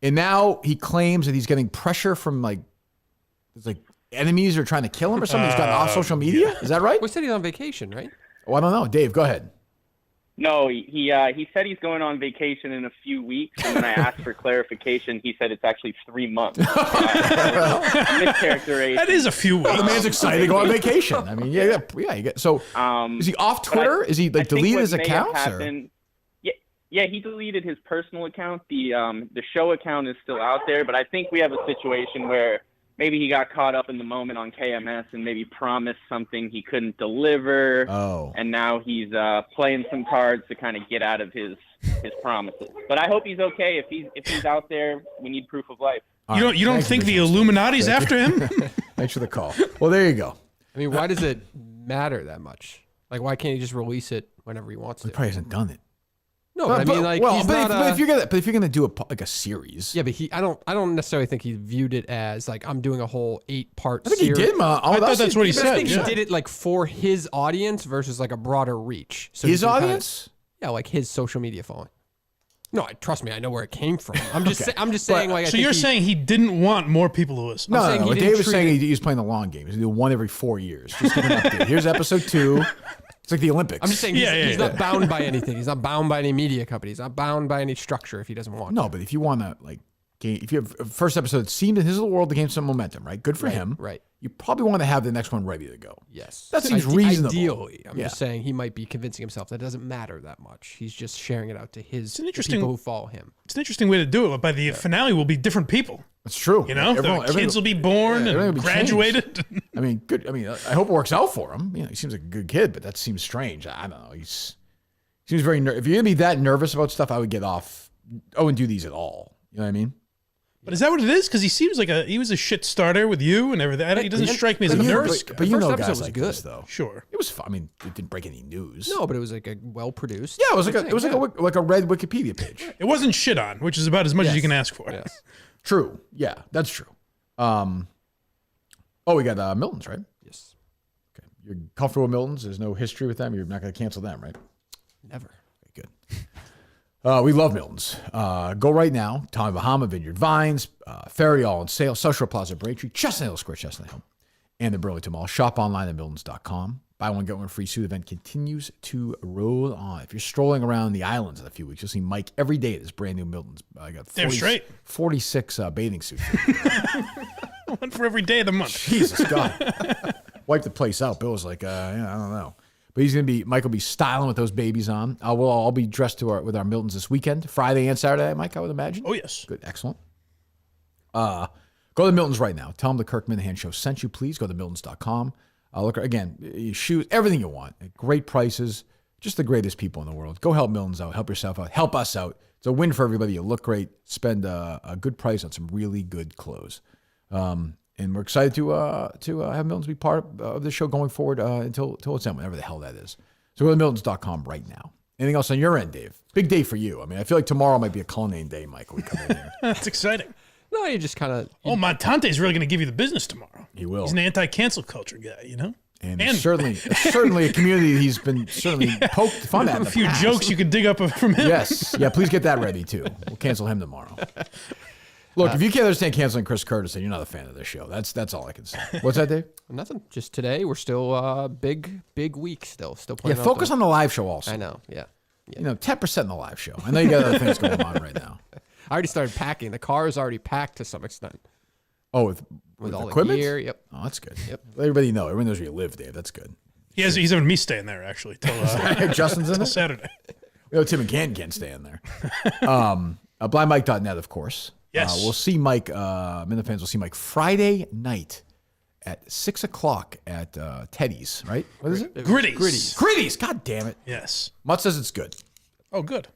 And now he claims that he's getting pressure from enemies are trying to kill him or something. He's gotten off social media. Yeah. Is that right? We said he's on vacation, right? Oh, I don't know. Dave, go ahead. No, he said he's going on vacation in a few weeks, and when I asked for clarification, he said it's actually 3 months. Mischaracterization. That is a few weeks. Well, the man's excited to go on vacation. I mean, yeah. You get, so is he off Twitter? Is he deleted his accounts? Yeah, he deleted his personal account. The show account is still out there, but I think we have a situation where maybe he got caught up in the moment on KMS and maybe promised something he couldn't deliver. Oh. And now he's playing some cards to kind of get out of his promises. But I hope he's okay. If he's out there, we need proof of life. You don't think the Illuminati's after him? Thanks for the call. Well, there you go. I mean, why does it matter that much? Like, why can't he just release it whenever he wants to? He probably hasn't done it. No, but I mean, like, he's not. If you're gonna do a series, yeah, but I don't necessarily think he viewed it as like I'm doing a whole 8-part. I think series. he did. I thought that's what he said. I think he did it like for his audience versus like a broader reach. So his audience, like his social media following. No, trust me, I know where it came from. I'm just saying like. So you're saying he didn't want more people to listen? No. Dave was saying he's playing the long game. He's gonna do one every 4 years. Just give an update. Here's episode 2. It's like the Olympics. I'm just saying he's not bound by anything. He's not bound by any media company. He's not bound by any structure if he doesn't want to. No, but if you want to, if you have first episode seemed in his little world to gain some momentum, right? Good for him. Right. You probably want to have the next one ready to go. Yes. That seems reasonable. Ideally. I'm just saying he might be convincing himself that it doesn't matter that much. He's just sharing it out to the people who follow him. It's an interesting way to do it, but by the finale will be different people. That's true. You know, the kids will be born and graduated. I mean, good. I mean, I hope it works out for him. You know, he seems like a good kid, but that seems strange. I don't know. He seems very. If you're gonna be that nervous about stuff, I would get off. I wouldn't do these at all. You know what I mean? But is that what it is? Because he seems like he was a shit starter with you and everything. He doesn't strike me as a nervous guy. But you know episode guys was like good. this, though. Sure. It was fun. I mean, it didn't break any news. No, but it was like a well-produced. Yeah, it was like a red Wikipedia page. It wasn't shit on, which is about as much as you can ask for. Yes. True. Yeah, that's true. We got Miltons, right? Yes. Okay. You're comfortable with Miltons? There's no history with them? You're not going to cancel them, right? Never. Very good. We love Miltons. Go right now. Tommy Bahama, Vineyard Vines, Ferry all on sale, South Shore Plaza, Braintree, Chestnut Hill Square, Chestnut Hill, and the Burlington Mall. Shop online at Miltons.com. Buy one, get one free suit event continues to roll on. If you're strolling around the islands in a few weeks, you'll see Mike every day at this brand new Miltons. I got 46 bathing suits. One for every day of the month. Jesus God. Wipe the place out. Bill was like, I don't know. But Mike will be styling with those babies on. We'll all be dressed with our Miltons this weekend, Friday and Saturday, Mike, I would imagine. Oh, yes. Good. Excellent. Go to Miltons right now. Tell them the Kirk Minahan Show sent you. Please go to Miltons.com. Look, again, shoes, everything you want. Great prices. Just the greatest people in the world. Go help Miltons out. Help yourself out. Help us out. It's a win for everybody. You look great. Spend a good price on some really good clothes. And we're excited to have Miltons be part of the show going forward until it's end, whenever the hell that is. So go to Miltons.com right now. Anything else on your end, Dave? Big day for you. I mean, I feel like tomorrow might be a culinary day, Mike, when we come in here. That's exciting. No, you just kind of... Oh, Montante's really going to give you the business tomorrow. He will. He's an anti-cancel culture guy, you know? And certainly a community he's been poked fun at. A few jokes you can dig up from him. Yes. Yeah, please get that ready, too. We'll cancel him tomorrow. Look, if you can't understand canceling Chris Curtis, then you're not a fan of this show. That's all I can say. What's that, Dave? Nothing. Just today, we're still big week still. Still playing. Yeah, focus on the live show also. I know, yeah. 10% in the live show. I know you got other things going on right now. I already started packing. The car is already packed to some extent. Oh, with all equipment? the gear. Yep. Oh, that's good. Yep. Let everybody knows where you live, Dave. That's good. He's having me staying there, actually. Till, Justin's in till there? Saturday. Tim and Ken can't stay in there. BlindMike.net, of course. Yes. We'll see Mike, Mina fans will see Mike Friday night at 6 o'clock at Teddy's, right? What is it? Gritty's. God damn it. Yes. Mutt says it's good. Oh, good.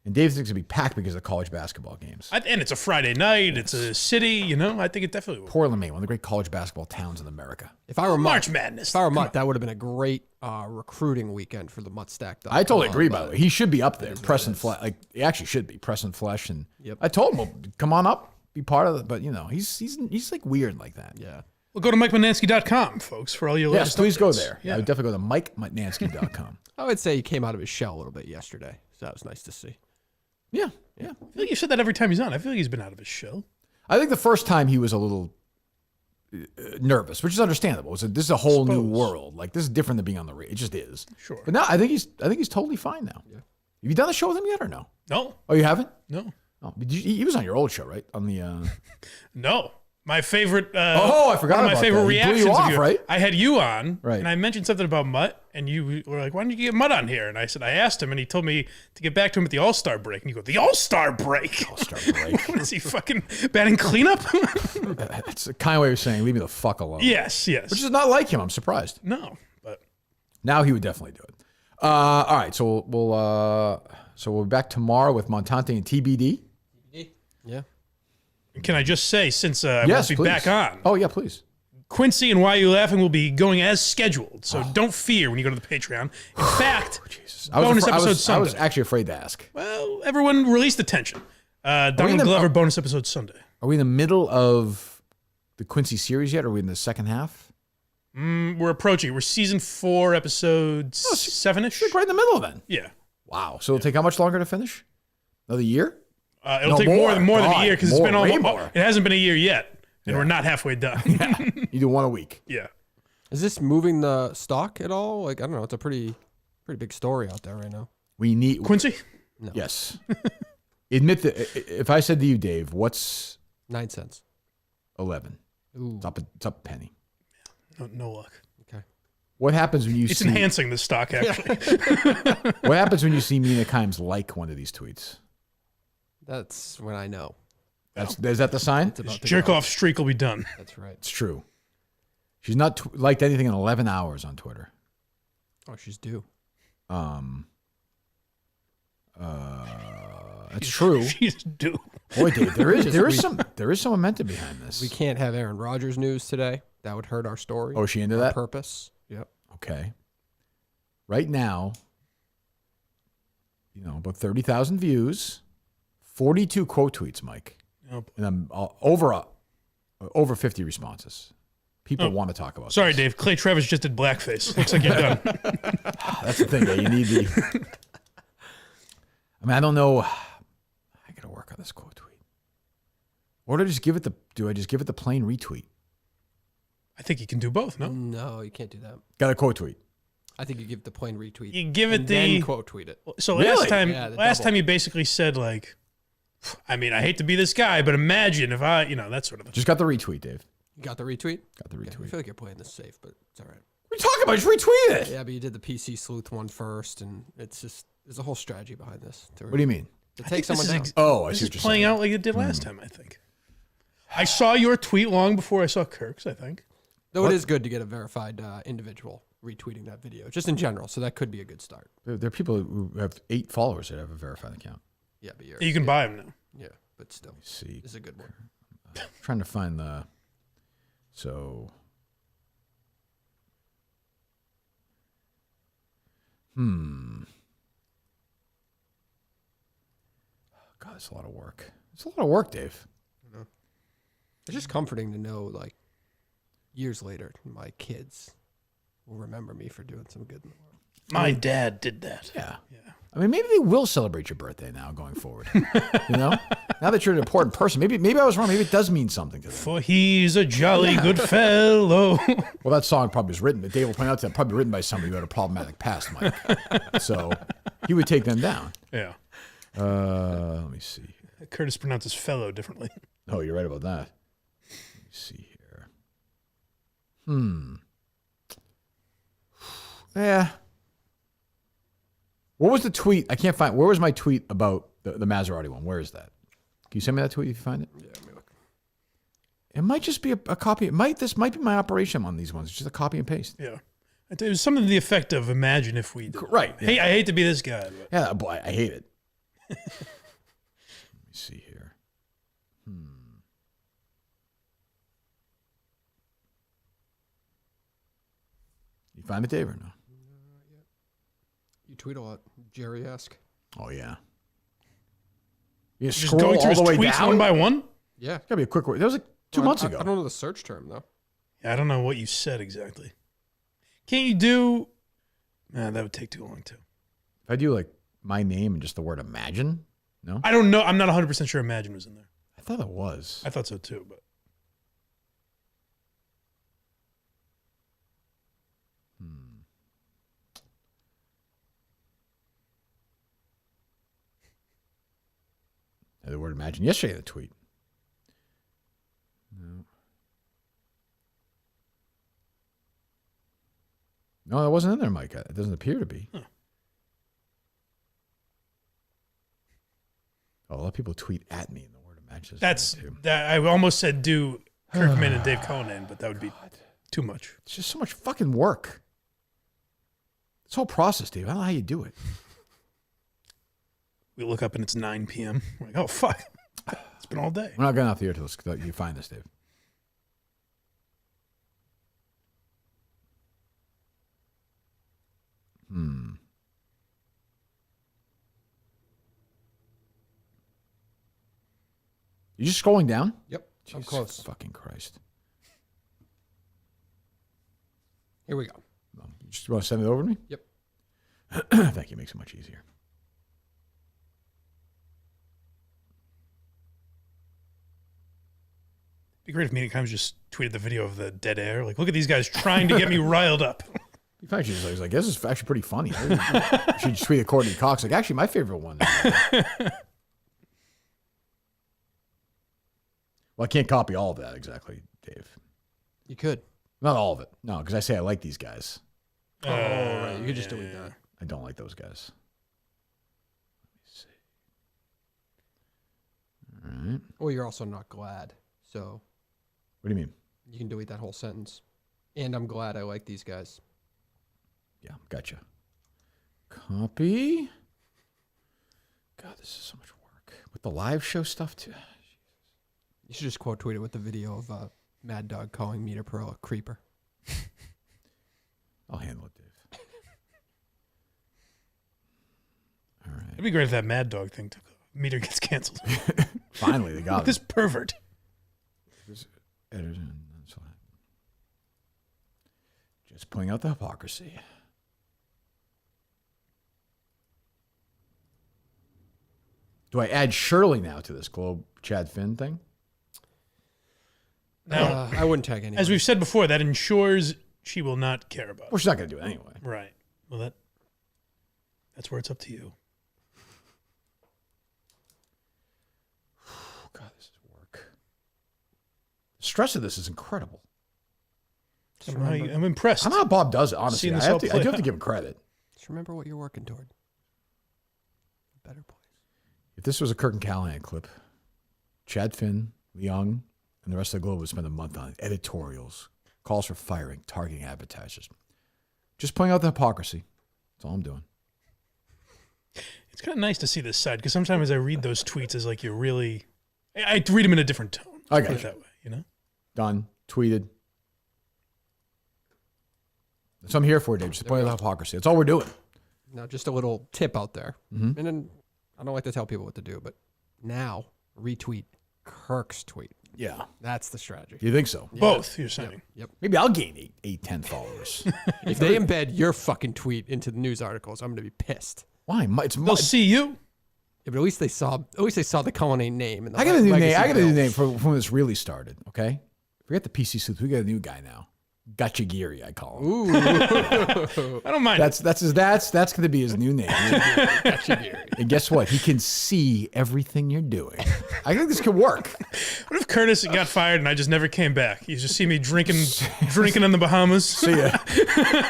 And Dave thinks it'll be packed because of the college basketball games. And it's a Friday night. It's a city, I think it definitely will. Portland, Maine, one of the great college basketball towns in America. If I were March Madness. If I were Mutt, that would have been a great recruiting weekend for the Mutt Stack. I totally agree, by the way. He should be up there, press and flesh. Like, he actually should be, press and flesh. And I told him, well, come on up, be part of it. But, he's like weird like that. Yeah. Well, go to MikeManansky.com, folks, for all your latest please go updates. there. Yeah. I would definitely go to MikeManansky.com. I would say he came out of his shell a little bit yesterday, so that was nice to see. Yeah. I feel like you said that every time he's on. I feel like he's been out of his shell. I think the first time he was a little nervous, which is understandable. This is a whole new world. Like, this is different than being on the radio. It just is. Sure. But now I think he's totally fine now. Yeah. Have you done the show with him yet or no? No. Oh, you haven't? No. Oh, he was on your old show, right? On the. No. My favorite. I forgot one of my about favorite that. He blew reactions you of off, you. right? I had you on, right? And I mentioned something about Mutt, and you were like, "Why didn't you get Mutt on here?" And I said, I asked him, and he told me to get back to him at the All-Star break. And you go, "The All-Star break? All-Star break? What is he fucking batting cleanup?" It's a kind of way of saying, "Leave me the fuck alone." Yes. Which is not like him. I'm surprised. No, but now he would definitely do it. All right, so we'll be back tomorrow with Montante and TBD. Yeah. Can I just say, since I won't be back on? Oh, yeah, please. Quincy and Why You Laughing will be going as scheduled, so don't fear when you go to the Patreon. In fact, bonus episode Sunday. I was actually afraid to ask. Well, everyone release the tension. Donald Glover bonus episode Sunday. Are we in the middle of the Quincy series yet, or are we in the second half? We're approaching. We're season 4, episode 7-ish. Right in the middle then. Yeah. Wow. So it'll take how much longer to finish? Another year? It'll take more than a year because it's been way almost. more. It hasn't been a year yet, and we're not halfway done. You do one a week. Yeah. Is this moving the stock at all? Like, I don't know. It's a pretty big story out there right now. We need Quincy. No. Yes. Admit that if I said to you, Dave, what's 9 cents? 11. Ooh. It's up a penny. No luck. Okay. What happens when you It's see? enhancing the stock actually. What happens when you see Mina Kimes like one of these tweets? That's when I know. Is that the sign? Jerk off streak will be done. That's right. It's true. She's not liked anything in 11 hours on Twitter. Oh, she's due. That's true. She's due. Boy, Dave, there is some momentum behind this. We can't have Aaron Rodgers news today. That would hurt our story. Oh, is she into our that? Purpose. Yep. Okay. Right now, about 30,000 views, 42 quote tweets, Mike. Yep. And I'm over 50 responses. People want to talk about Sorry, this. Dave. Clay Travis just did blackface. Looks like you're done. That's the thing. You need the... I don't know. I got to work on this quote tweet. Or do I just give it the plain retweet? I think you can do both, no? No, you can't do that. Got a quote tweet. I think you give the plain retweet. You give it and the... then quote tweet it. So Really? last time you basically said, like, I hate to be this guy, but imagine if I, that sort of thing. Just got the retweet, Dave. You got the retweet? Got the retweet. I feel like you're playing this safe, but it's all right. What are you talking about? Just retweet it. Yeah, but you did the PC Sleuth one first, and there's a whole strategy behind this. What do you mean? To take someone down. I see This what is you're playing saying. out like it did last time, I think. I saw your tweet long before I saw Kirk's, I think. Though it is good to get a verified individual retweeting that video, just in general. So that could be a good start. There are people who have 8 followers that have a verified account. Yeah, but You can buy them now. Yeah, but still. Let me see. This is a good one. I'm trying to find the... So... God, it's a lot of work. It's a lot of work, Dave. It's just comforting to know, like, years later, my kids will remember me for doing some good in the world. My dad did that. Yeah. I mean, maybe they will celebrate your birthday now going forward. Now that you're an important person, maybe I was wrong. Maybe it does mean something to them. For he's a jolly good fellow. Well, that song probably was written, but Dave will point out that probably written by somebody who had a problematic past, Mike. So he would take them down. Yeah. Let me see. Curtis pronounces fellow differently. Oh, you're right about that. Let me see here. Yeah. What was the tweet? I can't find. Where was my tweet about the Maserati one? Where is that? Can you send me that tweet if you find it? Yeah, let me look. It might just be a copy. This might be my operation on these ones. It's just a copy and paste. Yeah. It was something to the effect of imagine if we did. Right. Hey, I hate to be this guy. But. Yeah, boy, I hate it. Let me see here. You find it, Dave, or no? You tweet a lot, Jerry-esque. Oh, yeah. You Just scroll going through all his the way tweets down? one by one? Yeah. Gotta be a quick way. That was like 2 months ago. I don't know the search term, though. Yeah, I don't know what you said exactly. Can't you do... Nah, that would take too long, too. If I do, like, my name and just the word imagine, no? I don't know. I'm not 100% sure Imagine was in there. I thought it was. I thought so, too, but... The word imagine yesterday in the tweet. No, that wasn't in there, Mike. It doesn't appear to be. Huh. Oh, a lot of people tweet at me in the word imagine. That I almost said do Kirkman and Dave Conan, but that would be too much. It's just so much fucking work. This whole process, Dave. I don't know how you do it. We look up and it's 9 p.m. We're like, oh, fuck. It's been all day. We're not getting off the air until you find this, Dave. You just scrolling down? Yep. I'm Jesus close. Fucking Christ. Here we go. You just want to send it over to me? Yep. Thank you. Makes it much easier. It'd be great if Mina Kimes just tweeted the video of the dead air. Like, look at these guys trying to get me riled up. In fact, she's like, this is actually pretty funny. She just tweeted Courtney Cox. Like, actually, my favorite one. Well, I can't copy all of that exactly, Dave. You could. Not all of it. No, because I say I like these guys. Oh, right. You could just delete that. I don't like those guys. Let me see. All right. Well, you're also not glad. So. What do you mean? You can delete that whole sentence. And I'm glad I like these guys. Yeah, gotcha. Copy. God, this is so much work. With the live show stuff, too. You should just quote tweet it with the video of Mad Dog calling Meterparel a creeper. I'll handle it, Dave. All right. It'd be great if that Mad Dog thing took Meter gets canceled. Finally, they got this it. pervert. Just pointing out the hypocrisy. Do I add Shirley now to this Globe Chad Finn thing? Now, I wouldn't tag anyone. As we've said before, that ensures she will not care about it. Well, she's not going to do it anyway. Right. Well, that's where it's up to you. God, this is work. The stress of this is incredible. I'm impressed. I don't know how Bob does it, honestly. I do have to give him credit. Just remember what you're working toward. A better place. If this was a Kirk and Callahan clip, Chad Finn, Leung, and the rest of the Globe would spend a month on it. Editorials, calls for firing, targeting advertisers. Just pointing out the hypocrisy. That's all I'm doing. It's kind of nice to see this side because sometimes I read those tweets as like you're really. I read them in a different tone. I Put got it that way, you know. Done. Tweeted. That's what I'm here for, Dave. Just point out the hypocrisy. That's all we're doing. Now, just a little tip out there. Mhm. And then I don't like to tell people what to do, but now retweet Kirk's tweet. Yeah. That's the strategy. You think so? Yeah. Both, you're saying. Yep. Maybe I'll gain 10 followers. If they embed your fucking tweet into the news articles, I'm going to be pissed. Why? They'll see you. Yeah, but at least they saw the Cullinane name. And the I got a new legacy name. I got a new built. name from when this really started. Okay, forget the PC Sleuth. We got a new guy now. Gotcha Geary, I call him. Ooh. I don't mind. That's going to be his new name. Gotcha Geary. And guess what? He can see everything you're doing. I think this could work. What if Curtis got fired and I just never came back? You just see me drinking in the Bahamas. See ya.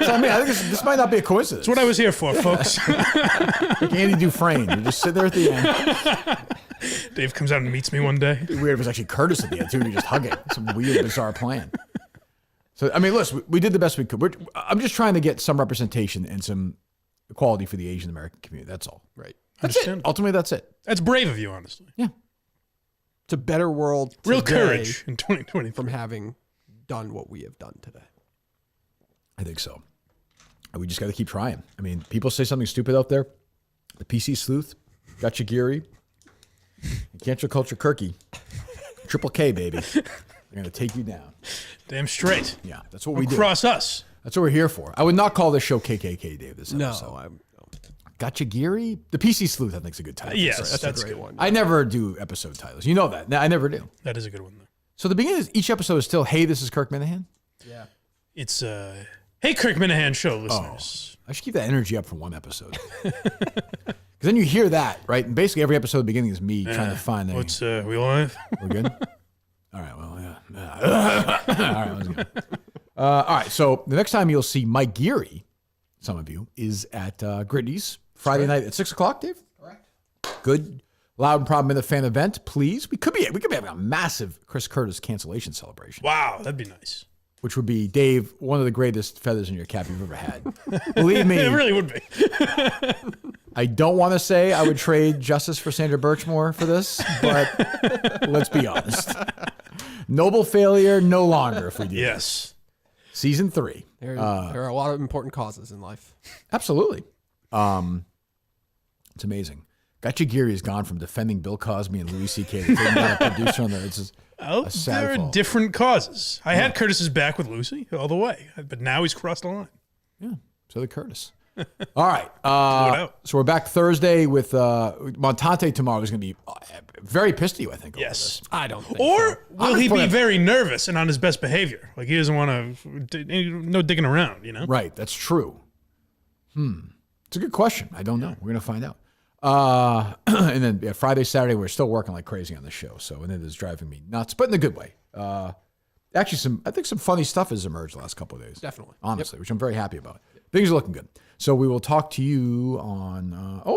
So, I mean, I think this might not be a coincidence. That's what I was here for, folks. Like Andy Dufresne. You just sit there at the end. Dave comes out and meets me one day. It'd be weird if it was actually Curtis at the end, too. We just hug it. Some weird, bizarre plan. So, I mean, listen, we did the best we could. I'm just trying to get some representation and some equality for the Asian American community. That's all. Right. That's it. Ultimately, that's it. That's brave of you, honestly. Yeah. It's a better world Real today courage in 2020 from having done what we have done today. I think so. And we just got to keep trying. I mean, people say something stupid out there. The PC Sleuth, Gotcha Geary, Cancel Culture Kirky, Triple K, baby. They're going to take you down. Damn straight. Yeah, that's what we do. Cross us. That's what we're here for. I would not call this show KKK, Dave, this No, episode. Gotcha Geary? The PC Sleuth, I think, is a good title. Yes, that's a great good. one. I never do episode titles. You know that. No, I never do. That is a good one, though. So the beginning of each episode is still, hey, this is Kirk Minahan? Yeah. It's Hey Kirk Minahan Show listeners. I should keep that energy up for one episode. Because then you hear that, right? And basically every episode, the beginning is me trying to find a... What's we live? We're good? All right, well, yeah. All right, let's go. All right, so the next time you'll see Mike Geary, some of you, is at Gritty's Friday night at 6 o'clock, Dave? Correct. Good, loud and proud Minute fan event, please. We could be having a massive Chris Curtis cancellation celebration. Wow, that'd be nice. Which would be, Dave, one of the greatest feathers in your cap you've ever had. Believe me. It really would be. I don't want to say I would trade Justice for Sandra Birchmore for this, but let's be honest. Noble failure no longer if we do. Yes. Season 3. There are a lot of important causes in life. Absolutely. It's amazing. Gotcha Geary has gone from defending Bill Cosby and Louis C.K. to taking down a producer on there. It's just a sad there are fall. different causes. I had Curtis's back with Lucy all the way, but now he's crossed the line. Yeah, so did Curtis. All right. So we're back Thursday with Montante tomorrow. Is going to be very pissed at you, I think. Yes. I don't think Or so. will he be very nervous and on his best behavior? Like he doesn't want to, no digging around, you know? Right. That's true. It's a good question. I don't know. We're going to find out. And then Friday, Saturday, we're still working like crazy on the show. So, and it is driving me nuts, but in a good way. Actually, I think some funny stuff has emerged the last couple of days. Definitely. Honestly, which I'm very happy about. Things are looking good. So we will talk to you on, we'll talk